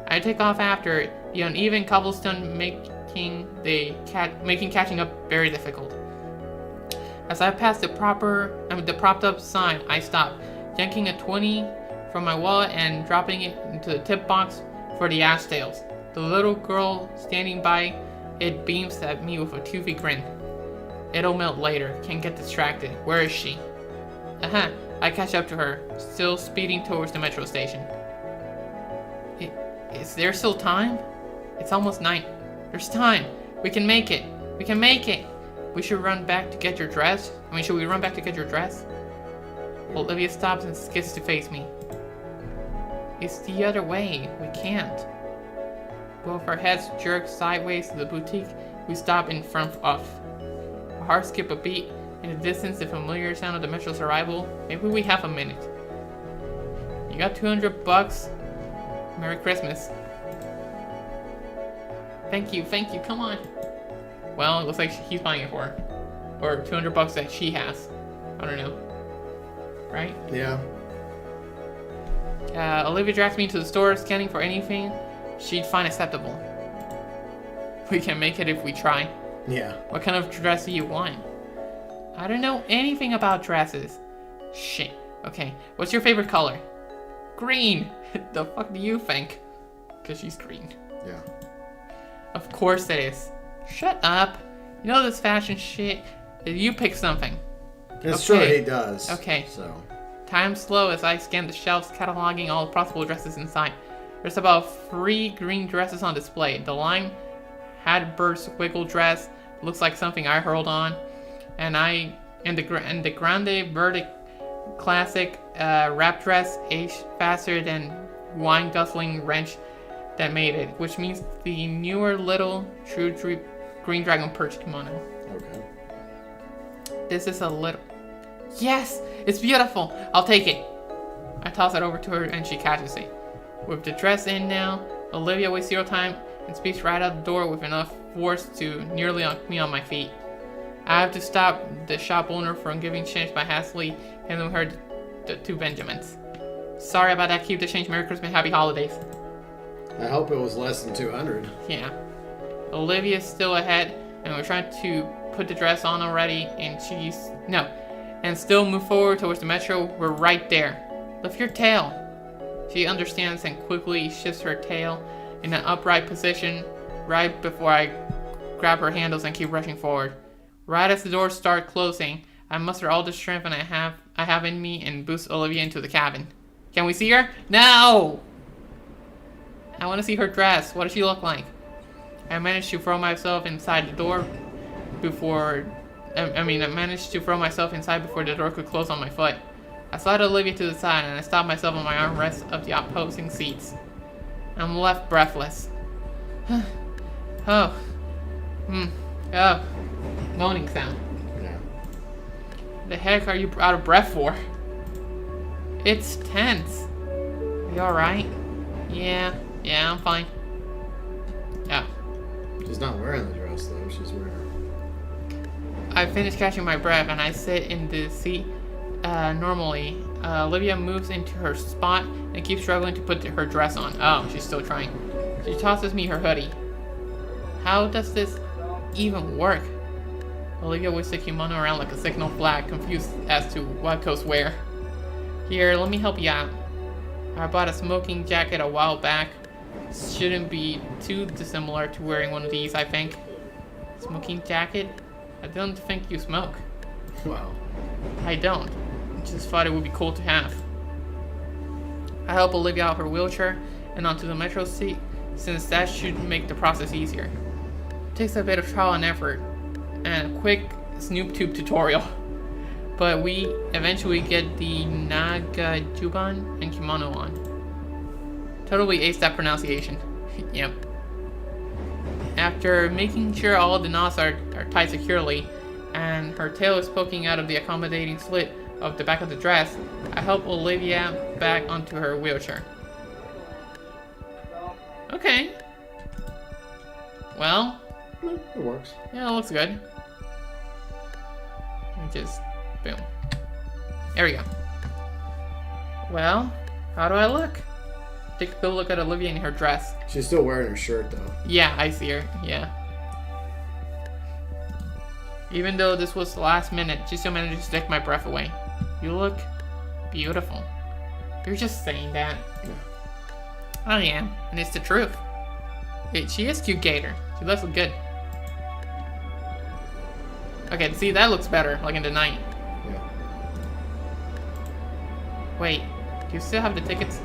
I take off after the uneven cobblestone making catching up very difficult. As I pass the propped up sign, I stop, yanking a 20 from my wallet and dropping it into the tip box for the ashtails. The little girl standing by it beams at me with a toothy grin. It'll melt later. Can't get distracted. Where is she? I catch up to her, still speeding towards the metro station. Is there still time? It's almost night. There's time. We can make it. We can make it. We should run back to get your dress. Should we run back to get your dress? Olivia stops and skids to face me. It's the other way. We can't. Both our heads jerk sideways to the boutique we stop in front of. Our hearts skip a beat. In the distance, the familiar sound of the metro's arrival. Maybe we have a minute. You got $200? Merry Christmas. Thank you, come on. Well, it looks like he's buying it for her. Or $200 that she has. I don't know. Right? Yeah. Olivia drags me into the store, scanning for anything she'd find acceptable. We can make it if we try. Yeah. What kind of dress do you want? I don't know anything about dresses. Shit. Okay, what's your favorite color? Green. The fuck do you think? Because she's green. Yeah. Of course it is. Shut up. You know this fashion shit. You pick something. It's true, he does. Okay. So. Time slow as I scan the shelves, cataloging all the possible dresses inside. There's about 3 green dresses on display. The lime Hadber's wiggle dress looks like something I hurled on, and the Grande Verde classic wrap dress aged faster than wine guzzling wrench that made it, which means the newer little true green dragon perch kimono. Okay. This is a little. Yes, it's beautiful. I'll take it. I toss it over to her and she catches it. With the dress in now, Olivia wastes 0 time and speeds right out the door with enough force to nearly knock me on my feet. I have to stop the shop owner from giving change by hastily handing her the 2 Benjamins. Sorry about that. Keep the change. Merry Christmas. Happy holidays. I hope it was less than 200. Yeah. Olivia's still ahead, and we're trying to put the dress on already, and and still move forward towards the metro. We're right there. Lift your tail. She understands and quickly shifts her tail in an upright position right before I grab her handles and keep rushing forward. Right as the doors start closing, I muster all the strength I have in me and boost Olivia into the cabin. Can we see her? No! I want to see her dress. What does she look like? I managed to throw myself inside the door before... I managed to throw myself inside before the door could close on my foot. I slide Olivia to the side and I stop myself on my armrests of the opposing seats. I'm left breathless. Oh. Moaning sound. Yeah. The heck are you out of breath for? It's tense. Are you alright? Yeah, I'm fine. Yeah. She's not wearing the dress though, she's wearing her. I finish catching my breath and I sit in the seat normally. Olivia moves into her spot and keeps struggling to put her dress on. Oh, she's still trying. She tosses me her hoodie. How does this even work? Olivia whips the kimono around like a signal flag, confused as to what goes where. Here, let me help you out. I bought a smoking jacket a while back. Shouldn't be too dissimilar to wearing one of these, I think. Smoking jacket? I don't think you smoke. Wow. I don't. Just thought it would be cool to have. I help Olivia out of her wheelchair and onto the metro seat, since that should make the process easier. It takes a bit of trial and effort, and a quick Snoop Tube tutorial. But we eventually get the Nagajuban and kimono on. Totally aced that pronunciation. Yep. After making sure all the knots are tied securely, and her tail is poking out of the accommodating slit of the back of the dress, I help Olivia back onto her wheelchair. Okay. Well. It works. Yeah, it looks good. Just, boom. There we go. Well, how do I look? Take a good look at Olivia in her dress. She's still wearing her shirt though. Yeah, I see her. Yeah. Even though this was the last minute, she still managed to take my breath away. You look beautiful. You're just saying that. Yeah. I am, and it's the truth. She is cute, Gator. She does look good. Okay, see, that looks better, like in the night. Yeah. Wait, do you still have the tickets?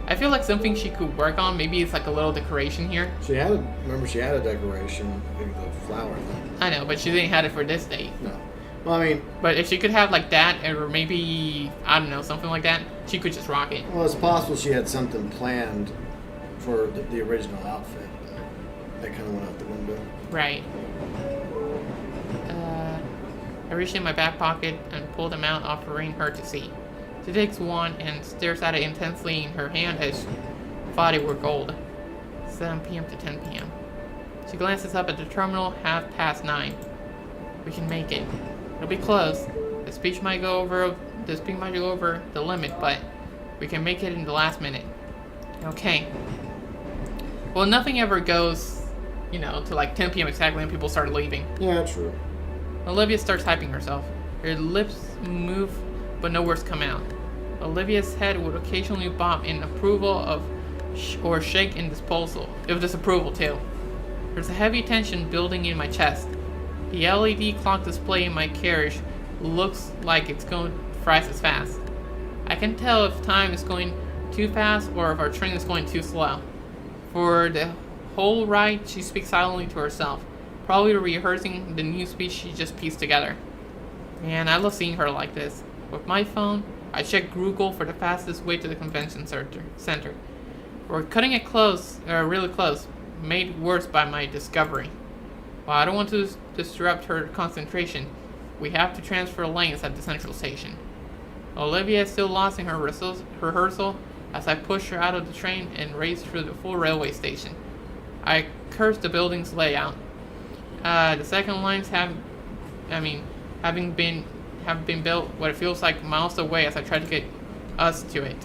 I feel like something she could work on. Maybe it's like a little decoration here. Remember she had a decoration, maybe the flower thing. I know, but she didn't have it for this date. No. Well, I mean... But if she could have like that, or maybe, I don't know, something like that, she could just rock it. Well, it's possible she had something planned for the original outfit, but that kind of went out the window. Right. I reached in my back pocket and pulled them out, offering her to see. She takes one and stares at it intensely in her hand as thought it were gold. 7 p.m. to 10 p.m. She glances up at the terminal, 9:30. We can make it. It'll be close. The speech might go over the limit, but we can make it in the last minute. Okay. Well, nothing ever goes, to like 10 p.m. exactly when people start leaving. Yeah, true. Olivia starts hyping herself. Her lips move, but no words come out. Olivia's head would occasionally bob in approval or shake in disapproval too. There's a heavy tension building in my chest. The LED clock display in my carriage looks like it's going thrice as fast. I can tell if time is going too fast or if our train is going too slow. For the whole ride, she speaks silently to herself, probably rehearsing the new speech she just pieced together. Man, I love seeing her like this. With my phone, I check Google for the fastest way to the convention center. We're cutting it really close, made worse by my discovery. While I don't want to disrupt her concentration, we have to transfer lanes at the central station. Olivia is still lost in her rehearsal as I push her out of the train and race through the full railway station. I curse the building's layout. The second lines have been built what it feels like miles away as I try to get us to it.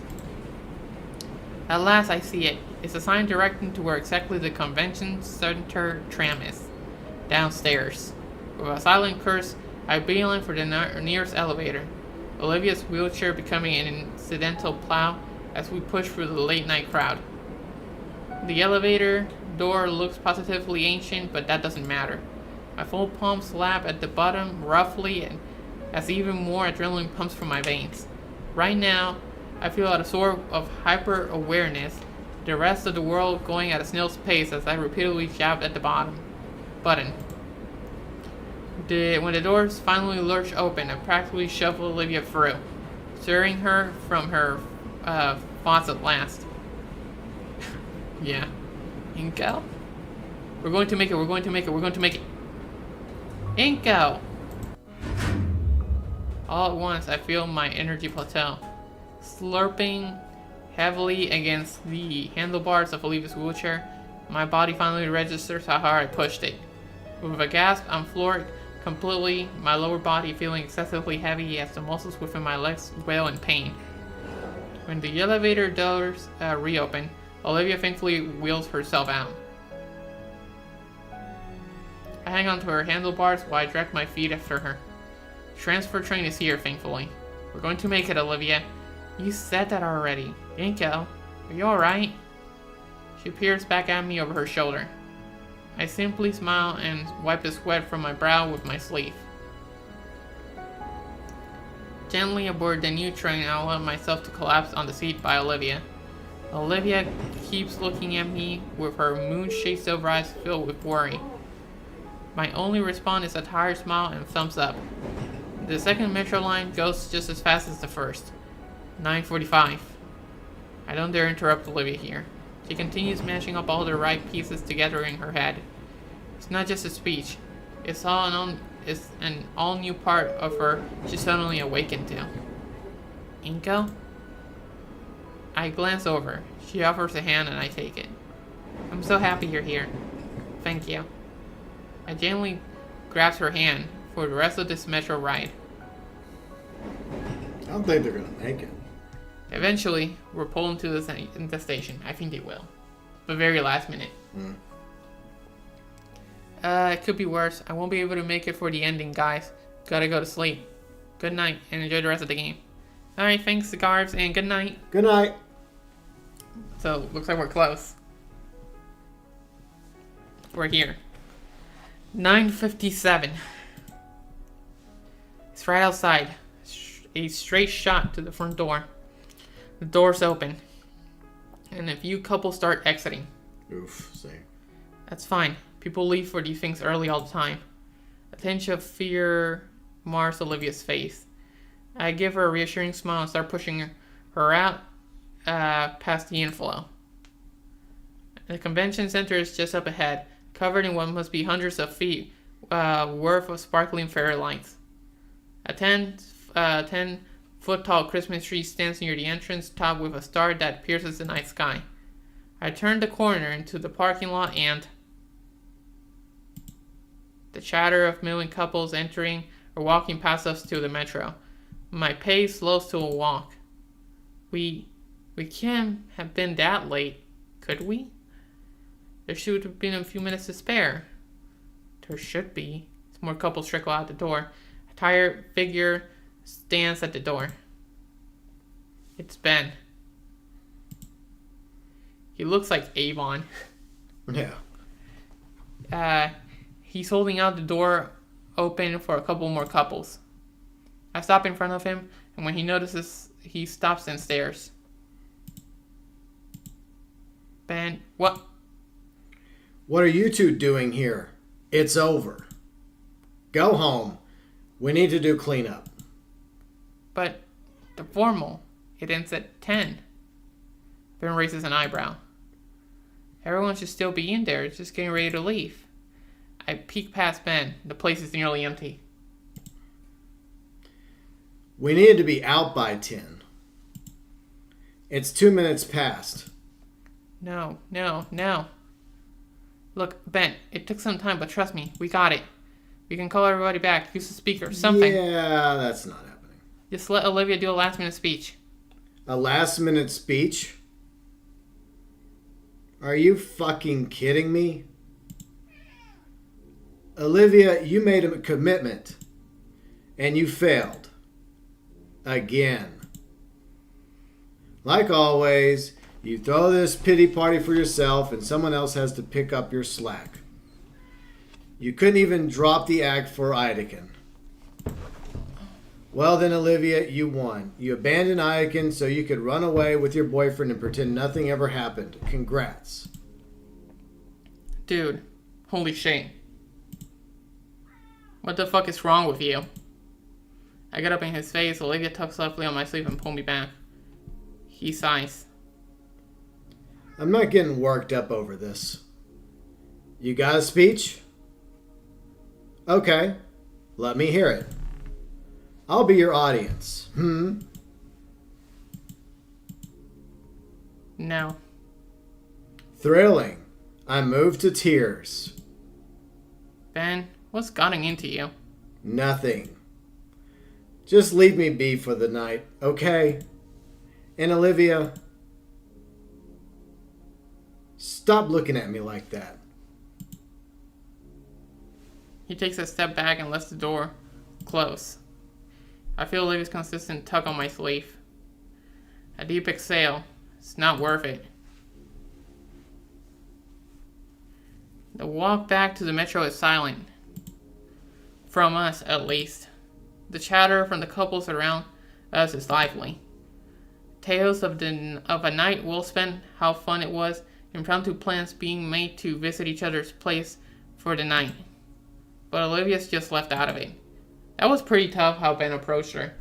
At last I see it. It's a sign directing to where exactly the convention center tram is. Downstairs. With a silent curse, I beeline for the nearest elevator. Olivia's wheelchair becoming an incidental plow as we push through the late night crowd. The elevator door looks positively ancient, but that doesn't matter. My full palm slap at the bottom roughly, and as even more adrenaline pumps from my veins. Right now, I feel a sort of hyper-awareness, the rest of the world going at a snail's pace as I repeatedly jab at the button. When the doors finally lurch open, I practically shove Olivia through, stirring her from her thoughts at last. Yeah. Inko? We're going to make it, we're going to make it, we're going to make it. Inko! All at once, I feel my energy plateau, slurping heavily against the handlebars of Olivia's wheelchair. My body finally registers how hard I pushed it. With a gasp, I'm floored completely, my lower body feeling excessively heavy as the muscles within my legs wail in pain. When the elevator doors reopen, Olivia thankfully wheels herself out. I hang onto her handlebars while I drag my feet after her. Transfer train is here, thankfully. We're going to make it, Olivia. You said that already. Inko, are you alright? She peers back at me over her shoulder. I simply smile and wipe the sweat from my brow with my sleeve. Gently aboard the new train, I allow myself to collapse on the seat by Olivia. Olivia keeps looking at me with her moon-shaped silver eyes filled with worry. My only response is a tired smile and thumbs up. The second metro line goes just as fast as the first. 9:45. I don't dare interrupt Olivia here. She continues mashing up all the right pieces together in her head. It's not just a speech. It's an all-new part of her she's suddenly awakened to. Inko? I glance over. She offers a hand and I take it. I'm so happy you're here. Thank you. I gently grabs her hand for the rest of this metro ride. I don't think they're gonna make it. Eventually, we're pulled into the station. I think they will. But very last minute. It could be worse. I won't be able to make it for the ending, guys. Gotta go to sleep. Good night, and enjoy the rest of the game. Alright, thanks, Cigars, and good night. Good night. So, looks like we're close. We're here. 9:57. It's right outside. A straight shot to the front door. The door's open. And a few couples start exiting. Oof, same. That's fine. People leave for these things early all the time. A tinge of fear mars Olivia's face. I give her a reassuring smile and start pushing her out past the inflow. The convention center is just up ahead, covered in what must be hundreds of feet worth of sparkling fairy lights. A 10-foot-tall Christmas tree stands near the entrance, topped with a star that pierces the night sky. I turn the corner into the parking lot and the chatter of milling couples entering or walking past us to the metro. My pace slows to a walk. We can't have been that late, could we? There should have been a few minutes to spare. There should be. As more couples trickle out the door. A tired figure stands at the door. It's Ben. He looks like Avon. Yeah. He's holding out the door open for a couple more couples. I stop in front of him, and when he notices, he stops and stares. Ben, what? What are you two doing here? It's over. Go home. We need to do cleanup. But the formal, it ends at 10. Ben raises an eyebrow. Everyone should still be in there, it's just getting ready to leave. I peek past Ben. The place is nearly empty. We needed to be out by 10. It's 2 minutes past. No. Look, Ben, it took some time, but trust me, we got it. We can call everybody back, use the speaker, something. Yeah, that's not happening. Just let Olivia do a last-minute speech. A last-minute speech? Are you fucking kidding me? Olivia, you made a commitment. And you failed. Again. Like always, you throw this pity party for yourself and someone else has to pick up your slack. You couldn't even drop the act for Ideken. Well then, Olivia, you won. You abandoned Ideken so you could run away with your boyfriend and pretend nothing ever happened. Congrats. Dude, holy shit. What the fuck is wrong with you? I get up in his face, Olivia tucks softly on my sleeve and pull me back. He sighs. I'm not getting worked up over this. You got a speech? Okay, let me hear it. I'll be your audience. No. Thrilling. I'm moved to tears. Ben, what's gotten into you? Nothing. Just leave me be for the night, okay? And Olivia, stop looking at me like that. He takes a step back and lets the door close. I feel Olivia's consistent tug on my sleeve. A deep exhale. It's not worth it. The walk back to the metro is silent. From us, at least. The chatter from the couples around us is lively. Tales of a night well spent, how fun it was, impromptu plans being made to visit each other's place for the night. But Olivia's just left out of it. That was pretty tough how Ben approached her.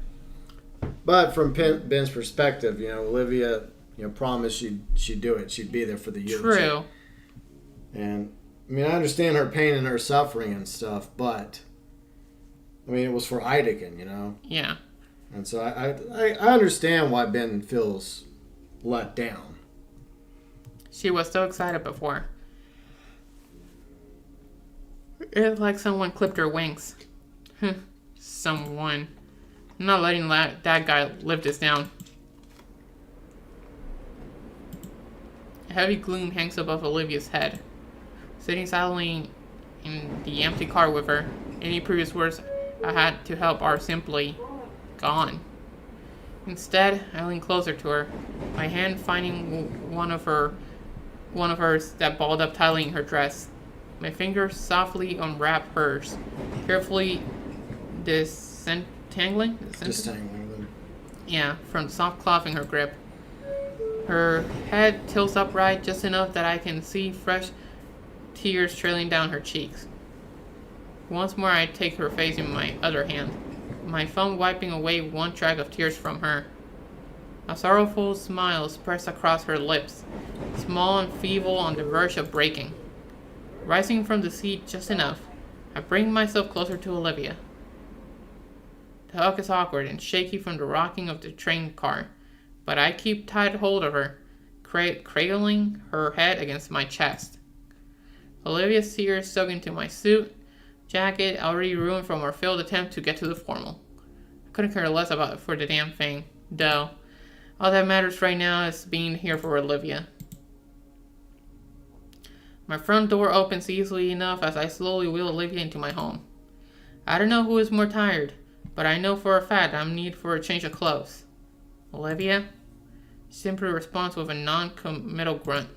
But from Ben's perspective, Olivia, promised she'd do it. She'd be there for the eulogy. True. And, I understand her pain and her suffering and stuff, but, it was for Ideken, Yeah. And so I understand why Ben feels let down. She was so excited before. It's like someone clipped her wings. Someone. I'm not letting that guy live this down. A heavy gloom hangs above Olivia's head. Sitting silently in the empty car with her, any previous words I had to help are simply gone. Instead, I lean closer to her, my hand finding one of hers that balled up tightly in her dress. My fingers softly unwrap hers, carefully disentangling them. Yeah, from the soft cloth in her grip. Her head tilts upright just enough that I can see fresh tears trailing down her cheeks. Once more I take her face in my other hand, my thumb wiping away one track of tears from her. A sorrowful smile spreads across her lips, small and feeble on the verge of breaking. Rising from the seat just enough, I bring myself closer to Olivia. The hug is awkward and shaky from the rocking of the train car, but I keep tight hold of her, cradling her head against my chest. Olivia's tears soak into my suit, jacket already ruined from our failed attempt to get to the formal. I couldn't care less about it for the damn thing, though. All that matters right now is being here for Olivia. My front door opens easily enough as I slowly wheel Olivia into my home. I don't know who is more tired, but I know for a fact I'm in need for a change of clothes. Olivia? She simply responds with a non-committal grunt.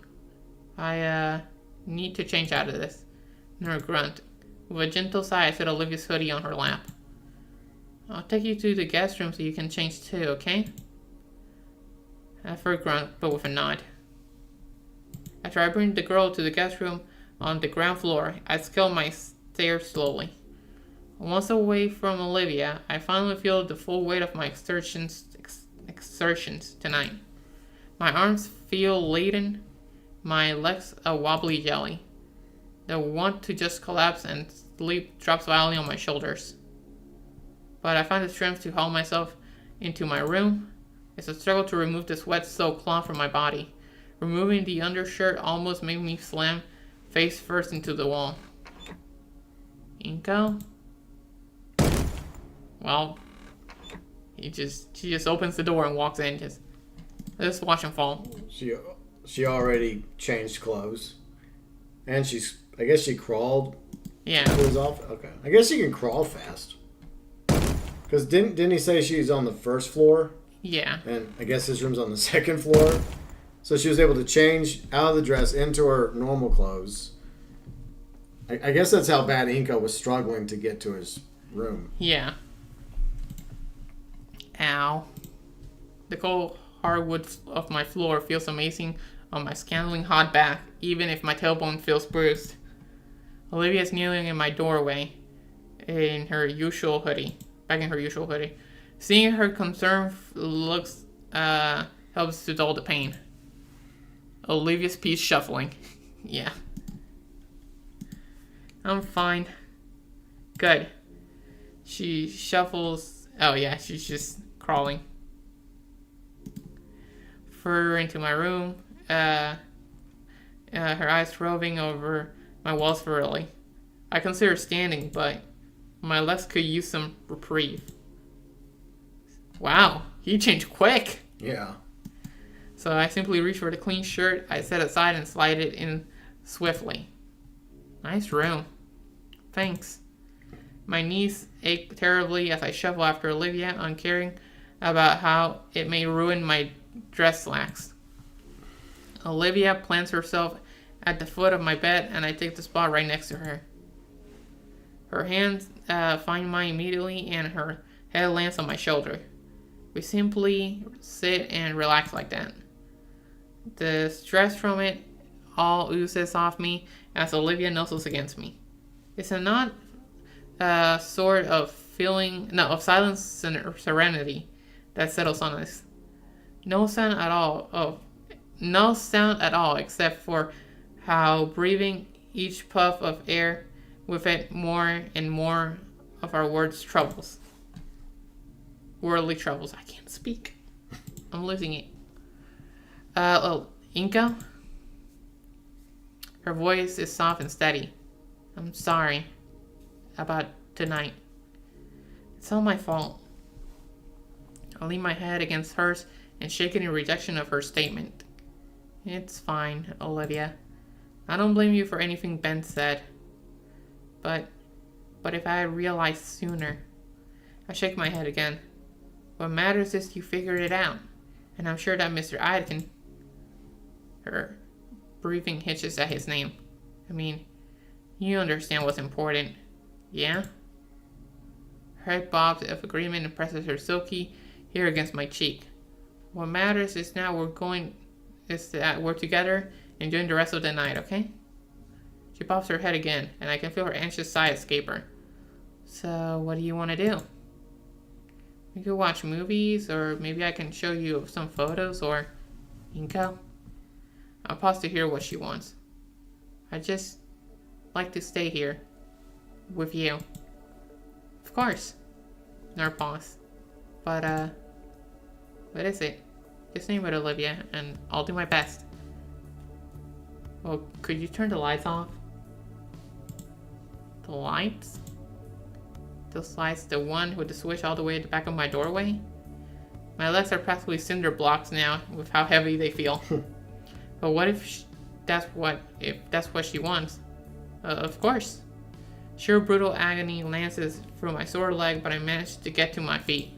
I need to change out of this. Nor grunt. With a gentle sigh, I set Olivia's hoodie on her lap. I'll take you to the guest room so you can change too, okay? After a grunt, but with a nod. After I bring the girl to the guest room on the ground floor, I scale my stairs slowly. Once away from Olivia, I finally feel the full weight of my exertions tonight. My arms feel laden, my legs a wobbly jelly. The want to just collapse and sleep drops violently on my shoulders. But I find the strength to haul myself into my room. It's a struggle to remove the sweat-soaked cloth from my body. Removing the undershirt almost made me slam face first into the wall. Inko? Well, she just opens the door and walks in. Let's watch him fall. She already changed clothes. And I guess she crawled. Yeah. It was off. Okay. I guess she can crawl fast. Because didn't he say she's on the first floor? Yeah. And I guess his room's on the second floor. So she was able to change out of the dress into her normal clothes. I guess that's how bad Inca was struggling to get to his room. Yeah. Ow. The cold hardwood of my floor feels amazing on my scalding hot back, even if my tailbone feels bruised. Olivia's kneeling in my doorway in her usual hoodie. Back in her usual hoodie. Seeing her concerned looks helps to dull the pain. Olivia's piece shuffling. Yeah. I'm fine. Good. She shuffles. Oh yeah, she's just crawling further into my room. Her eyes roving over my walls thoroughly. I consider standing, but my legs could use some reprieve. Wow, he changed quick. Yeah. So I simply reach for the clean shirt I set aside and slide it in swiftly. Nice room. Thanks. My knees ache terribly as I shuffle after Olivia, uncaring about how it may ruin my dress slacks. Olivia plants herself at the foot of my bed, and I take the spot right next to her. Her hands find mine immediately, and her head lands on my shoulder. We simply sit and relax like that. The stress from it all oozes off me as Olivia nuzzles against me. It's a not sort of feeling, of silence and serenity that settles on us. No sound at all, except for how breathing each puff of air with it more and more of our worldly troubles. I can't speak. I'm losing it. Inca? Her voice is soft and steady. I'm sorry about tonight. It's all my fault. I lean my head against hers and shake it in rejection of her statement. It's fine, Olivia. I don't blame you for anything Ben said. But if I had realized sooner. I shake my head again. What matters is you figured it out. And I'm sure that Mr. Ida Her breathing hitches at his name. I mean, you understand what's important. Yeah? Her head bobs of agreement and presses her silky hair against my cheek. What matters is now that we're together and doing the rest of the night, okay? She pops her head again, and I can feel her anxious sigh escape her. So, what do you want to do? We could watch movies, or maybe I can show you some photos, or... Inca? I'll pause to hear what she wants. I just like to stay here. With you. Of course. Another pause. But, what is it? Just name it Olivia, and I'll do my best. Well, could you turn the lights off? The lights? Those lights, the one with the switch all the way at the back of my doorway? My legs are practically cinder blocks now with how heavy they feel. But what if that's what she wants? Of course. Sheer brutal agony lances through my sore leg, but I manage to get to my feet.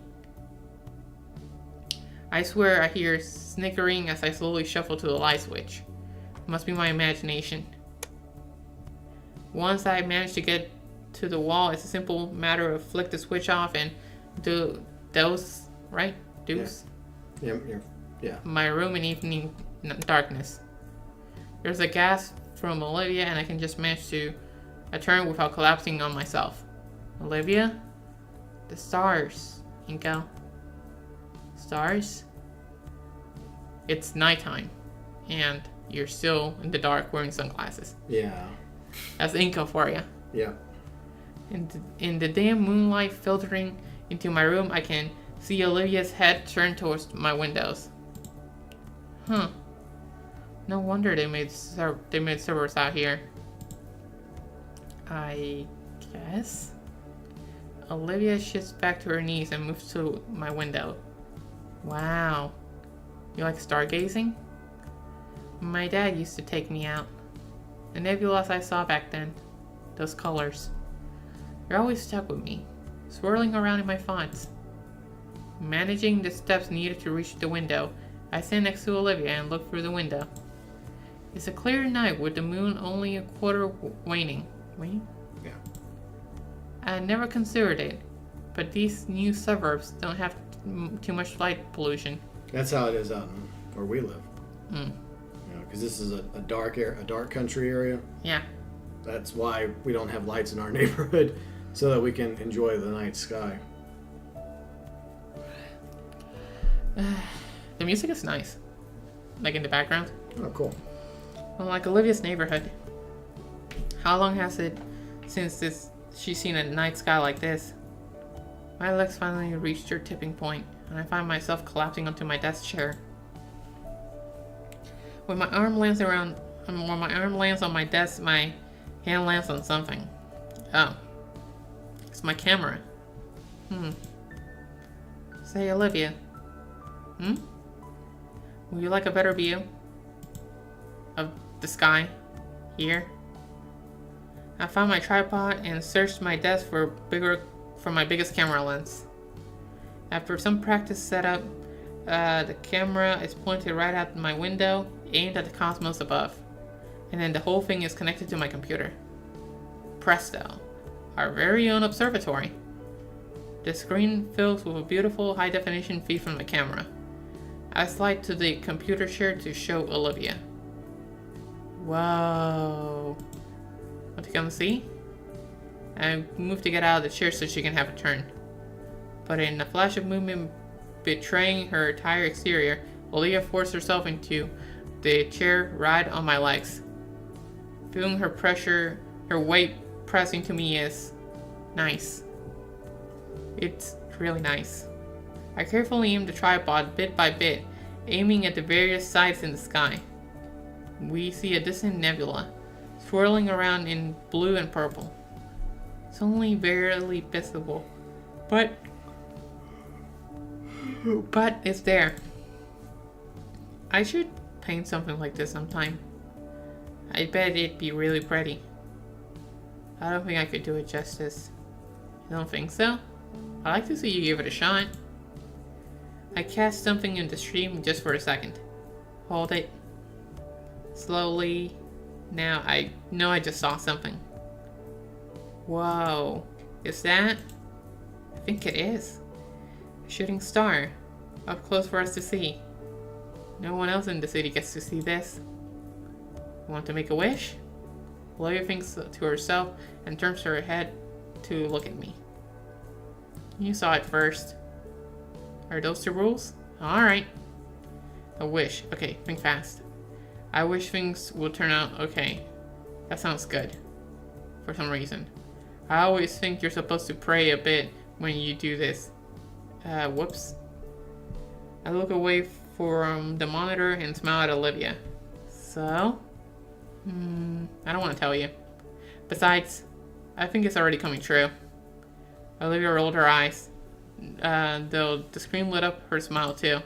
I swear I hear snickering as I slowly shuffle to the light switch. It must be my imagination. Once I manage to get to the wall, it's a simple matter of flick the switch off and do those, right? Deuce? Yeah. My room in evening darkness. There's a gasp from Olivia, and I can just manage to turn without collapsing on myself. Olivia? The stars, Inca. Stars? It's nighttime, and you're still in the dark wearing sunglasses. Yeah. That's Inca for you. Yeah. In the dim moonlight filtering into my room, I can see Olivia's head turned towards my windows. Huh. No wonder they made servers out here. I guess? Olivia shifts back to her knees and moves to my window. Wow. You like stargazing? My dad used to take me out. The nebulas I saw back then. Those colors. They're always stuck with me, swirling around in my thoughts. Managing the steps needed to reach the window, I stand next to Olivia and look through the window. It's a clear night with the moon only a quarter waning. Waning? Yeah. I never considered it, but these new suburbs don't have too much light pollution. That's how it is out where we live. Mm. Because this is a dark country area. Yeah. That's why we don't have lights in our neighborhood, so that we can enjoy the night sky. The music is nice. Like in the background. Oh, cool. Well, like Olivia's neighborhood. How long has it since she's seen a night sky like this? My legs finally reached their tipping point, and I find myself collapsing onto my desk chair. When my arm lands on my desk, my hand lands on something. Oh. It's my camera. Say, Olivia. Would you like a better view of the sky here? I found my tripod and searched my desk for my biggest camera lens. After some practice setup, the camera is pointed right at my window, aimed at the cosmos above, and then the whole thing is connected to my computer. Presto, our very own observatory. The screen fills with a beautiful high-definition feed from the camera. I slide to the computer chair to show Olivia. Whoa. Want to come see? I move to get out of the chair so she can have a turn. But in a flash of movement betraying her entire exterior, Olivia forced herself into the chair right on my legs. Feeling her weight pressing to me is nice. It's really nice. I carefully aim the tripod bit by bit, aiming at the various sides in the sky. We see a distant nebula, swirling around in blue and purple. It's only barely visible, but it's there. I should paint something like this sometime. I bet it'd be really pretty. I don't think I could do it justice. You don't think so? I'd like to see you give it a shot. I cast something in the stream just for a second. Hold it. Slowly. Now I know I just saw something. Whoa. Is that? I think it is. A shooting star. Up close for us to see. No one else in the city gets to see this. Want to make a wish? Olivia thinks to herself and turns her head to look at me. You saw it first. Are those the rules? Alright. A wish. Okay, think fast. I wish things will turn out okay. That sounds good. For some reason. I always think you're supposed to pray a bit when you do this. Whoops. I look away from the monitor and smile at Olivia. So? I don't want to tell you. Besides, I think it's already coming true. Olivia rolled her eyes, though the screen lit up her smile too.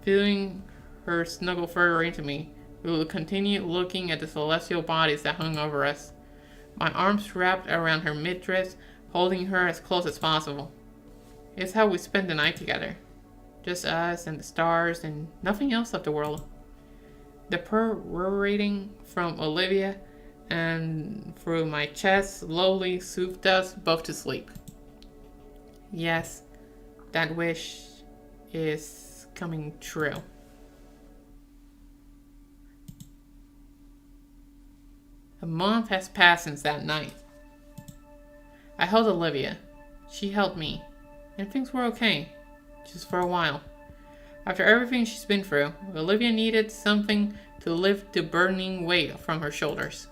Feeling her snuggle further into me, we will continue looking at the celestial bodies that hung over us. My arms wrapped around her mid-dress, holding her as close as possible. It's how we spend the night together. Just us and the stars and nothing else of the world. The perorating from Olivia and through my chest slowly soothed us both to sleep. Yes, that wish is coming true. A month has passed since that night. I held Olivia. She held me. And things were okay. Just for a while. After everything she's been through, Olivia needed something to lift the burning weight from her shoulders.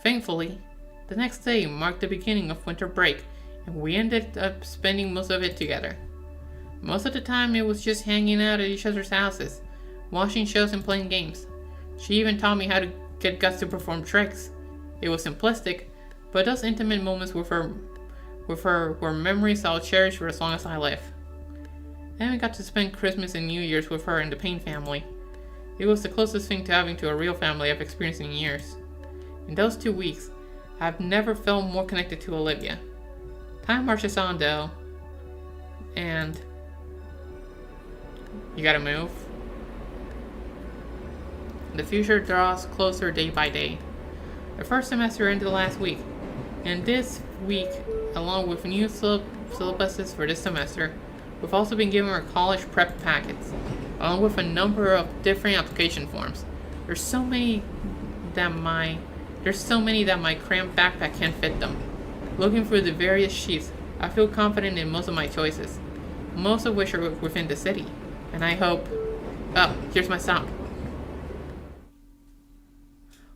Thankfully, the next day marked the beginning of winter break, and we ended up spending most of it together. Most of the time it was just hanging out at each other's houses, watching shows and playing games. She even taught me how to get Gus to perform tricks. It was simplistic, but those intimate moments with her were memories I'll cherish for as long as I live. I even got to spend Christmas and New Year's with her and the Payne family. It was the closest thing to having to a real family I've experienced in years. In those 2 weeks, I've never felt more connected to Olivia. Time marches on though, and you gotta move. The future draws closer day by day. The first semester ended last week, and this week, along with new syllabuses for this semester, we've also been given our college prep packets, along with a number of different application forms. There's so many that my cramped backpack can't fit them. Looking through the various sheets, I feel confident in most of my choices, most of which are within the city, and I hope... Oh, here's my sock.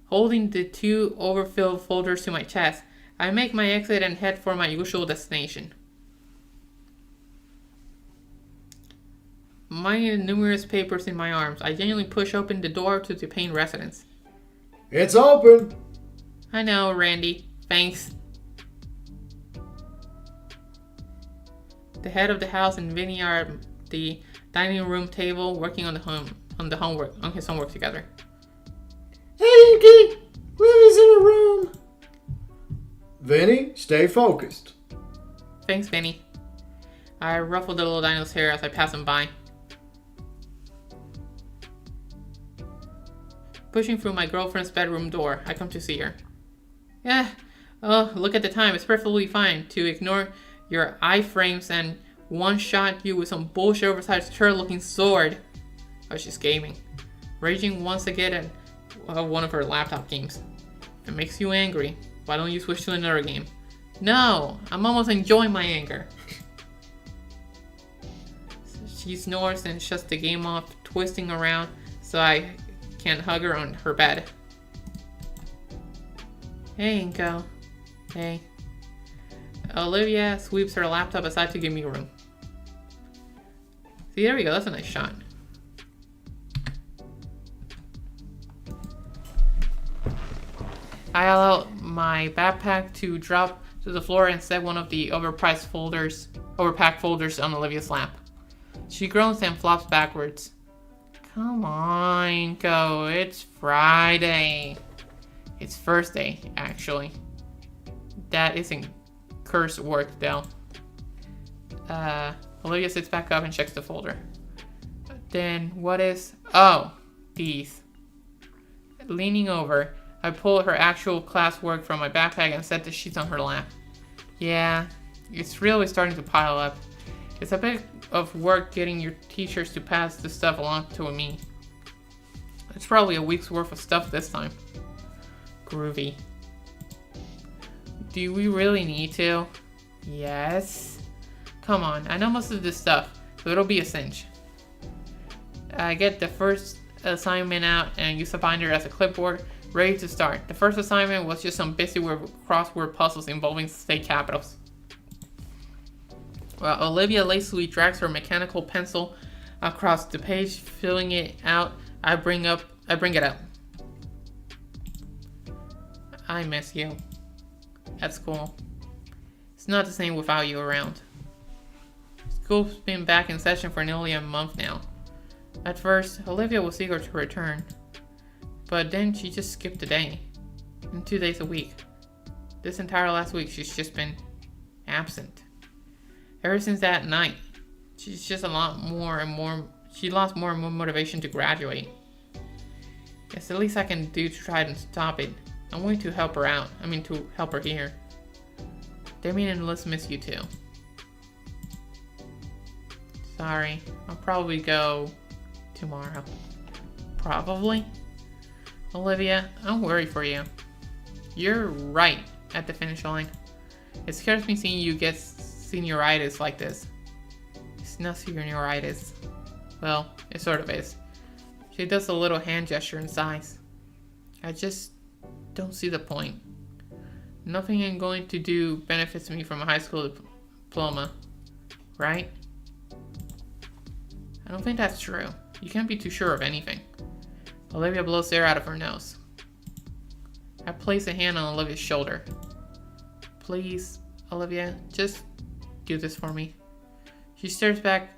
Holding the 2 overfilled folders to my chest, I make my exit and head for my usual destination. Minding the numerous papers in my arms, I genuinely push open the door to the Payne residence. It's open! I know, Randy. Thanks. The head of the house and Vinny are at the dining room table working on his homework together. Hey, Inky! Lily's in her room. Vinny, stay focused. Thanks, Vinny. I ruffle the little dino's hair as I pass him by. Pushing through my girlfriend's bedroom door, I come to see her. Yeah, oh, look at the time. It's perfectly fine to ignore your iframes and one-shot you with some bullshit oversized turret-looking sword. Oh, she's gaming. Raging once again at one of her laptop games. If it makes you angry, why don't you switch to another game? No, I'm almost enjoying my anger. She snores and shuts the game off, twisting around so I can hug her on her bed. Hey, Inko. Hey. Olivia sweeps her laptop aside to give me room. See, there we go. That's a nice shot. I allow my backpack to drop to the floor and set one of the overpacked folders on Olivia's lap. She groans and flops backwards. Come on, Inko. It's Friday. It's Thursday, actually. That isn't curse word, though. Olivia sits back up and checks the folder. Then what is... Oh, these. Leaning over, I pull her actual classwork from my backpack and set the sheets on her lap. Yeah, it's really starting to pile up. It's a bit of work getting your teachers to pass the stuff along to me. It's probably a week's worth of stuff this time. Groovy. Do we really need to? Yes. Come on, I know most of this stuff, so it'll be a cinch. I get the first assignment out and use a binder as a clipboard, ready to start. The first assignment was just some basic crossword puzzles involving state capitals. While Olivia lazily drags her mechanical pencil across the page, filling it out, I bring it up. I miss you. At school. It's not the same without you around. School's been back in session for nearly a month now. At first, Olivia was eager to return, but then she just skipped a day, and 2 days a week. This entire last week, she's just been absent. Ever since that night, she's just she lost more and more motivation to graduate. It's the least I can do to try and stop it. I'm going to help her out. To help her here. Damien and Liz miss you too. Sorry, I'll probably go tomorrow. Probably? Olivia, I'm worried for you. You're right at the finish line. It scares me seeing you get senioritis like this. It's not senioritis. Well, it sort of is. She does a little hand gesture and sighs. I just don't see the point. Nothing I'm going to do benefits me from a high school diploma, right? I don't think that's true. You can't be too sure of anything. Olivia blows air out of her nose. I place a hand on Olivia's shoulder. Please, Olivia, just do this for me. She stares back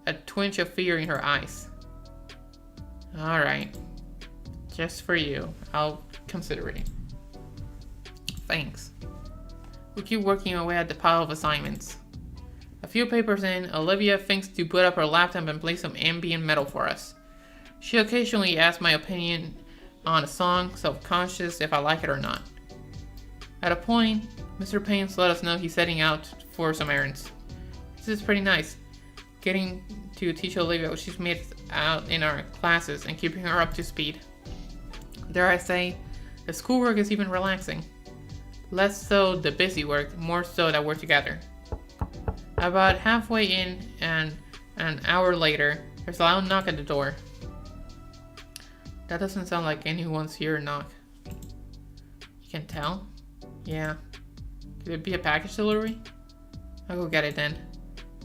a twinge of fear in her eyes. Alright. Just for you. I'll consider it. Thanks. We keep working away at the pile of assignments. A few papers in, Olivia thinks to put up her laptop and play some ambient metal for us. She occasionally asks my opinion on a song, self-conscious if I like it or not. At a point, Mr. Paynes let us know he's setting out for some errands. This is pretty nice, getting to teach Olivia what she's made out in our classes and keeping her up to speed. Dare I say, the schoolwork is even relaxing. Less so the busy work, more so that we're together. About halfway in and an hour later, there's a loud knock at the door. That doesn't sound like anyone's here or knock. You can tell? Yeah. Could it be a package delivery? I'll go get it then.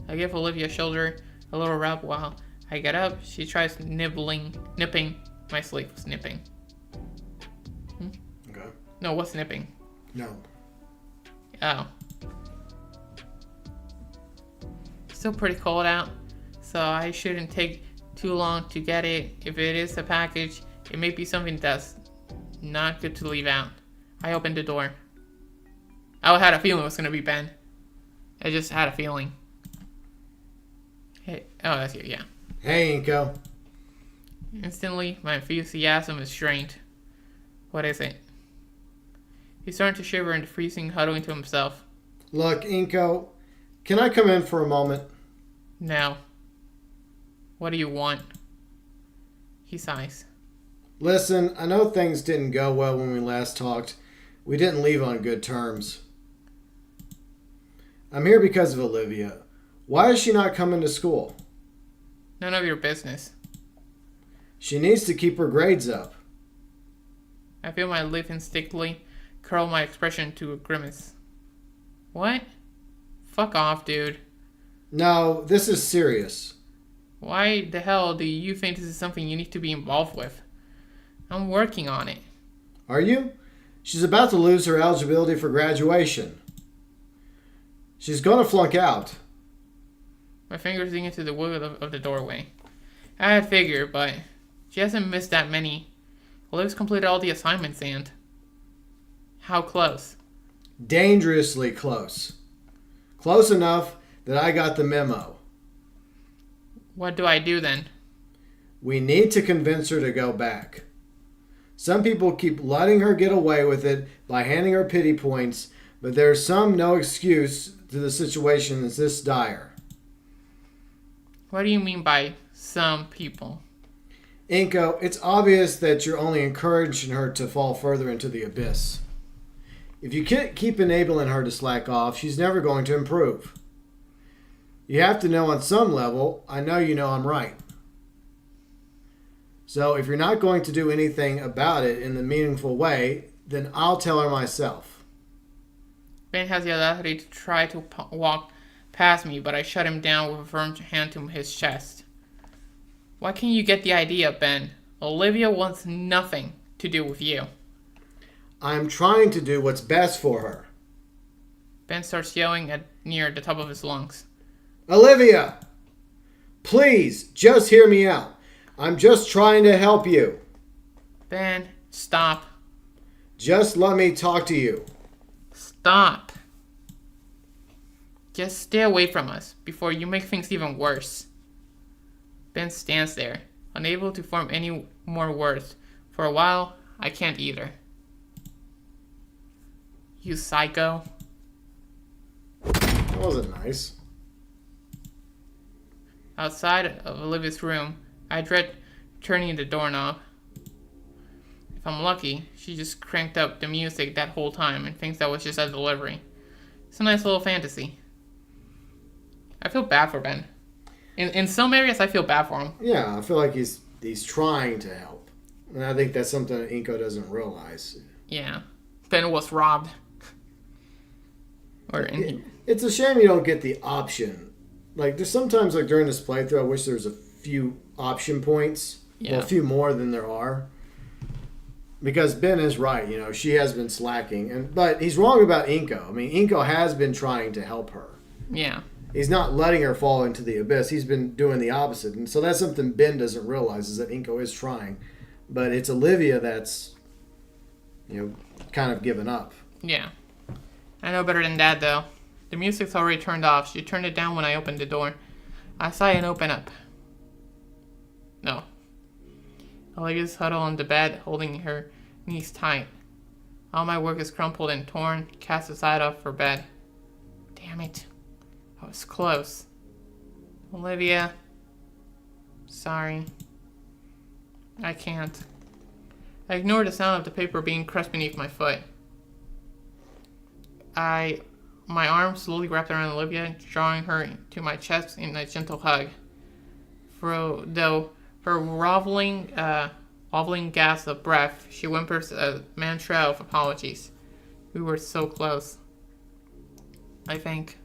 I give Olivia's shoulder a little rub while I get up. She tries nipping my sleeve. Snipping. Okay. No, what's nipping? No. Oh. Still pretty cold out, so I shouldn't take too long to get it. If it is a package, it may be something that's not good to leave out. I opened the door. I had a feeling it was going to be Ben. I just had a feeling. Hey, oh, that's you, yeah. Hey, Inko. Instantly, my enthusiasm is strained. What is it? He's starting to shiver and freezing, huddling to himself. Look, Inko, can I come in for a moment? No. What do you want? He sighs. Listen, I know things didn't go well when we last talked. We didn't leave on good terms. I'm here because of Olivia. Why is she not coming to school? None of your business. She needs to keep her grades up. I feel my lip instinctively curl my expression to a grimace. What? Fuck off, dude. No, this is serious. Why the hell do you think this is something you need to be involved with? I'm working on it. Are you? She's about to lose her eligibility for graduation. She's gonna flunk out. My fingers dig into the wood of the doorway. I had figured, but she hasn't missed that many. Olivia's completed all the assignments and... How close? Dangerously close. Close enough that I got the memo. What do I do then? We need to convince her to go back. Some people keep letting her get away with it by handing her pity points, but there's no excuse to the situation that's this dire. What do you mean by some people? Inko, it's obvious that you're only encouraging her to fall further into the abyss. If you keep enabling her to slack off, she's never going to improve. You have to know on some level, I know you know I'm right. So if you're not going to do anything about it in the meaningful way, then I'll tell her myself. Ben has the audacity to try to walk past me, but I shut him down with a firm hand to his chest. Why can't you get the idea, Ben? Olivia wants nothing to do with you. I'm trying to do what's best for her. Ben starts yelling near the top of his lungs. Olivia! Please, just hear me out. I'm just trying to help you. Ben, stop. Just let me talk to you. Stop. Just stay away from us before you make things even worse. Ben stands there, unable to form any more words. For a while, I can't either. You psycho. That wasn't nice. Outside of Olivia's room, I dread turning the doorknob. If I'm lucky, she just cranked up the music that whole time and thinks that was just a delivery. It's a nice little fantasy. I feel bad for Ben. In some areas, I feel bad for him. Yeah, I feel like he's trying to help. And I think that's something that Inko doesn't realize. Yeah. Ben was robbed. It's a shame you don't get the option. Like, there's sometimes, like, during this playthrough, I wish there was a few option points. Yeah. Well, a few more than there are. Because Ben is right, she has been slacking. But he's wrong about Inko. I mean, Inko has been trying to help her. Yeah. He's not letting her fall into the abyss. He's been doing the opposite. And so that's something Ben doesn't realize, is that Inko is trying. But it's Olivia that's, kind of given up. Yeah. I know better than that, though. The music's already turned off. She turned it down when I opened the door. I sigh and open up. No. Olivia's huddled on the bed, holding her knees tight. All my work is crumpled and torn, cast aside off her bed. Damn it. I was close. Olivia. Sorry. I can't. I ignore the sound of the paper being crushed beneath my foot. My arm slowly wrapped around Olivia, drawing her to my chest in a gentle hug. Though her groveling gasp of breath, she whimpers a mantra of apologies. We were so close. I think.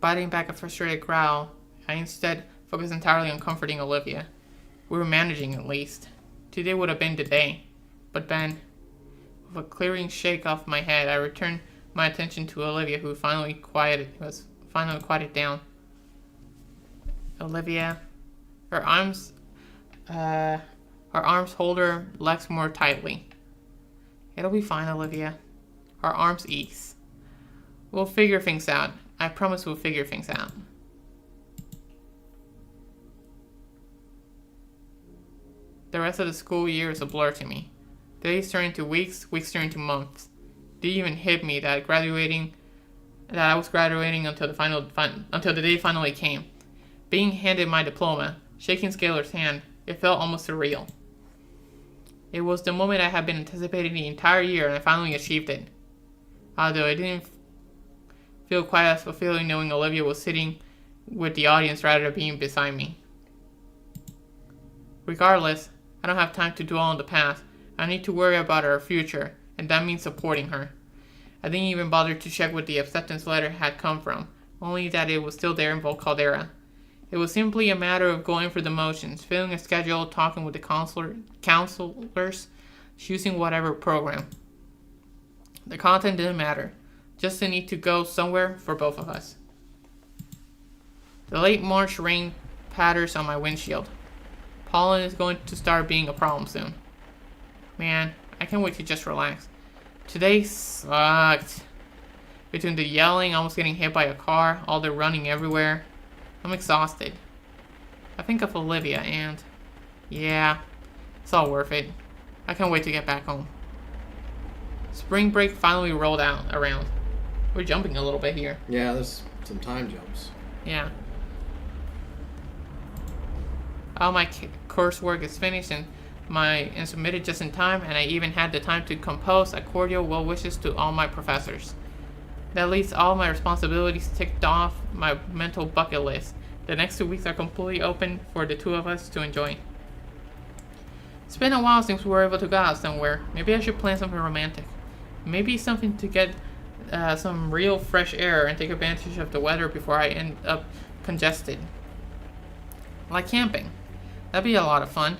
Biting back a frustrated growl, I instead focused entirely on comforting Olivia. We were managing, at least. Today would have been the day. But Ben, with a clearing shake off my head, I returned my attention to Olivia, who was finally quieted down. Olivia, her arms hold her legs more tightly. It'll be fine, Olivia. Her arms ease. We'll figure things out. I promise we'll figure things out. The rest of the school year is a blur to me. Days turn into weeks, weeks turn into months. It didn't even hit me that I was graduating until the day finally came. Being handed my diploma, shaking Scalar's hand, it felt almost surreal. It was the moment I had been anticipating the entire year, and I finally achieved it. Although it didn't feel quite as fulfilling knowing Olivia was sitting with the audience rather than being beside me. Regardless, I don't have time to dwell on the past. I need to worry about our future, and that means supporting her. I didn't even bother to check where the acceptance letter had come from, only that it was still there in Vault Caldera. It was simply a matter of going through the motions, filling a schedule, talking with the counselors, choosing whatever program. The content didn't matter, just the need to go somewhere for both of us. The late March rain patters on my windshield. Pollen is going to start being a problem soon. Man, I can't wait to just relax. Today sucked. Between the yelling, almost getting hit by a car, all the running everywhere, I'm exhausted. I think of Olivia and, yeah, it's all worth it. I can't wait to get back home. Spring break finally rolled around. We're jumping a little bit here. Yeah, there's some time jumps. Yeah. All my coursework is finished and submitted just in time, and I even had the time to compose a cordial well wishes to all my professors. That leaves all my responsibilities ticked off my mental bucket list. The next 2 weeks are completely open for the two of us to enjoy. It's been a while since we were able to go out somewhere. Maybe I should plan something romantic. Maybe something to get some real fresh air and take advantage of the weather before I end up congested. Like camping. That'd be a lot of fun.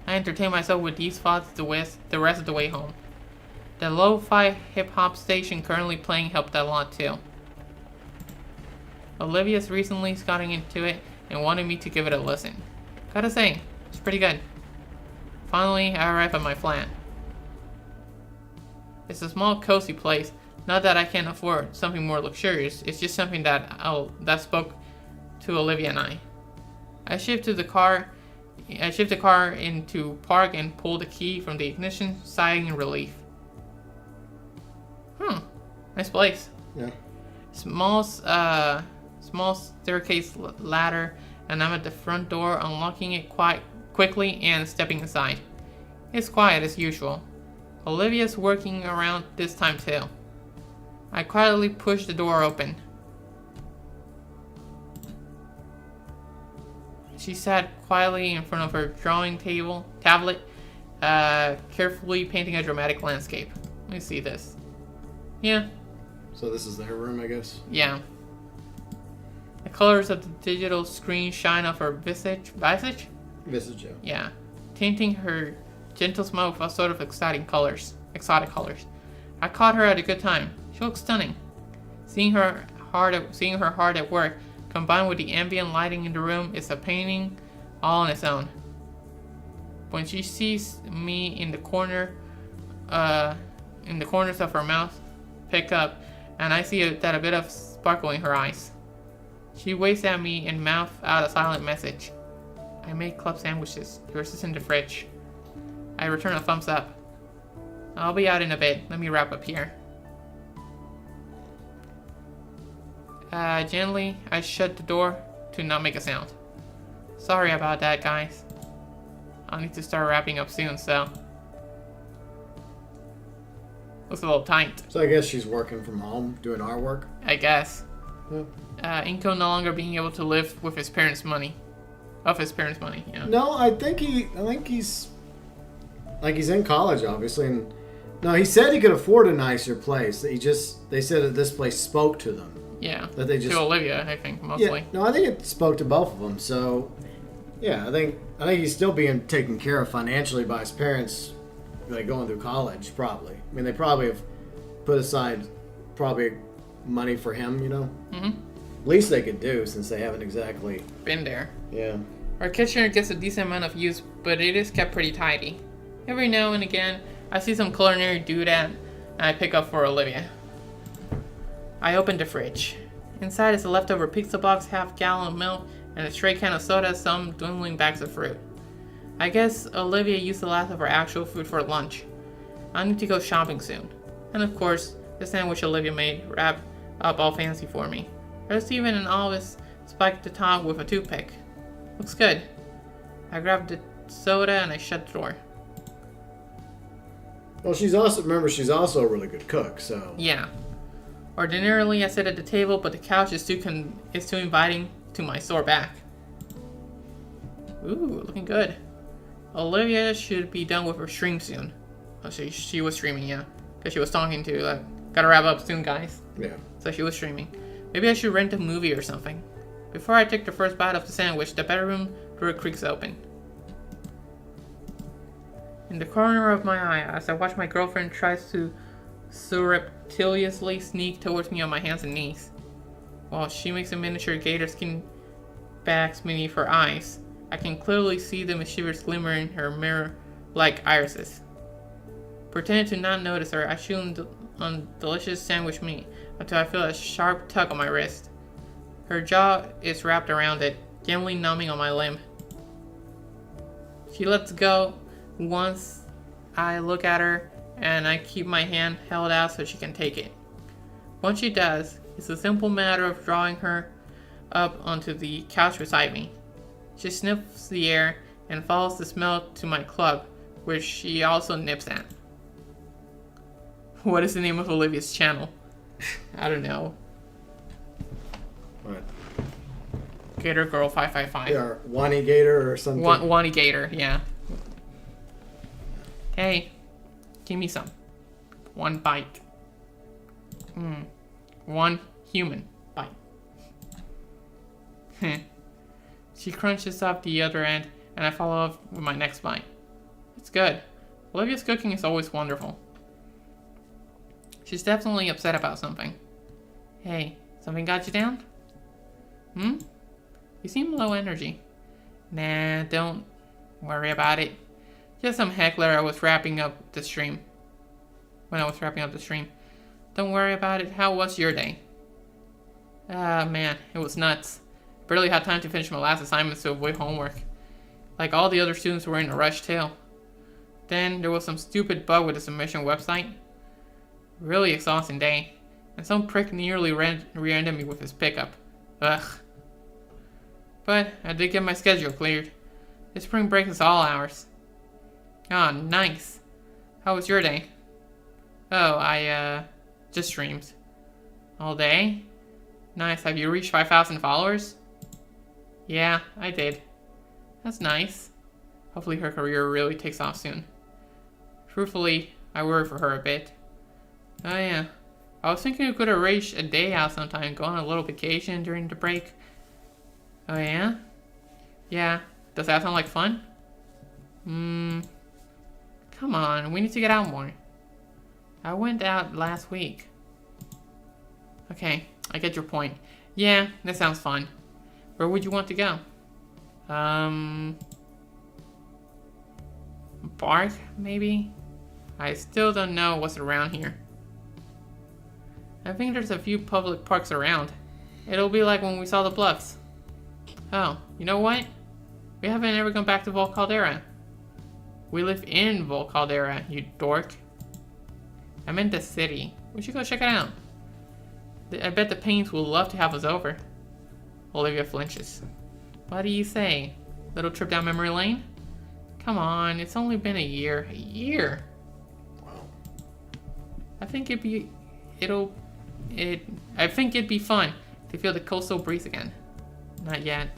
I entertain myself with these thoughts the rest of the way home. The lo-fi hip-hop station currently playing helped a lot too. Olivia's recently gotten into it and wanted me to give it a listen. Gotta say, it's pretty good. Finally, I arrive at my flat. It's a small, cozy place. Not that I can't afford something more luxurious. It's just something that spoke to Olivia and I. I shift the car into park and pull the key from the ignition, sighing in relief. Nice place. Yeah. Small staircase ladder, and I'm at the front door, unlocking it quite quickly and stepping inside. It's quiet as usual. Olivia's working around this time too. I quietly push the door open. She sat quietly in front of her drawing tablet, carefully painting a dramatic landscape. Let me see this. Yeah. So this is their room, I guess? Yeah. The colors of the digital screen shine off her visage? Visage, yeah. Yeah. Tinting her gentle smile with a sort of exotic colors. I caught her at a good time. She looks stunning. Seeing her seeing her hard at work, combined with the ambient lighting in the room, is a painting all on its own. When she sees me in the corners of her mouth pick up, and I see that a bit of sparkle in her eyes, she waves at me and mouths out a silent message. I made club sandwiches. Yours is in the fridge. I return a thumbs up. I'll be out in a bit. Let me wrap up here. Gently, I shut the door to not make a sound. Sorry about that, guys. I'll need to start wrapping up soon, so... Looks a little tight. So I guess she's working from home, doing our work? I guess. Yeah. Inko no longer being able to live with his parents' money. Of his parents' money, yeah. No, I think he's in college, obviously, and no, he said he could afford a nicer place. They said that this place spoke to them. Yeah. That they just to Olivia, I think, mostly. Yeah, no, I think it spoke to both of them. So, yeah, I think he's still being taken care of financially by his parents, like going through college, probably. I mean, they probably have put aside money for him, you know. Mm-hmm. Least they could do, since they haven't exactly been there. Yeah. Our kitchen gets a decent amount of use, but it is kept pretty tidy. Every now and again, I see some culinary doodad, and I pick up for Olivia. I open the fridge. Inside is a leftover pizza box, half-gallon of milk, and a stray can of soda, some dwindling bags of fruit. I guess Olivia used the last of her actual food for lunch. I need to go shopping soon. And of course, the sandwich Olivia made, wrapped up all fancy for me. There's even an olive spike at the top with a toothpick. Looks good. I grabbed the soda and I shut the door. Well, she's also a really good cook, so... Yeah. Ordinarily, I sit at the table, but the couch is too inviting to my sore back. Ooh, looking good. Olivia should be done with her stream soon. Oh, she was streaming, yeah. Because she was talking to, gotta wrap up soon, guys. Yeah. So she was streaming. Maybe I should rent a movie or something. Before I take the first bite of the sandwich, the bedroom door creaks open. In the corner of my eye, as I watch my girlfriend tries to surreptitiously sneak towards me on my hands and knees, while she makes a miniature gator skin bags beneath her eyes, I can clearly see the mischievous glimmer in her mirror-like irises. Pretending to not notice her, I chew on delicious sandwich meat until I feel a sharp tug on my wrist. Her jaw is wrapped around it, gently numbing on my limb. She lets go once I look at her, and I keep my hand held out so she can take it. Once she does, it's a simple matter of drawing her up onto the couch beside me. She sniffs the air and follows the smell to my club, which she also nips at. What is the name of Olivia's channel? I don't know. What? Gator Girl 555. Yeah, Wani Gator or something. Wani Gator, yeah. Hey, give me some. One bite. One human bite. She crunches up the other end, and I follow up with my next bite. It's good. Olivia's cooking is always wonderful. She's definitely upset about something. Hey, something got you down? You seem low energy. Nah, don't worry about it. Just some heckler when I was wrapping up the stream. Don't worry about it. How was your day? Man, it was nuts. Barely had time to finish my last assignments to avoid homework. Like all the other students were in a rush too. Then there was some stupid bug with the submission website. Really exhausting day. And some prick nearly rear-ended me with his pickup. Ugh. But I did get my schedule cleared. This spring break is all ours. Ah, nice. How was your day? Oh, I just streamed. All day? Nice. Have you reached 5,000 followers? Yeah, I did. That's nice. Hopefully her career really takes off soon. Truthfully, I worry for her a bit. Oh yeah. I was thinking we could arrange a day out sometime, go on a little vacation during the break. Oh yeah? Yeah. Does that sound like fun? Come on, we need to get out more. I went out last week. Okay, I get your point. Yeah, that sounds fun. Where would you want to go? Park, maybe? I still don't know what's around here. I think there's a few public parks around. It'll be like when we saw the Bluffs. Oh, you know what? We haven't ever gone back to Vol Caldera. We live in Vol Caldera, you dork. I meant the city. We should go check it out. I bet the Pains will love to have us over. Olivia flinches. What do you say? Little trip down memory lane? Come on, it's only been a year. A year? Wow. I think it'd be fun to feel the coastal breeze again. Not yet.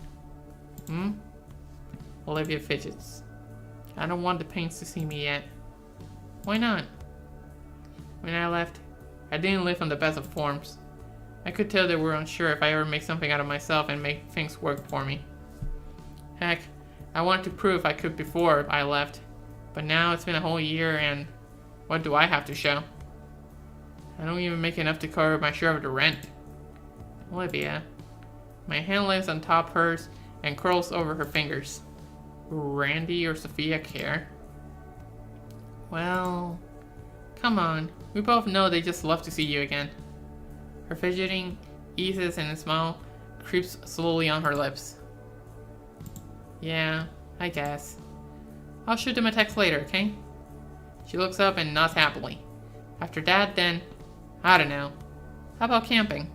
Olivia fidgets. I don't want the Pains to see me yet. Why not? When I left, I didn't live on the best of forms. I could tell they were unsure if I ever make something out of myself and make things work for me. Heck, I wanted to prove I could before I left. But now it's been a whole year and what do I have to show? I don't even make enough to cover my share of the rent. Olivia. My hand lays on top of hers and curls over her fingers. Randy or Sophia care? Well, come on. We both know they just love to see you again. Her fidgeting eases and a smile creeps slowly on her lips. Yeah, I guess. I'll shoot them a text later, okay? She looks up and nods happily. After that, then, I don't know. How about camping?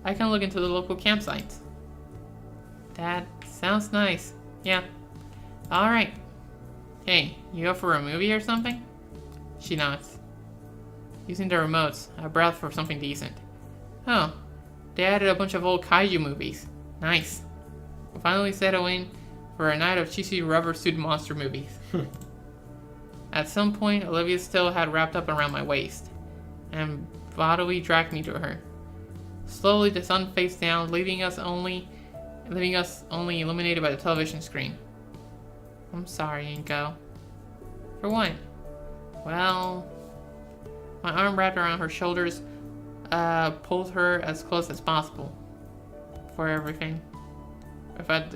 I can look into the local campsites. That sounds nice. Yeah. Alright. Hey, you go for a movie or something? She nods. Using the remotes, I browse for something decent. Oh, they added a bunch of old kaiju movies. Nice. We'll finally settle in for a night of cheesy rubber suit monster movies. At some point, Olivia still had wrapped up around my waist, and bodily dragged me to her. Slowly, the sun fades down, leaving us only illuminated by the television screen. I'm sorry, Inko. For what? Well, my arm wrapped around her shoulders, pulled her as close as possible. For everything. If I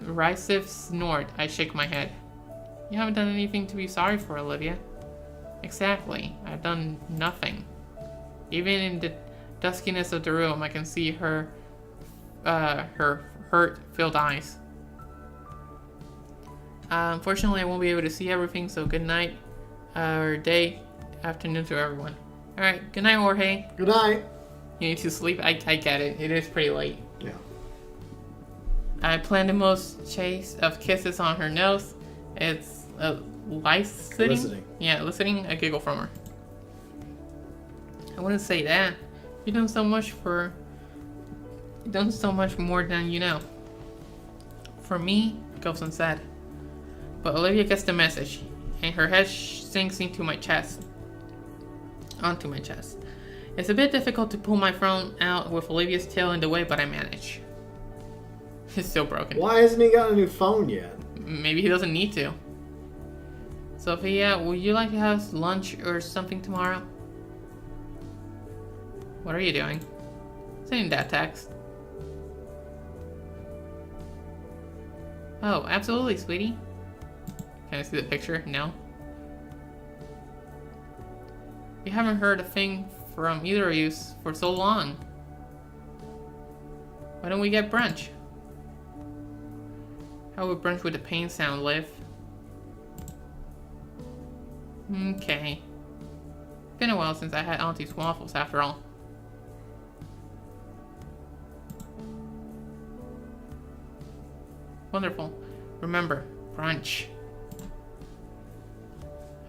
derisive snort, I shake my head. You haven't done anything to be sorry for, Olivia. Exactly. I've done nothing. Even in the duskiness of the room, I can see her hurt-filled eyes. Unfortunately, I won't be able to see everything, so good night, or day, afternoon to everyone. Alright, good night, Jorge. Good night. You need to sleep? I get it. It is pretty late. Yeah. I plan the most chase of kisses on her nose. It's eliciting. Yeah, eliciting a giggle from her. I wouldn't say that. You've done so much more than you know. For me, goes unsaid. But Olivia gets the message, and her head sinks onto my chest. It's a bit difficult to pull my phone out with Olivia's tail in the way, but I manage. It's still broken. Why hasn't he got a new phone yet? Maybe he doesn't need to. Sophia, would you like to have lunch or something tomorrow? What are you doing? Sending that text. Oh, absolutely, sweetie. Can I see the picture? No. We haven't heard a thing from either of you for so long. Why don't we get brunch? How would brunch with the pain sound, Liv? Okay. Been a while since I had Auntie's waffles, after all. Wonderful. Remember, brunch.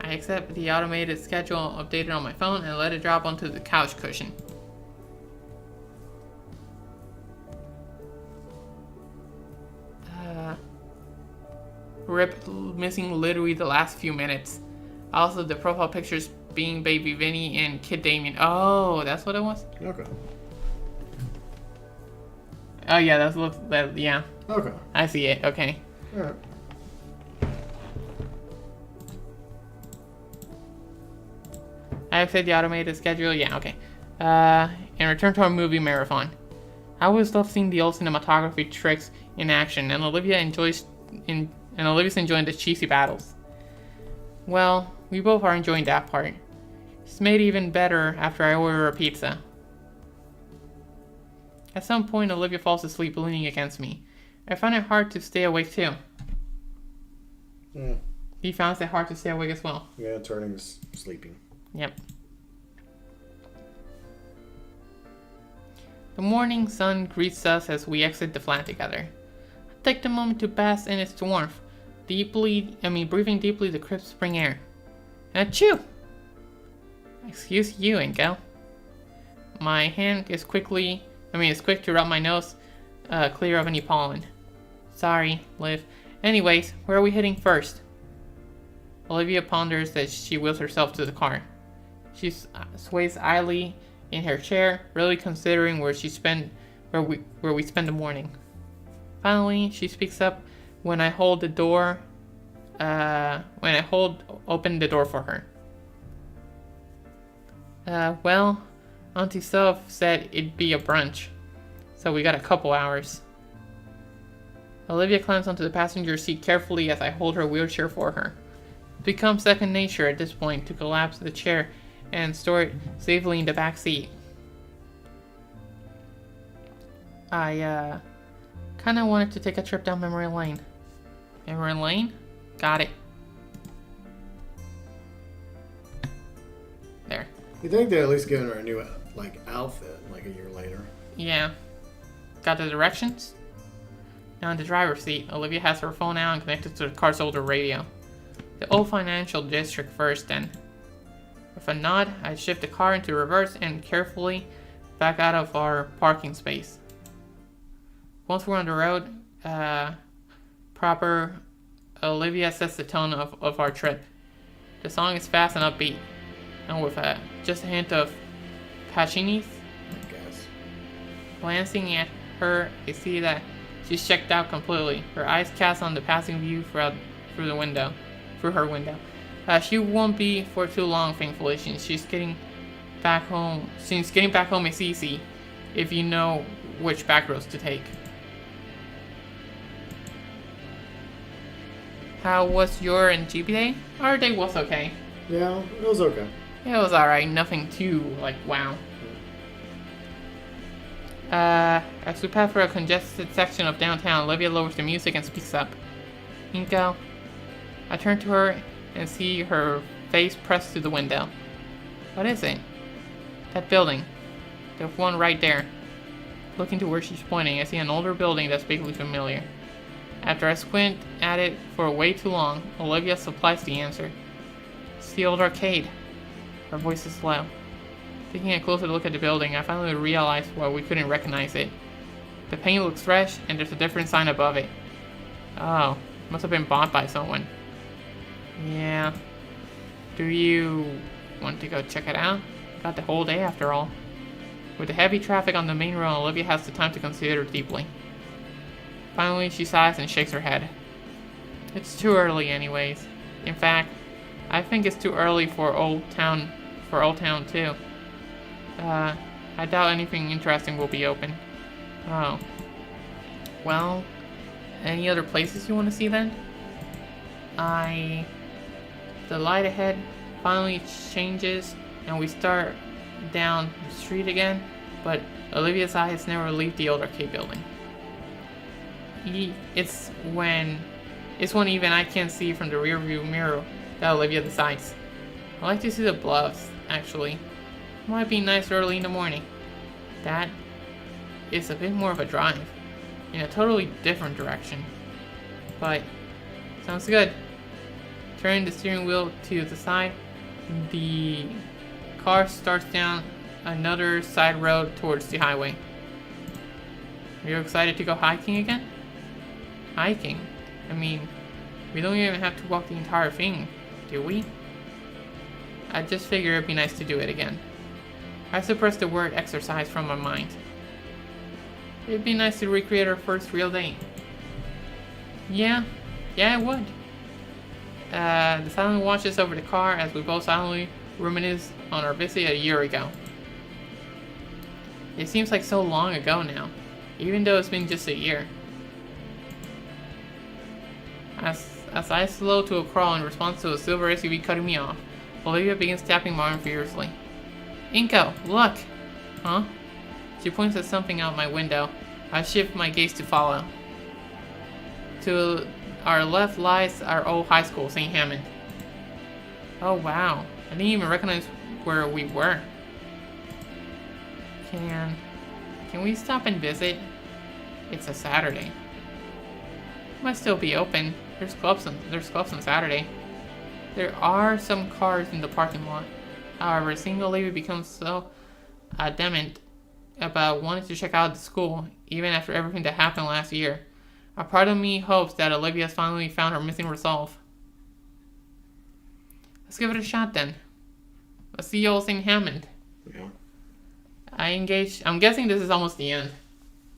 I accept the automated schedule updated on my phone and let it drop onto the couch cushion. Rip, missing literally the last few minutes. Also, the profile pictures being baby Vinny and kid Damien. Oh, that's what it was? Okay. Oh yeah, that yeah. Okay. I see it, okay. Alright. I accept the automated schedule, yeah, okay. and return to our movie marathon. I always love seeing the old cinematography tricks in action, and Olivia's enjoying the cheesy battles. Well, we both are enjoying that part. It's made even better after I order a pizza. At some point, Olivia falls asleep leaning against me. I find it hard to stay awake too. He finds it hard to stay awake as well. Yeah, turning is sleeping. Yep. The morning sun greets us as we exit the flat together. I take the moment to bask in its warmth, breathing deeply the crisp spring air. Achoo! Excuse you, Inkel. My hand is quick to rub my nose clear of any pollen. Sorry, Liv. Anyways, where are we heading first? Olivia ponders as she wheels herself to the car. She sways idly in her chair, really considering where we spend the morning. Finally, she speaks up when I hold open the door for her. Well, Auntie Soph said it'd be a brunch, so we got a couple hours. Olivia climbs onto the passenger seat carefully as I hold her wheelchair for her. It becomes second nature at this point to collapse the chair and store it safely in the back seat. I kinda wanted to take a trip down memory lane. Memory lane? Got it. There. You think they're at least giving her a new outfit a year later? Yeah. Got the directions? Now in the driver's seat, Olivia has her phone out and connected to the car's older radio. The old financial district first, then. With a nod, I shift the car into reverse and carefully back out of our parking space. Once we're on the road, proper, Olivia sets the tone of our trip. The song is fast and upbeat, and with just a hint of Pacini's. I guess. Glancing at her, I see that she's checked out completely. Her eyes cast on the passing view through her window. She won't be for too long, thankfully. She's getting back home. Since getting back home is easy, if you know which back roads to take. How was your and GB day? Our day was okay. Yeah, it was okay. It was alright. Nothing too wow. As we pass through a congested section of downtown, Olivia lowers the music and speaks up. Inko. I turn to her and see her face pressed to the window. What is it? That building. The one right there. Looking to where she's pointing, I see an older building that's vaguely familiar. After I squint at it for way too long, Olivia supplies the answer. It's the old arcade. Her voice is low. Taking a closer look at the building, I finally realized why we couldn't recognize it. The paint looks fresh, and there's a different sign above it. Oh, must have been bought by someone. Yeah. Do you want to go check it out? Got the whole day after all. With the heavy traffic on the main road, Olivia has the time to consider deeply. Finally, she sighs and shakes her head. It's too early anyways. In fact, I think it's too early for Old Town too. I doubt anything interesting will be open. Oh. Well, any other places you want to see then? The light ahead finally changes and we start down the street again, but Olivia's eyes never leave the old arcade building. It's when even I can't see from the rear view mirror that Olivia decides. I like to see the Bluffs, actually. Might be nice early in the morning. That is a bit more of a drive, in a totally different direction. But, sounds good. Turning the steering wheel to the side, the car starts down another side road towards the highway. Are you excited to go hiking again? Hiking? I mean, we don't even have to walk the entire thing, do we? I just figured it'd be nice to do it again. I suppressed the word exercise from my mind. It'd be nice to recreate our first real date. Yeah, it would. The silence washes over the car as we both silently reminisce on our visit a year ago. It seems like so long ago now, even though it's been just a year. As I slow to a crawl in response to a silver SUV cutting me off, Olivia begins tapping my arm furiously. Inko, look! Huh? She points at something out my window. I shift my gaze to follow. To our left lies our old high school, St. Hammond. Oh wow, I didn't even recognize where we were. Can we stop and visit? It's a Saturday. Might still be open. There's clubs on Saturday. There are some cars in the parking lot. However, seeing Olivia becomes so adamant about wanting to check out the school, even after everything that happened last year. A part of me hopes that Olivia's finally found her missing resolve. Let's give it a shot then. Let's see old St. Hammond. Yeah. I'm guessing this is almost the end.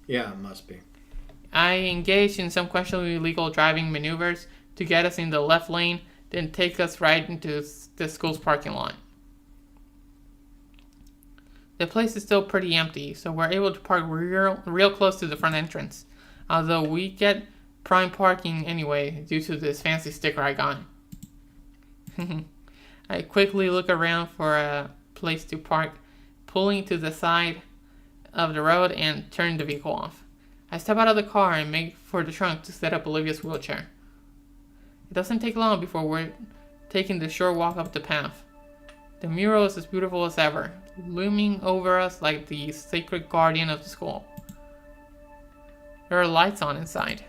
Yeah, it must be. I engaged in some questionably illegal driving maneuvers to get us in the left lane, then take us right into the school's parking lot. The place is still pretty empty, so we're able to park real close to the front entrance. Although we get prime parking anyway due to this fancy sticker I got. I quickly look around for a place to park, pulling to the side of the road and turn the vehicle off. I step out of the car and make for the trunk to set up Olivia's wheelchair. It doesn't take long before we're taking the short walk up the path. The mural is as beautiful as ever, looming over us like the sacred guardian of the school. There are lights on inside.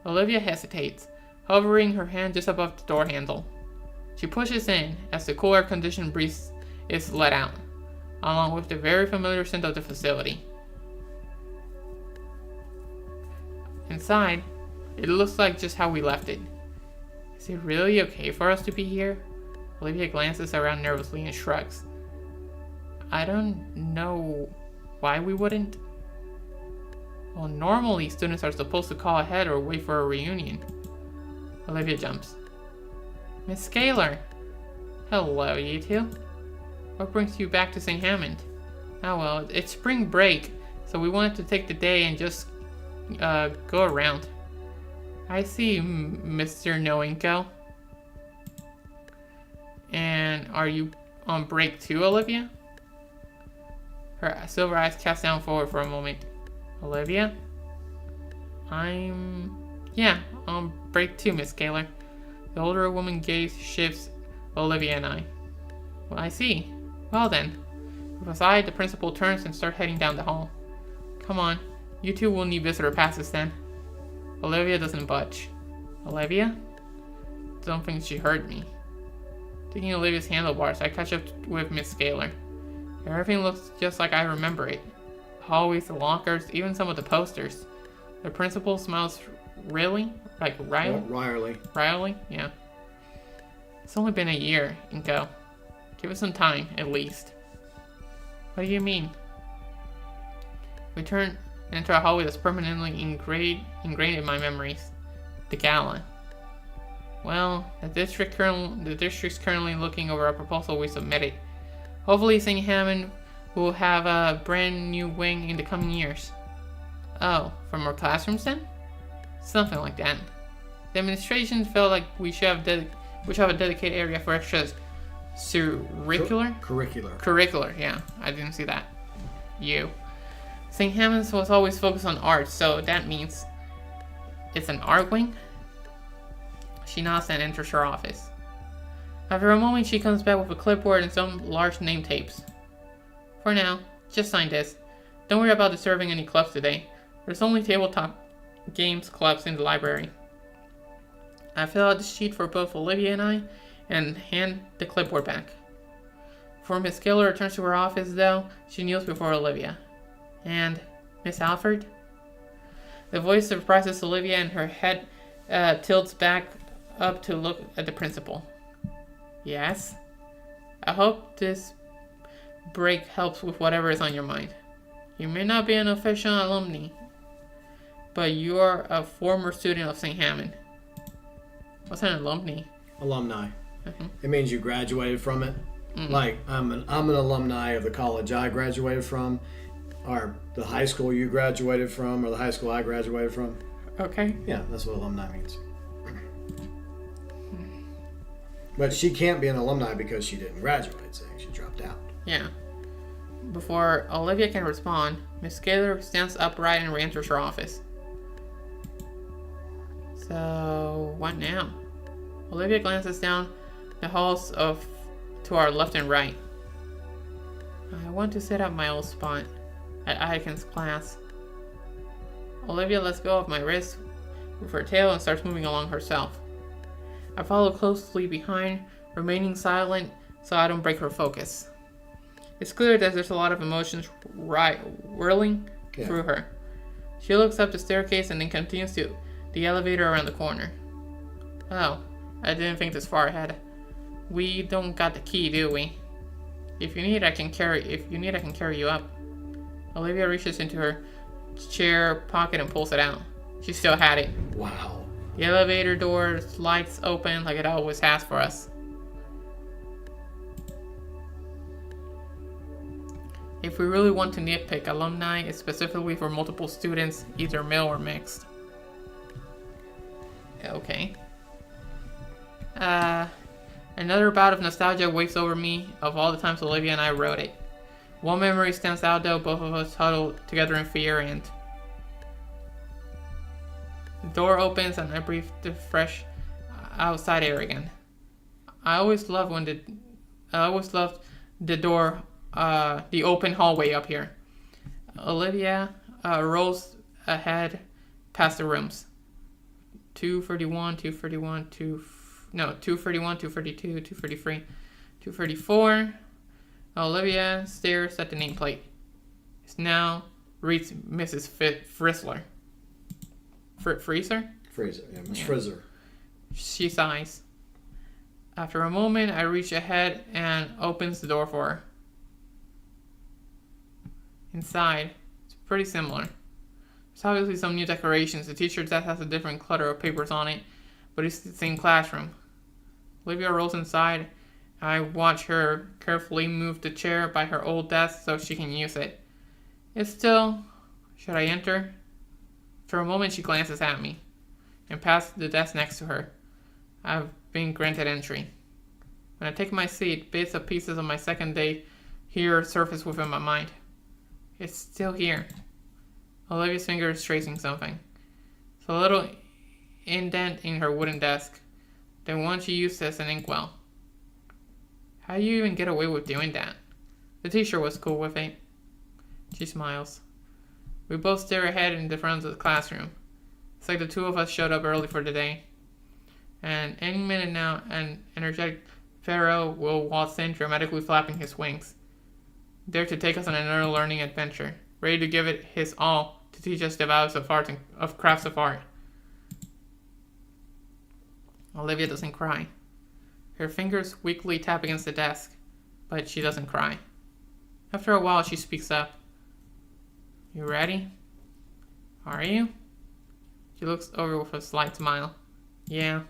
Olivia hesitates, hovering her hand just above the door handle. She pushes in as the cool air-conditioned breeze is let out, along with the very familiar scent of the facility. Inside, it looks like just how we left it. Is it really okay for us to be here? Olivia glances around nervously and shrugs. I don't know why we wouldn't. Well, normally students are supposed to call ahead or wait for a reunion. Olivia jumps. Miss Scalar! Hello, you two. What brings you back to St. Hammond? Oh well, it's spring break, so we wanted to take the day and just go around. I see, Mr. Noinko. And are you on break too, Olivia? Her silver eyes cast down forward for a moment. Olivia? Yeah, on break too, Miss Scalar. The older woman gaze shifts Olivia and I. Well, I see. Well then. With a sigh, the principal turns and starts heading down the hall. Come on, you two will need visitor passes then. Olivia doesn't budge. Olivia? Don't think she heard me. Taking Olivia's handlebars, I catch up with Miss Scalar. Everything looks just like I remember it. The hallways, the lockers, even some of the posters. The principal smiles. Really? Like Riley? Riley. Riley? Yeah. It's only been a year, Inko. Give it some time, at least. What do you mean? We turn and enter a hallway that's permanently ingrained in my memories. The gala. Well, the district's currently looking over a proposal we submitted. Hopefully St. Hammond will have a brand new wing in the coming years. Oh, for more classrooms then? Something like that. The administration felt like we should have a dedicated area for extras. Curricular, yeah. I didn't see that. St. Hammond's was always focused on art, so that means it's an art wing? She nods and enters her office. After a moment, she comes back with a clipboard and some large name tapes. For now, just sign this. Don't worry about disturbing any clubs today. There's only tabletop games clubs in the library. I fill out the sheet for both Olivia and I and hand the clipboard back. Before Miss Scalar returns to her office, though, she kneels before Olivia. And Miss Alford? The voice surprises Olivia and her head tilts back up to look at the principal. Yes? I hope this break helps with whatever is on your mind. You may not be an official alumni, but you are a former student of St. Hammond. What's an alumni? Alumni. Mm-hmm. It means you graduated from it. Like, I'm an alumni of the college I graduated from, or the high school you graduated from, or the high school I graduated from. Okay. Yeah, that's what alumni means. But she can't be an alumni because she didn't graduate, saying she dropped out. Yeah. Before Olivia can respond, Miss Gator stands upright and re-enters her office. So, what now? Olivia glances down the halls to our left and right. I want to sit at my old spot at Ike's class. Olivia lets go of my wrist with her tail and starts moving along herself. I follow closely behind, remaining silent so I don't break her focus. It's clear that there's a lot of emotions whirling through her. She looks up the staircase and then continues to the elevator around the corner. Oh, I didn't think this far ahead. We don't got the key, do we? If you need, I can carry you up. Olivia reaches into her chair pocket and pulls it out. She still had it. Wow. The elevator door slides open like it always has for us. If we really want to nitpick, alumni is specifically for multiple students, either male or mixed. Okay. Another bout of nostalgia wakes over me of all the times Olivia and I wrote it. One memory stands out though, both of us huddled together in fear, and the door opens and I breathe the fresh outside air again. I always loved the door, the open hallway up here. Olivia rolls ahead past the rooms. 231, 231, 231, 232, 233, 234. Olivia stares at the nameplate. It now reads Mrs. Frizzler. Freezer? Fraser, yeah, Miss Frizzer. She sighs. After a moment, I reach ahead and opens the door for her. Inside, it's pretty similar. There's obviously some new decorations. The teacher's desk has a different clutter of papers on it, but it's the same classroom. Olivia rolls inside. I watch her carefully move the chair by her old desk so she can use it. It's still... Should I enter? For a moment, she glances at me and past the desk next to her. I've been granted entry. When I take my seat, bits and pieces of my second day here surface within my mind. It's still here. Olivia's finger is tracing something. It's a little indent in her wooden desk. The one she used as an inkwell. How do you even get away with doing that? The teacher was cool with it. She smiles. We both stare ahead in the front of the classroom. It's like the two of us showed up early for the day. And any minute now, an energetic pharaoh will waltz in, dramatically flapping his wings. There to take us on another learning adventure. Ready to give it his all to teach us the values of art and of crafts of art. Olivia doesn't cry. Her fingers weakly tap against the desk, but she doesn't cry. After a while, she speaks up. You ready? Are you? She looks over with a slight smile. Yeah.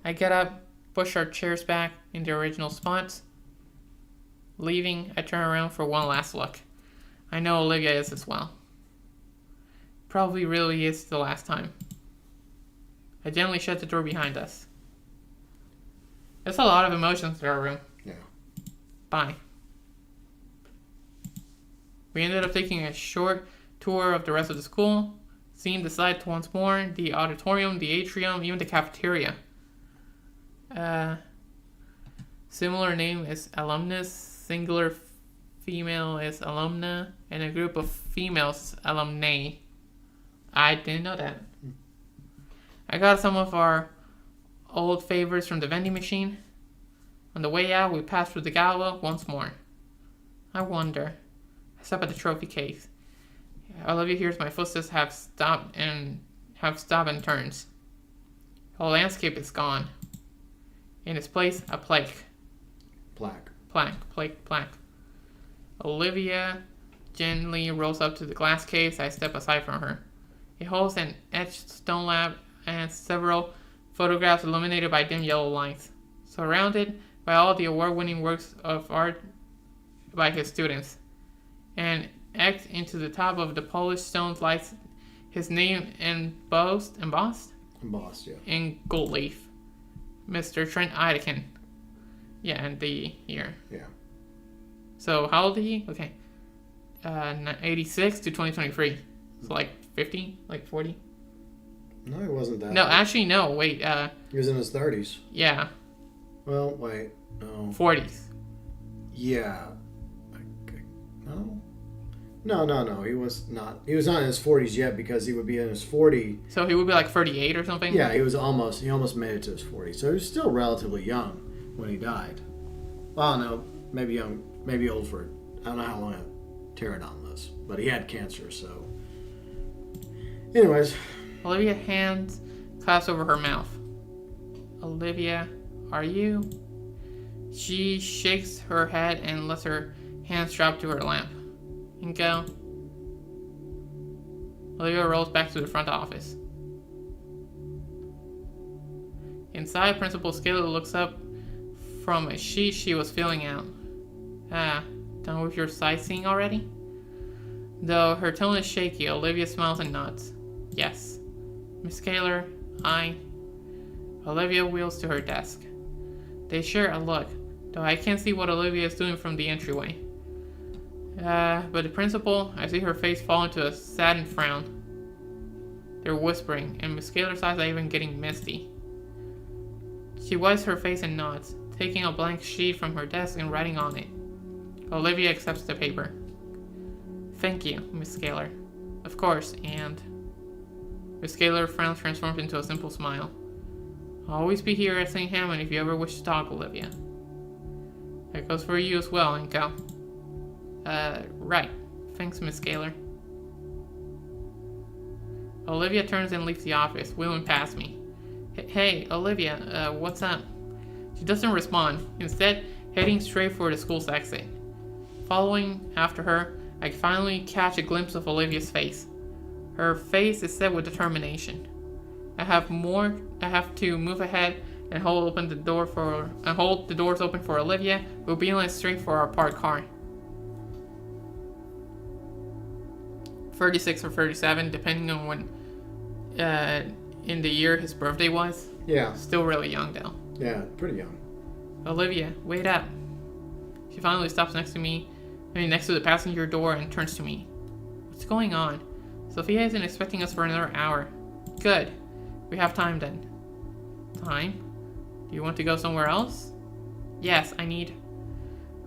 I get up, push our chairs back in their original spots. Leaving, I turn around for one last look. I know Olivia is as well. Probably really is the last time. I gently shut the door behind us. There's a lot of emotions in our room. Yeah. Bye. We ended up taking a short tour of the rest of the school, seeing the site once more, the auditorium, the atrium, even the cafeteria. Similar name is alumnus, singular female is alumna, and a group of females alumnae. I didn't know that. I got some of our old favorites from the vending machine. On the way out, we passed through the gala once more. I wonder. I stop at the trophy case. Olivia hears my footsteps have stopped and turns. The landscape is gone. In its place, a plaque. Plaque. Olivia gently rolls up to the glass case. I step aside from her. It holds an etched stone slab and several photographs illuminated by dim yellow lights. Surrounded, by all the award-winning works of art by his students. And etched into the top of the polished stones lies his name embossed Embossed, yeah. in gold leaf. Mr. Trent Idekin. Yeah, and the year. Yeah. So how old is he? Okay. 86 to 2023. So like 50? Like 40? No, he wasn't that No, old. actually no, wait. He was in his 30s. Yeah. Well, wait. No. 40s. Yeah. No. No. He was not. He was not in his 40s yet because he would be in his 40. So he would be like 38 or something? Yeah, he almost made it to his 40s. So he was still relatively young when he died. Well, no, maybe young, maybe old for, I don't know how long a pterodon lives, but he had cancer, so. Anyways. Olivia hands clasped over her mouth. Olivia, are you? She shakes her head and lets her hands drop to her lamp. And go. Olivia rolls back to the front office. Inside, Principal Scaler looks up from a sheet she was filling out. Done with your sightseeing already? Though her tone is shaky, Olivia smiles and nods. Yes. Miss Scaler, Olivia wheels to her desk. They share a look, though I can't see what Olivia is doing from the entryway. But the principal, I see her face fall into a saddened frown. They're whispering, and Miss Scaler's eyes are even getting misty. She wipes her face and nods, taking a blank sheet from her desk and writing on it. Olivia accepts the paper. Thank you, Miss Scaler. Of course, and... Miss Scaler's frown transforms into a simple smile. I'll always be here at St. Hammond if you ever wish to talk, Olivia. That goes for you as well, Inko. Right. Thanks, Miss Scaler. Olivia turns and leaves the office, wheeling past me. Hey, Olivia, what's up? She doesn't respond, instead heading straight for the school's exit. Following after her, I finally catch a glimpse of Olivia's face. Her face is set with determination. I have to move ahead and hold the doors open for Olivia, who will be line straight for our parked car. 36 or 37, depending on when in the year his birthday was. Yeah. Still really young though. Yeah, pretty young. Olivia, wait up. She finally stops next to the passenger door and turns to me. What's going on? Sophia isn't expecting us for another hour. Good. We have time then. Time? Do you want to go somewhere else? Yes, I need...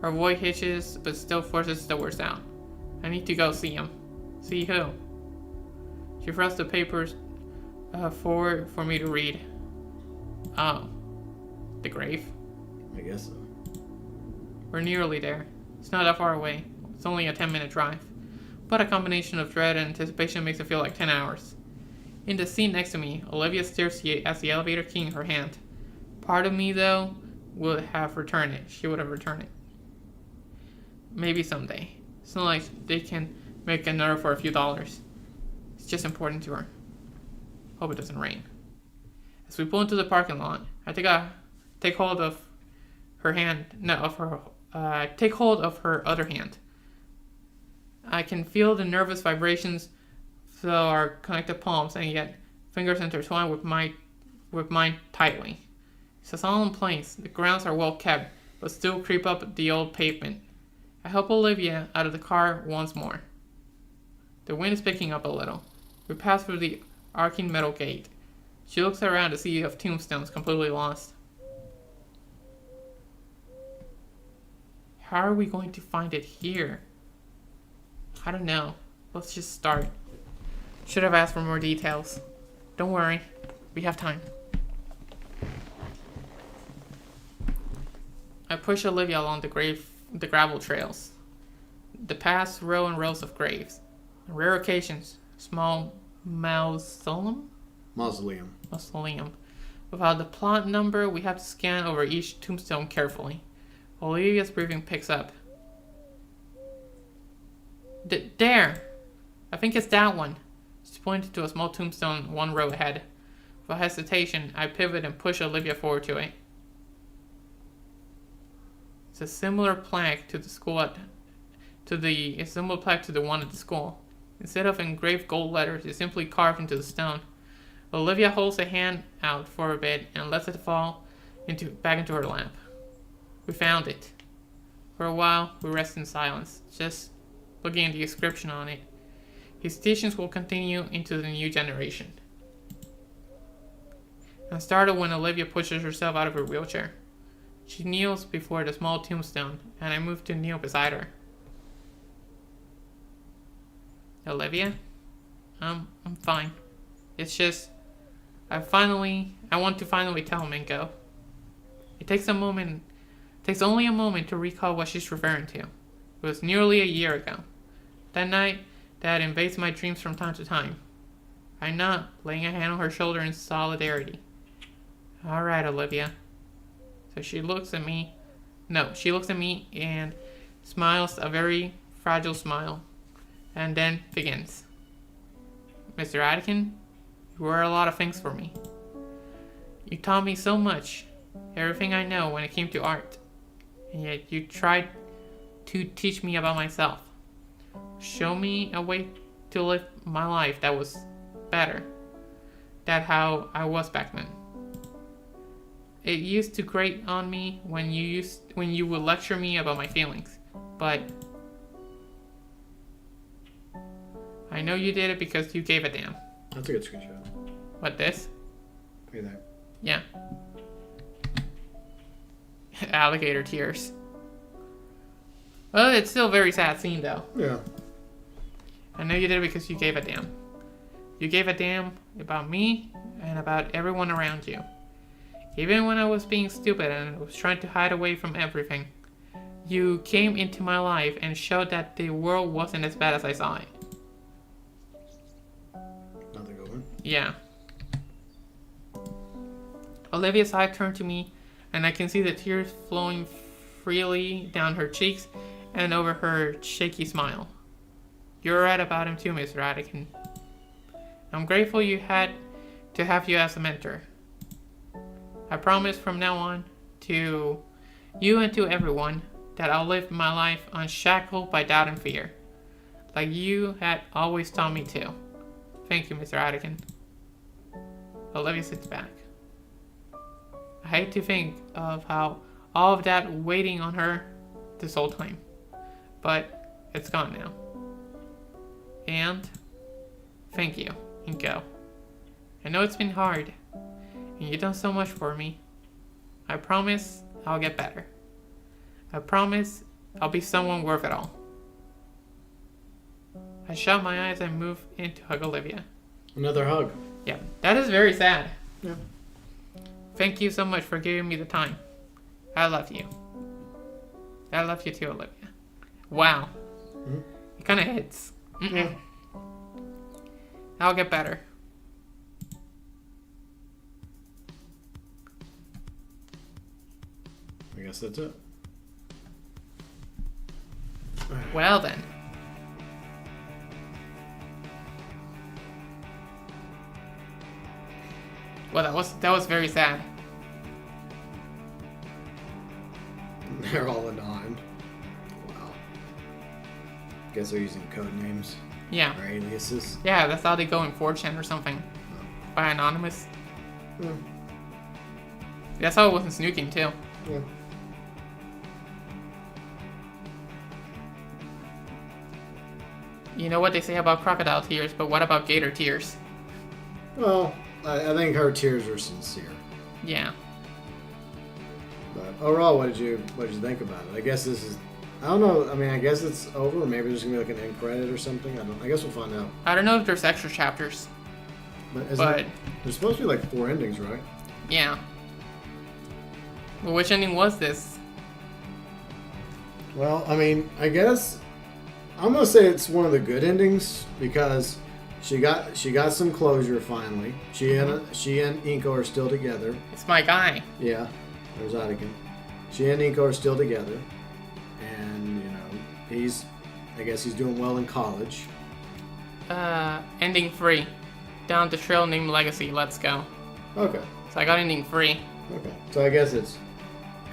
Her voice hitches, but still forces the words out. I need to go see him. See who? She thrusts the papers forward for me to read. Oh. The grave? I guess so. We're nearly there. It's not that far away. It's only a 10-minute drive. But a combination of dread and anticipation makes it feel like 10 hours. In the seat next to me, Olivia stares at the elevator key in her hand. Part of me, though, would have returned it. She would have returned it. Maybe someday. It's not like they can make another for a few dollars. It's just important to her. Hope it doesn't rain. As we pull into the parking lot, I take hold of her hand. Take hold of her other hand. I can feel the nervous vibrations through our connected palms, and yet fingers intertwine with mine tightly. It's a solemn place. The grounds are well kept, but still creep up the old pavement. I help Olivia out of the car once more. The wind is picking up a little. We pass through the arcing metal gate. She looks around to see if Tombstone's completely lost. How are we going to find it here? I don't know. Let's just start. Should have asked for more details. Don't worry. We have time. I push Olivia along the gravel trails. The past row and rows of graves. On rare occasions, small mausoleum. Without the plot number, we have to scan over each tombstone carefully. Olivia's breathing picks up. There! I think it's that one. She pointed to a small tombstone one row ahead. Without hesitation, I pivot and push Olivia forward to it. It's a similar plaque to the school a similar plaque to the one at the school. Instead of engraved gold letters, it's simply carved into the stone. Olivia holds a hand out for a bit and lets it fall back into her lap. We found it. For a while, we rest in silence, just looking at the inscription on it. His teachings will continue into the new generation. I'm startled when Olivia pushes herself out of her wheelchair. She kneels before the small tombstone, and I move to kneel beside her. Olivia? I'm fine. It's just, I want to finally tell Minko. It takes only a moment to recall what she's referring to. It was nearly a year ago. That night, Dad invades my dreams from time to time. I nod, laying a hand on her shoulder in solidarity. Alright, Olivia. So she looks at me and smiles a very fragile smile, and then begins. Mr. Atkin, you were a lot of things for me. You taught me so much, everything I know when it came to art, and yet you tried to teach me about myself. Show me a way to live my life that was better than how I was back then. It used to grate on me when you would lecture me about my feelings, but I know you did it because you gave a damn. That's a good screenshot. What, this? Look at that. Yeah. Alligator tears. Well, it's still a very sad scene, though. Yeah. I know you did it because you gave a damn. You gave a damn about me and about everyone around you. Even when I was being stupid and I was trying to hide away from everything, you came into my life and showed that the world wasn't as bad as I saw it. Another good one. Yeah. Olivia's eye turned to me, and I can see the tears flowing freely down her cheeks and over her shaky smile. You're right about him too, Mr. Atkin. I'm grateful you had to have you as a mentor. I promise from now on to you and to everyone that I'll live my life unshackled by doubt and fear, like you had always taught me to. Thank you, Mr. Atkin. Olivia sits back. I hate to think of how all of that waiting on her this whole time, but it's gone now. And thank you, and go. I know it's been hard, and you've done so much for me. I promise I'll get better. I promise I'll be someone worth it all. I shut my eyes and move in to hug Olivia. Another hug. Yeah, that is very sad. Yeah. Thank you so much for giving me the time. I love you. I love you too, Olivia. Wow. Mm-hmm. It kind of hits. Yeah. I'll get better. I guess that's it. Well then. Well, that was very sad. They're all anonymous. Wow. Guess they're using code names. Yeah. Or aliases. Yeah, that's how they go in 4chan or something. By anonymous. Yeah. That's how it was in Snooking too. Yeah. You know what they say about crocodile tears, but what about gator tears? Well, I think her tears were sincere. Yeah. But overall, what did you think about it? I guess this is, I don't know. I mean, I guess it's over. Or maybe there's gonna be like an end credit or something. I guess we'll find out. I don't know if there's extra chapters. But there's supposed to be like 4 endings, right? Yeah. Well, which ending was this? Well, I mean, I guess I'm gonna say it's one of the good endings because she got some closure finally. She and Inko are still together. It's my guy. Yeah, there's Atikin. She and Inko are still together, and I guess he's doing well in college. Ending 3. Down the trail named Legacy. Let's go. Okay. So I got ending 3. Okay. So I guess it's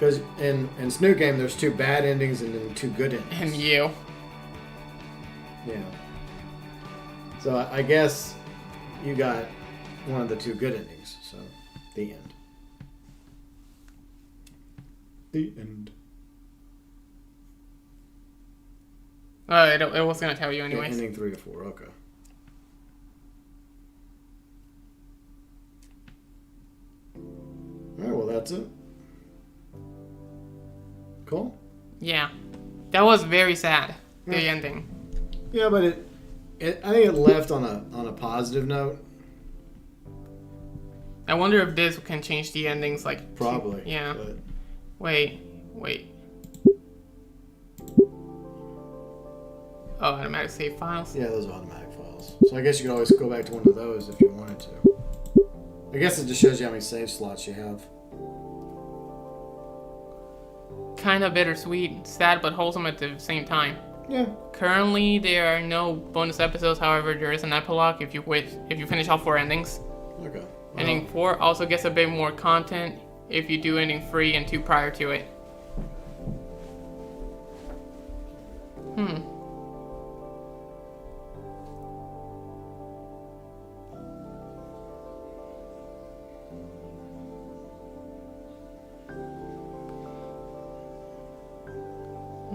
Because in Snoot Game, there's 2 bad endings and then 2 good endings. And you. Yeah. So I guess you got one of the 2 good endings. So, the end. The end. It was gonna tell you anyways. Ending 3 to 4. Okay. All right. Well, that's it. Cool. Yeah, that was very sad. The ending. Yeah, but I think it left on a positive note. I wonder if this can change the endings, like. Probably. Yeah. But Wait. Oh, automatic save files. yeah, those are automatic files. So I guess you could always go back to one of those if you wanted to. I guess it just shows you how many save slots you have. Kind of bittersweet, sad, but wholesome at the same time. Yeah. Currently, there are no bonus episodes. However, there is an epilogue if you finish all 4 endings. Okay. Well, Ending 4 also gets a bit more content if you do ending 3 and 2 prior to it.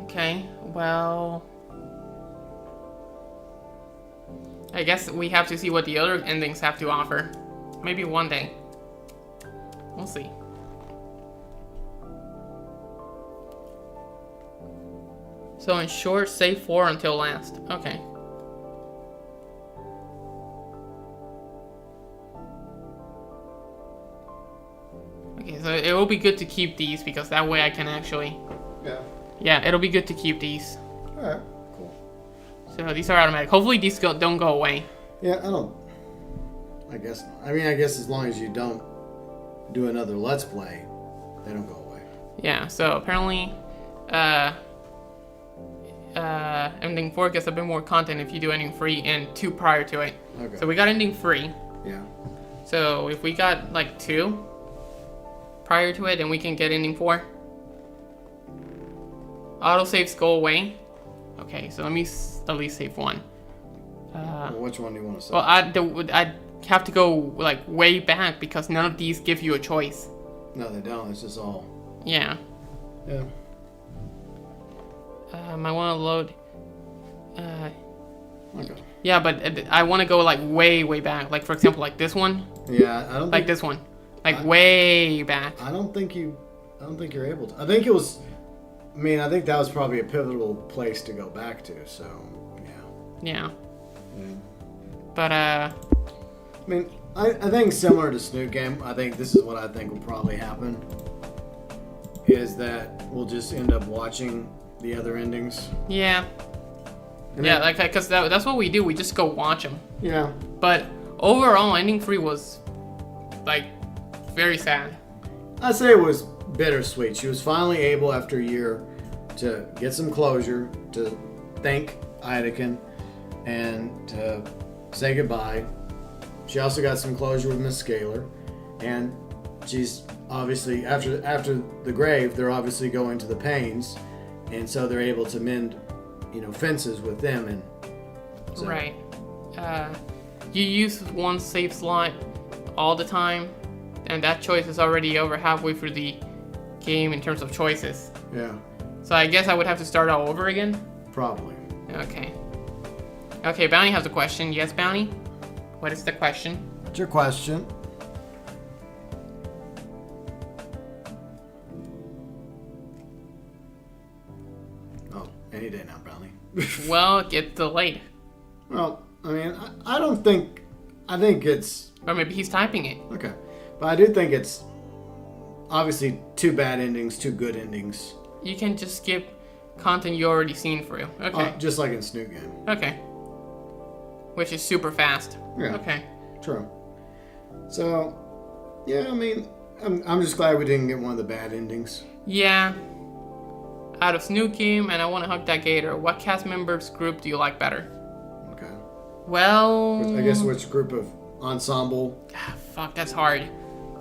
Okay, well, I guess we have to see what the other endings have to offer. Maybe one day. We'll see. So in short, save 4 until last. Okay. Okay, so it will be good to keep these because that way I can actually... yeah. Yeah, it'll be good to keep these. Alright, cool. So these are automatic. Hopefully these don't go away. Yeah, I guess not. I mean, I guess as long as you don't do another Let's Play, they don't go away. Yeah, so apparently ending 4 gets a bit more content if you do ending 3 and 2 prior to it. Okay. So we got ending 3. Yeah. So if we got like 2 prior to it, then we can get ending 4. Autosaves go away. Okay, so let me at least save 1. Well, which one do you want to save? Well, I'd have to go like way back because none of these give you a choice. No, they don't. It's just all. Yeah. Yeah. I want to load. Okay. Yeah, but I want to go like way back. Like for example, like this one. Yeah, I don't. Like this one. Like way back. I don't think you're able to. I think it was. I mean, I think that was probably a pivotal place to go back to. So, Yeah. yeah. But I mean, I think similar to Snoot Game, I think this is what I think will probably happen. Is that we'll just end up watching the other endings. yeah. And Yeah, then- like because that's what we do. We just go watch them. Yeah. But overall, ending 3 was like very sad. I'd say it was bittersweet. She was finally able, after a year, to get some closure, to thank Ideken, and to say goodbye. She also got some closure with Miss Scalar, and she's obviously, after the grave, they're obviously going to the Pains, and so they're able to mend, fences with them, and so. Right. You use one save slot all the time, and that choice is already over halfway through the game in terms of choices. Yeah, So I guess I would have to start all over again? probably. Okay. Okay, Bounty has a question. Yes, Bounty? What is the question? What's your question? Oh, any day now, Brownie. Well, it gets delayed. Well, I mean, I don't think. I think it's Or maybe he's typing it. okay, but I do think it's obviously 2 bad endings, 2 good endings. You can just skip content you already seen through. Okay. Just like in Snoot Game. Okay. Which is super fast. Yeah. Okay. True. So, yeah, I mean, I'm just glad we didn't get one of the bad endings. Yeah. Out of Snoot Game and I Want to Hug That Gator, what cast members group do you like better? Okay. Well... I guess which group of ensemble? Fuck, that's hard.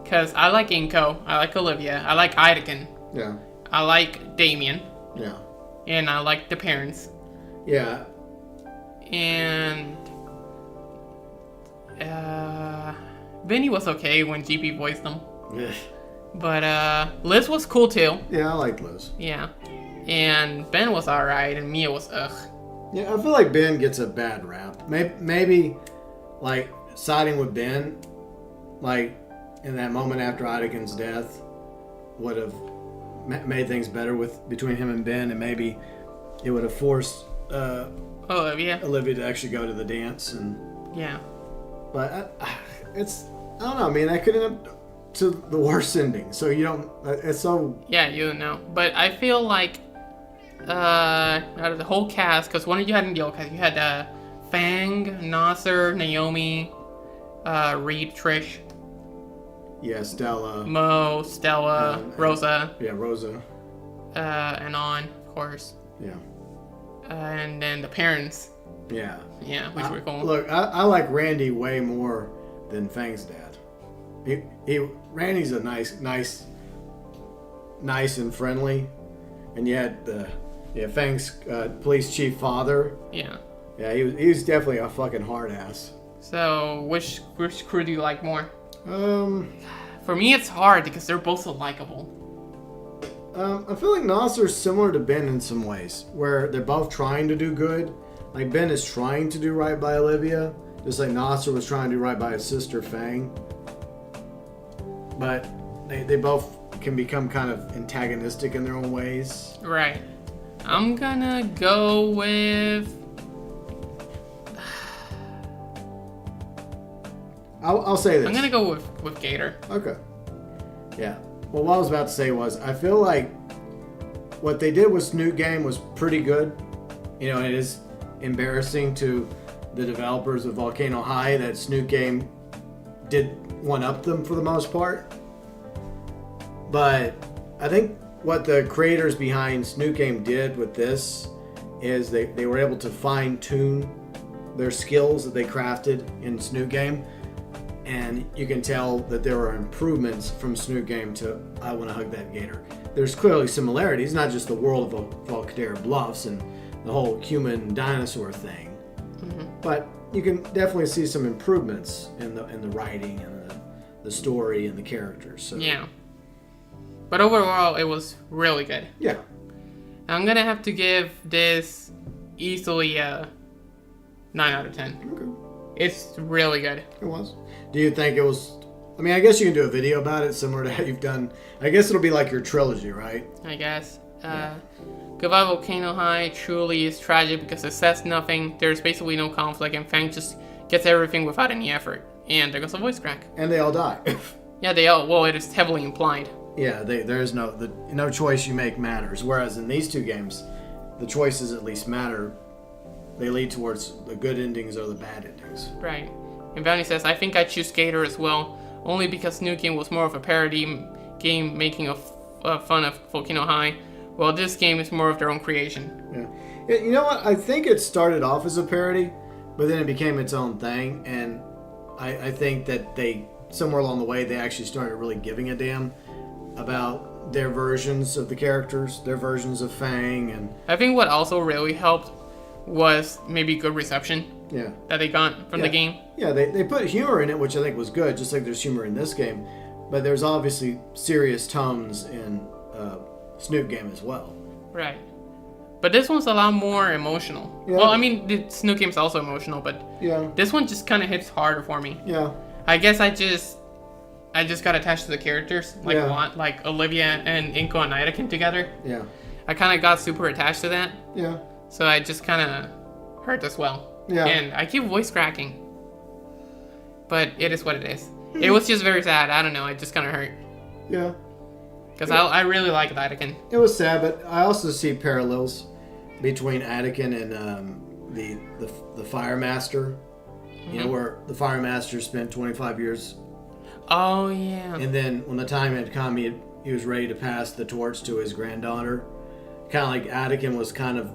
Because I like Inko, I like Olivia, I like Ideken. Yeah. I like Damien. Yeah. And I like the parents. Yeah. And Vinny was okay when GP voiced them. Yeah. But Liz was cool too. Yeah, I liked Liz. Yeah. And Ben was alright, and Mia was ugh. Yeah, I feel like Ben gets a bad rap. Maybe like, siding with Ben, like, in that moment after Idakin's death, would have made things better between him and Ben, and maybe it would have forced Olivia to actually go to the dance. And yeah. But I don't know, man. That could end up to the worst ending. So you don't. It's so. Yeah, you know. But I feel like out of the whole cast, because one of you had in the old cast, you had Fang, Nasser, Naomi, Reed, Trish. Yeah, Stella. Mo, Stella, Rosa. Yeah, Rosa. And on, of course. Yeah. And then the parents. Yeah. Yeah, which were cool. Look, I like Randy way more than Fang's dad. Randy's a nice and friendly, and you had Fang's police chief father. Yeah. Yeah, he was definitely a fucking hard ass. So which crew do you like more? For me, it's hard because they're both so likable. I feel like Nasser's similar to Ben in some ways, where they're both trying to do good. Like, Ben is trying to do right by Olivia, just like Nasser was trying to do right by his sister, Fang. But they both can become kind of antagonistic in their own ways. Right. I'm gonna go with... I'll say this. I'm gonna go with Gator. Okay. Yeah. Well, what I was about to say was, I feel like what they did with Snoot Game was pretty good. You know, it is embarrassing to the developers of Volcano High that Snoot Game did one-up them for the most part. But I think what the creators behind Snoot Game did with this is they were able to fine-tune their skills that they crafted in Snoot Game. And you can tell that there are improvements from Snoot Game to I Wani Hug That Gator. There's clearly similarities, not just the world of Volcadera Bluffs and the whole human dinosaur thing, but you can definitely see some improvements in the writing and the story and the characters. So. Yeah. But overall, it was really good. Yeah. I'm gonna have to give this easily a 9 out of 10. Okay. It's really good. It was. Do you think it was... I mean, I guess you can do a video about it similar to how you've done... I guess it'll be like your trilogy, right? I guess. Goodbye Volcano High truly is tragic because it says nothing. There's basically no conflict, and Fang just gets everything without any effort. And there goes a voice crack. And they all die. Yeah, they all... Well, it is heavily implied. Yeah, there is no choice you make matters. Whereas in these two games, the choices at least matter. They lead towards the good endings or the bad endings. Right. And Bounty says, I think I choose Gator as well, only because Snoot Game was more of a parody game making fun of Volcano High, while this game is more of their own creation. Yeah. You know what? I think it started off as a parody, but then it became its own thing, and I think that somewhere along the way, they actually started really giving a damn about their versions of the characters, their versions of Fang, and... I think what also really helped was maybe good reception that they got from the game. Yeah, they put humor in it, which I think was good, just like there's humor in this game. But there's obviously serious tones in Snoot Game as well. Right. But this one's a lot more emotional. Yeah. Well, I mean, the Snoot Game's also emotional, but yeah, this one just kind of hits harder for me. Yeah. I guess I just got attached to the characters, like a lot, like Olivia and Inko and Idakin together. Yeah. I kind of got super attached to that. Yeah. So I just kind of hurt as well. Yeah. And I keep voice cracking. But it is what it is. It was just very sad. I don't know. It just kind of hurt. Yeah. Because I really like Idakin. It was sad, but I also see parallels between Idakin and the Fire Master. You know, where the Fire Master spent 25 years. Oh, yeah. And then when the time had come, he was ready to pass the torch to his granddaughter. Kind of like Idakin was kind of...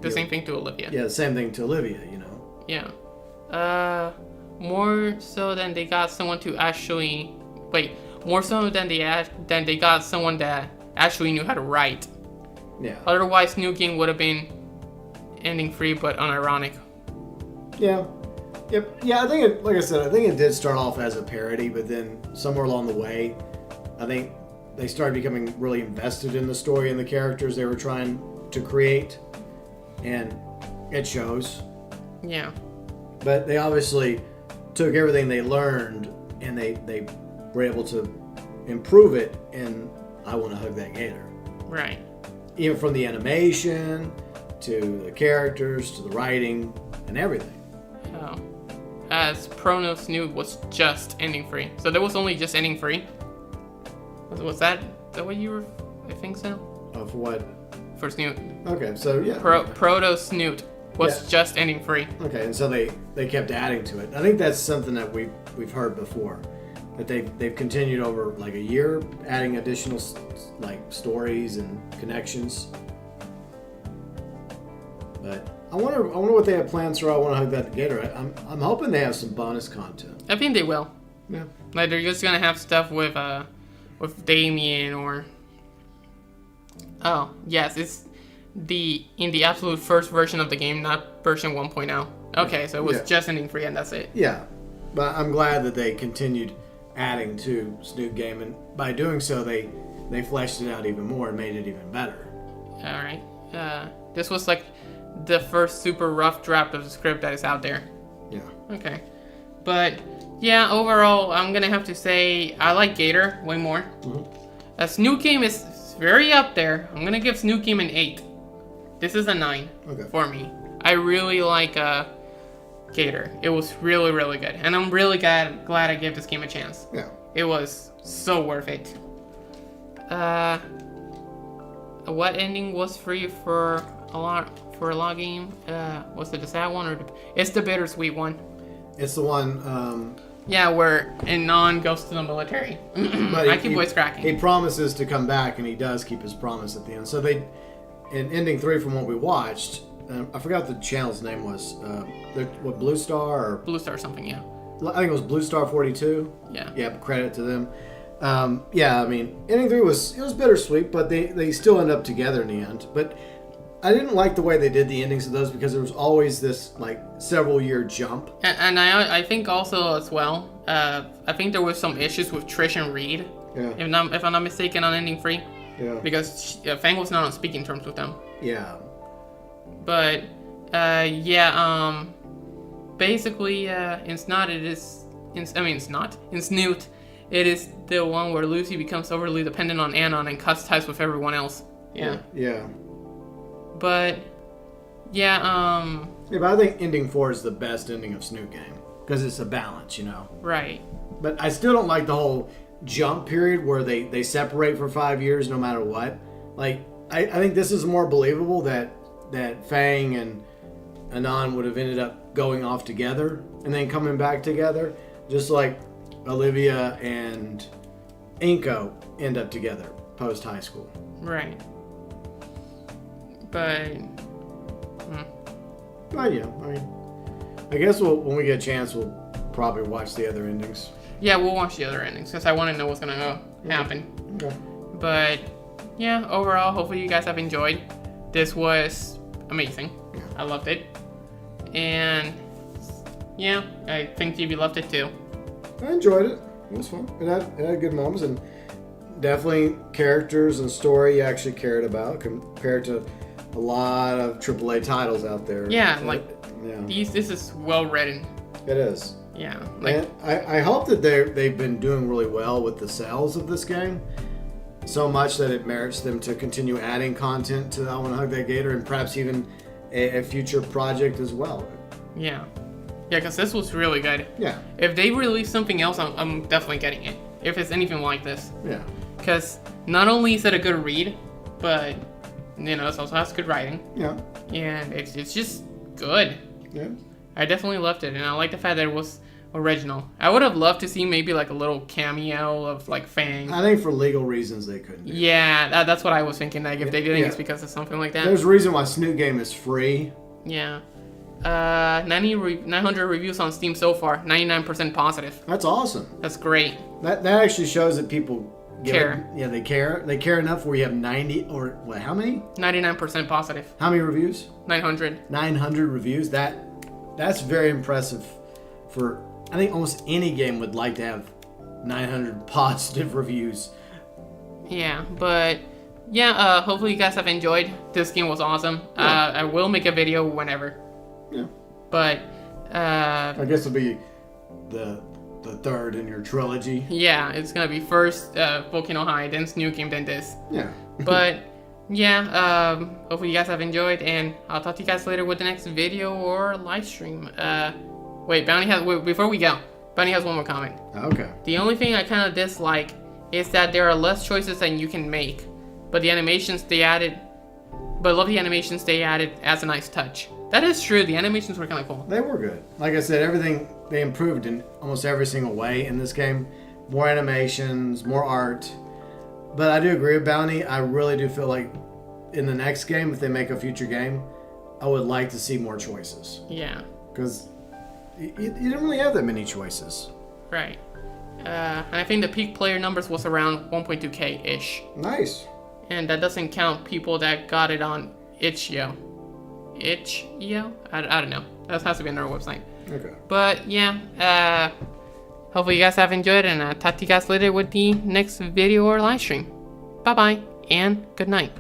The same thing to Olivia. Yeah, the same thing to Olivia, you know. Yeah. More so than they got someone to actually... Wait, more so than they got someone that actually knew how to write. Yeah. Otherwise, Snoot Game would have been ending free, but unironic. Yeah. Yep. Yeah, I think it, like I said, I think it did start off as a parody, but then somewhere along the way, I think they started becoming really invested in the story and the characters they were trying to create, and it shows. Yeah. But they obviously took everything they learned and they were able to improve it in I Wani Hug That Gator. Right. Even from the animation to the characters to the writing and everything. Oh. As Prono Snoot was just ending free. So there was only just ending free? Was that what you were... I think so? For what? For Snoot. Okay, so yeah. Proto Snoot was just ending free. Okay, and so they kept adding to it. I think that's something that we've heard before. That they've continued over like a year, adding additional like stories and connections. But I wonder what they have plans for I Wani Hug That Gator. I'm hoping they have some bonus content. I think they will. Yeah. Like they're just gonna have stuff with Damien or... Oh, yes, it's in the absolute first version of the game, not version 1.0. Okay, so it was just ending free and that's it. Yeah, but I'm glad that they continued adding to Snoot Game, and by doing so, they fleshed it out even more and made it even better. All right. This was like the first super rough draft of the script that is out there. Yeah. Okay. But yeah, overall, I'm gonna have to say I like Gator way more. Mm-hmm. Snoot Game is very up there. I'm gonna give Snoot Game an 8. This is a 9 for me. I really like Gator. It was really, really good. And I'm really glad I gave this game a chance. Yeah. It was so worth it. What ending was free for a lot game? Was it the sad one or it's the bittersweet one? It's the one. Yeah, where Anon goes to the military. But I keep voice cracking. He promises to come back, and he does keep his promise at the end. So in ending 3 from what we watched, I forgot what the channel's name was. What, Blue Star or Blue Star or something? Yeah. I think it was Blue Star 42. Yeah. Yeah. Credit to them. Yeah, I mean, ending 3 was bittersweet, but they still end up together in the end. But I didn't like the way they did the endings of those because there was always this like several year jump. And I think also as well, I think there was some issues with Trish and Reed. Yeah. If I'm not mistaken, on ending 3. Yeah. Because Fang was not on speaking terms with them. Yeah. But basically in Snot it is in Snoot it is the one where Lucy becomes overly dependent on Anon and cuts ties with everyone else. Yeah. Yeah. But yeah, but I think ending 4 is the best ending of Snoot Game because it's a balance, you know. Right. But I still don't like the whole jump period where they separate for 5 years no matter what. Like I think this is more believable that Fang and Anon would have ended up going off together and then coming back together, just like Olivia and Inko end up together post high school. Right. But yeah, I mean, I guess when we get a chance, we'll probably watch the other endings. Yeah, we'll watch the other endings because I want to know what's gonna happen. Okay. But yeah, overall, hopefully you guys have enjoyed. This was amazing. Yeah. I loved it. And yeah, I think TV loved it too. I enjoyed it. It was fun. It had good moments and definitely characters and story you actually cared about compared to a lot of AAA titles out there. Yeah, yeah. This is well written. It is. Yeah. And I hope that they've been doing really well with the sales of this game. So much that it merits them to continue adding content to I Wani Hug That Gator and perhaps even a future project as well. Yeah. Yeah, because this was really good. Yeah. If they release something else, I'm definitely getting it. If it's anything like this. Yeah. Because not only is it a good read, but it also has good writing. Yeah. And it's just good. Yeah. I definitely loved it, and I like the fact that it was original. I would have loved to see maybe like a little cameo of like Fang. I think for legal reasons they couldn't. Yeah, that's what I was thinking. Like if they didn't, it's because of something like that. There's a reason why Snoot Game is free. Yeah. 900 reviews on Steam so far. 99% positive. That's awesome. That's great. That actually shows that people care. Yeah, they care. They care enough where you have 90 or what? How many? 99% positive. How many reviews? 900. 900 reviews. That's very impressive. For I think almost any game would like to have 900 positive reviews. Yeah, but yeah, hopefully you guys have enjoyed. This game was awesome. Yeah. I will make a video whenever. Yeah. But I guess it'll be the third in your trilogy. yeah, it's gonna be first Volcano High, then Snow Game, then this. Yeah. But yeah, hopefully you guys have enjoyed, and I'll talk to you guys later with the next video or live stream. Wait, before we go, Bounty has one more comment. Okay. The only thing I kind of dislike is that there are less choices than you can make, but the animations they added, but I love the animations they added as a nice touch. That is true. The animations were kind of cool. They were good. Like I said, everything they improved in almost every single way in this game. More animations, more art. But I do agree with Bounty. I really do feel like in the next game, if they make a future game, I would like to see more choices. Yeah. Because you didn't really have that many choices. Right. And I think the peak player numbers was around 1.2k-ish. Nice. And that doesn't count people that got it on itch.io. Itch.io? I don't know. That has to be on their website. Okay. But yeah, hopefully you guys have enjoyed, and I'll talk to you guys later with the next video or live stream. Bye bye, and good night.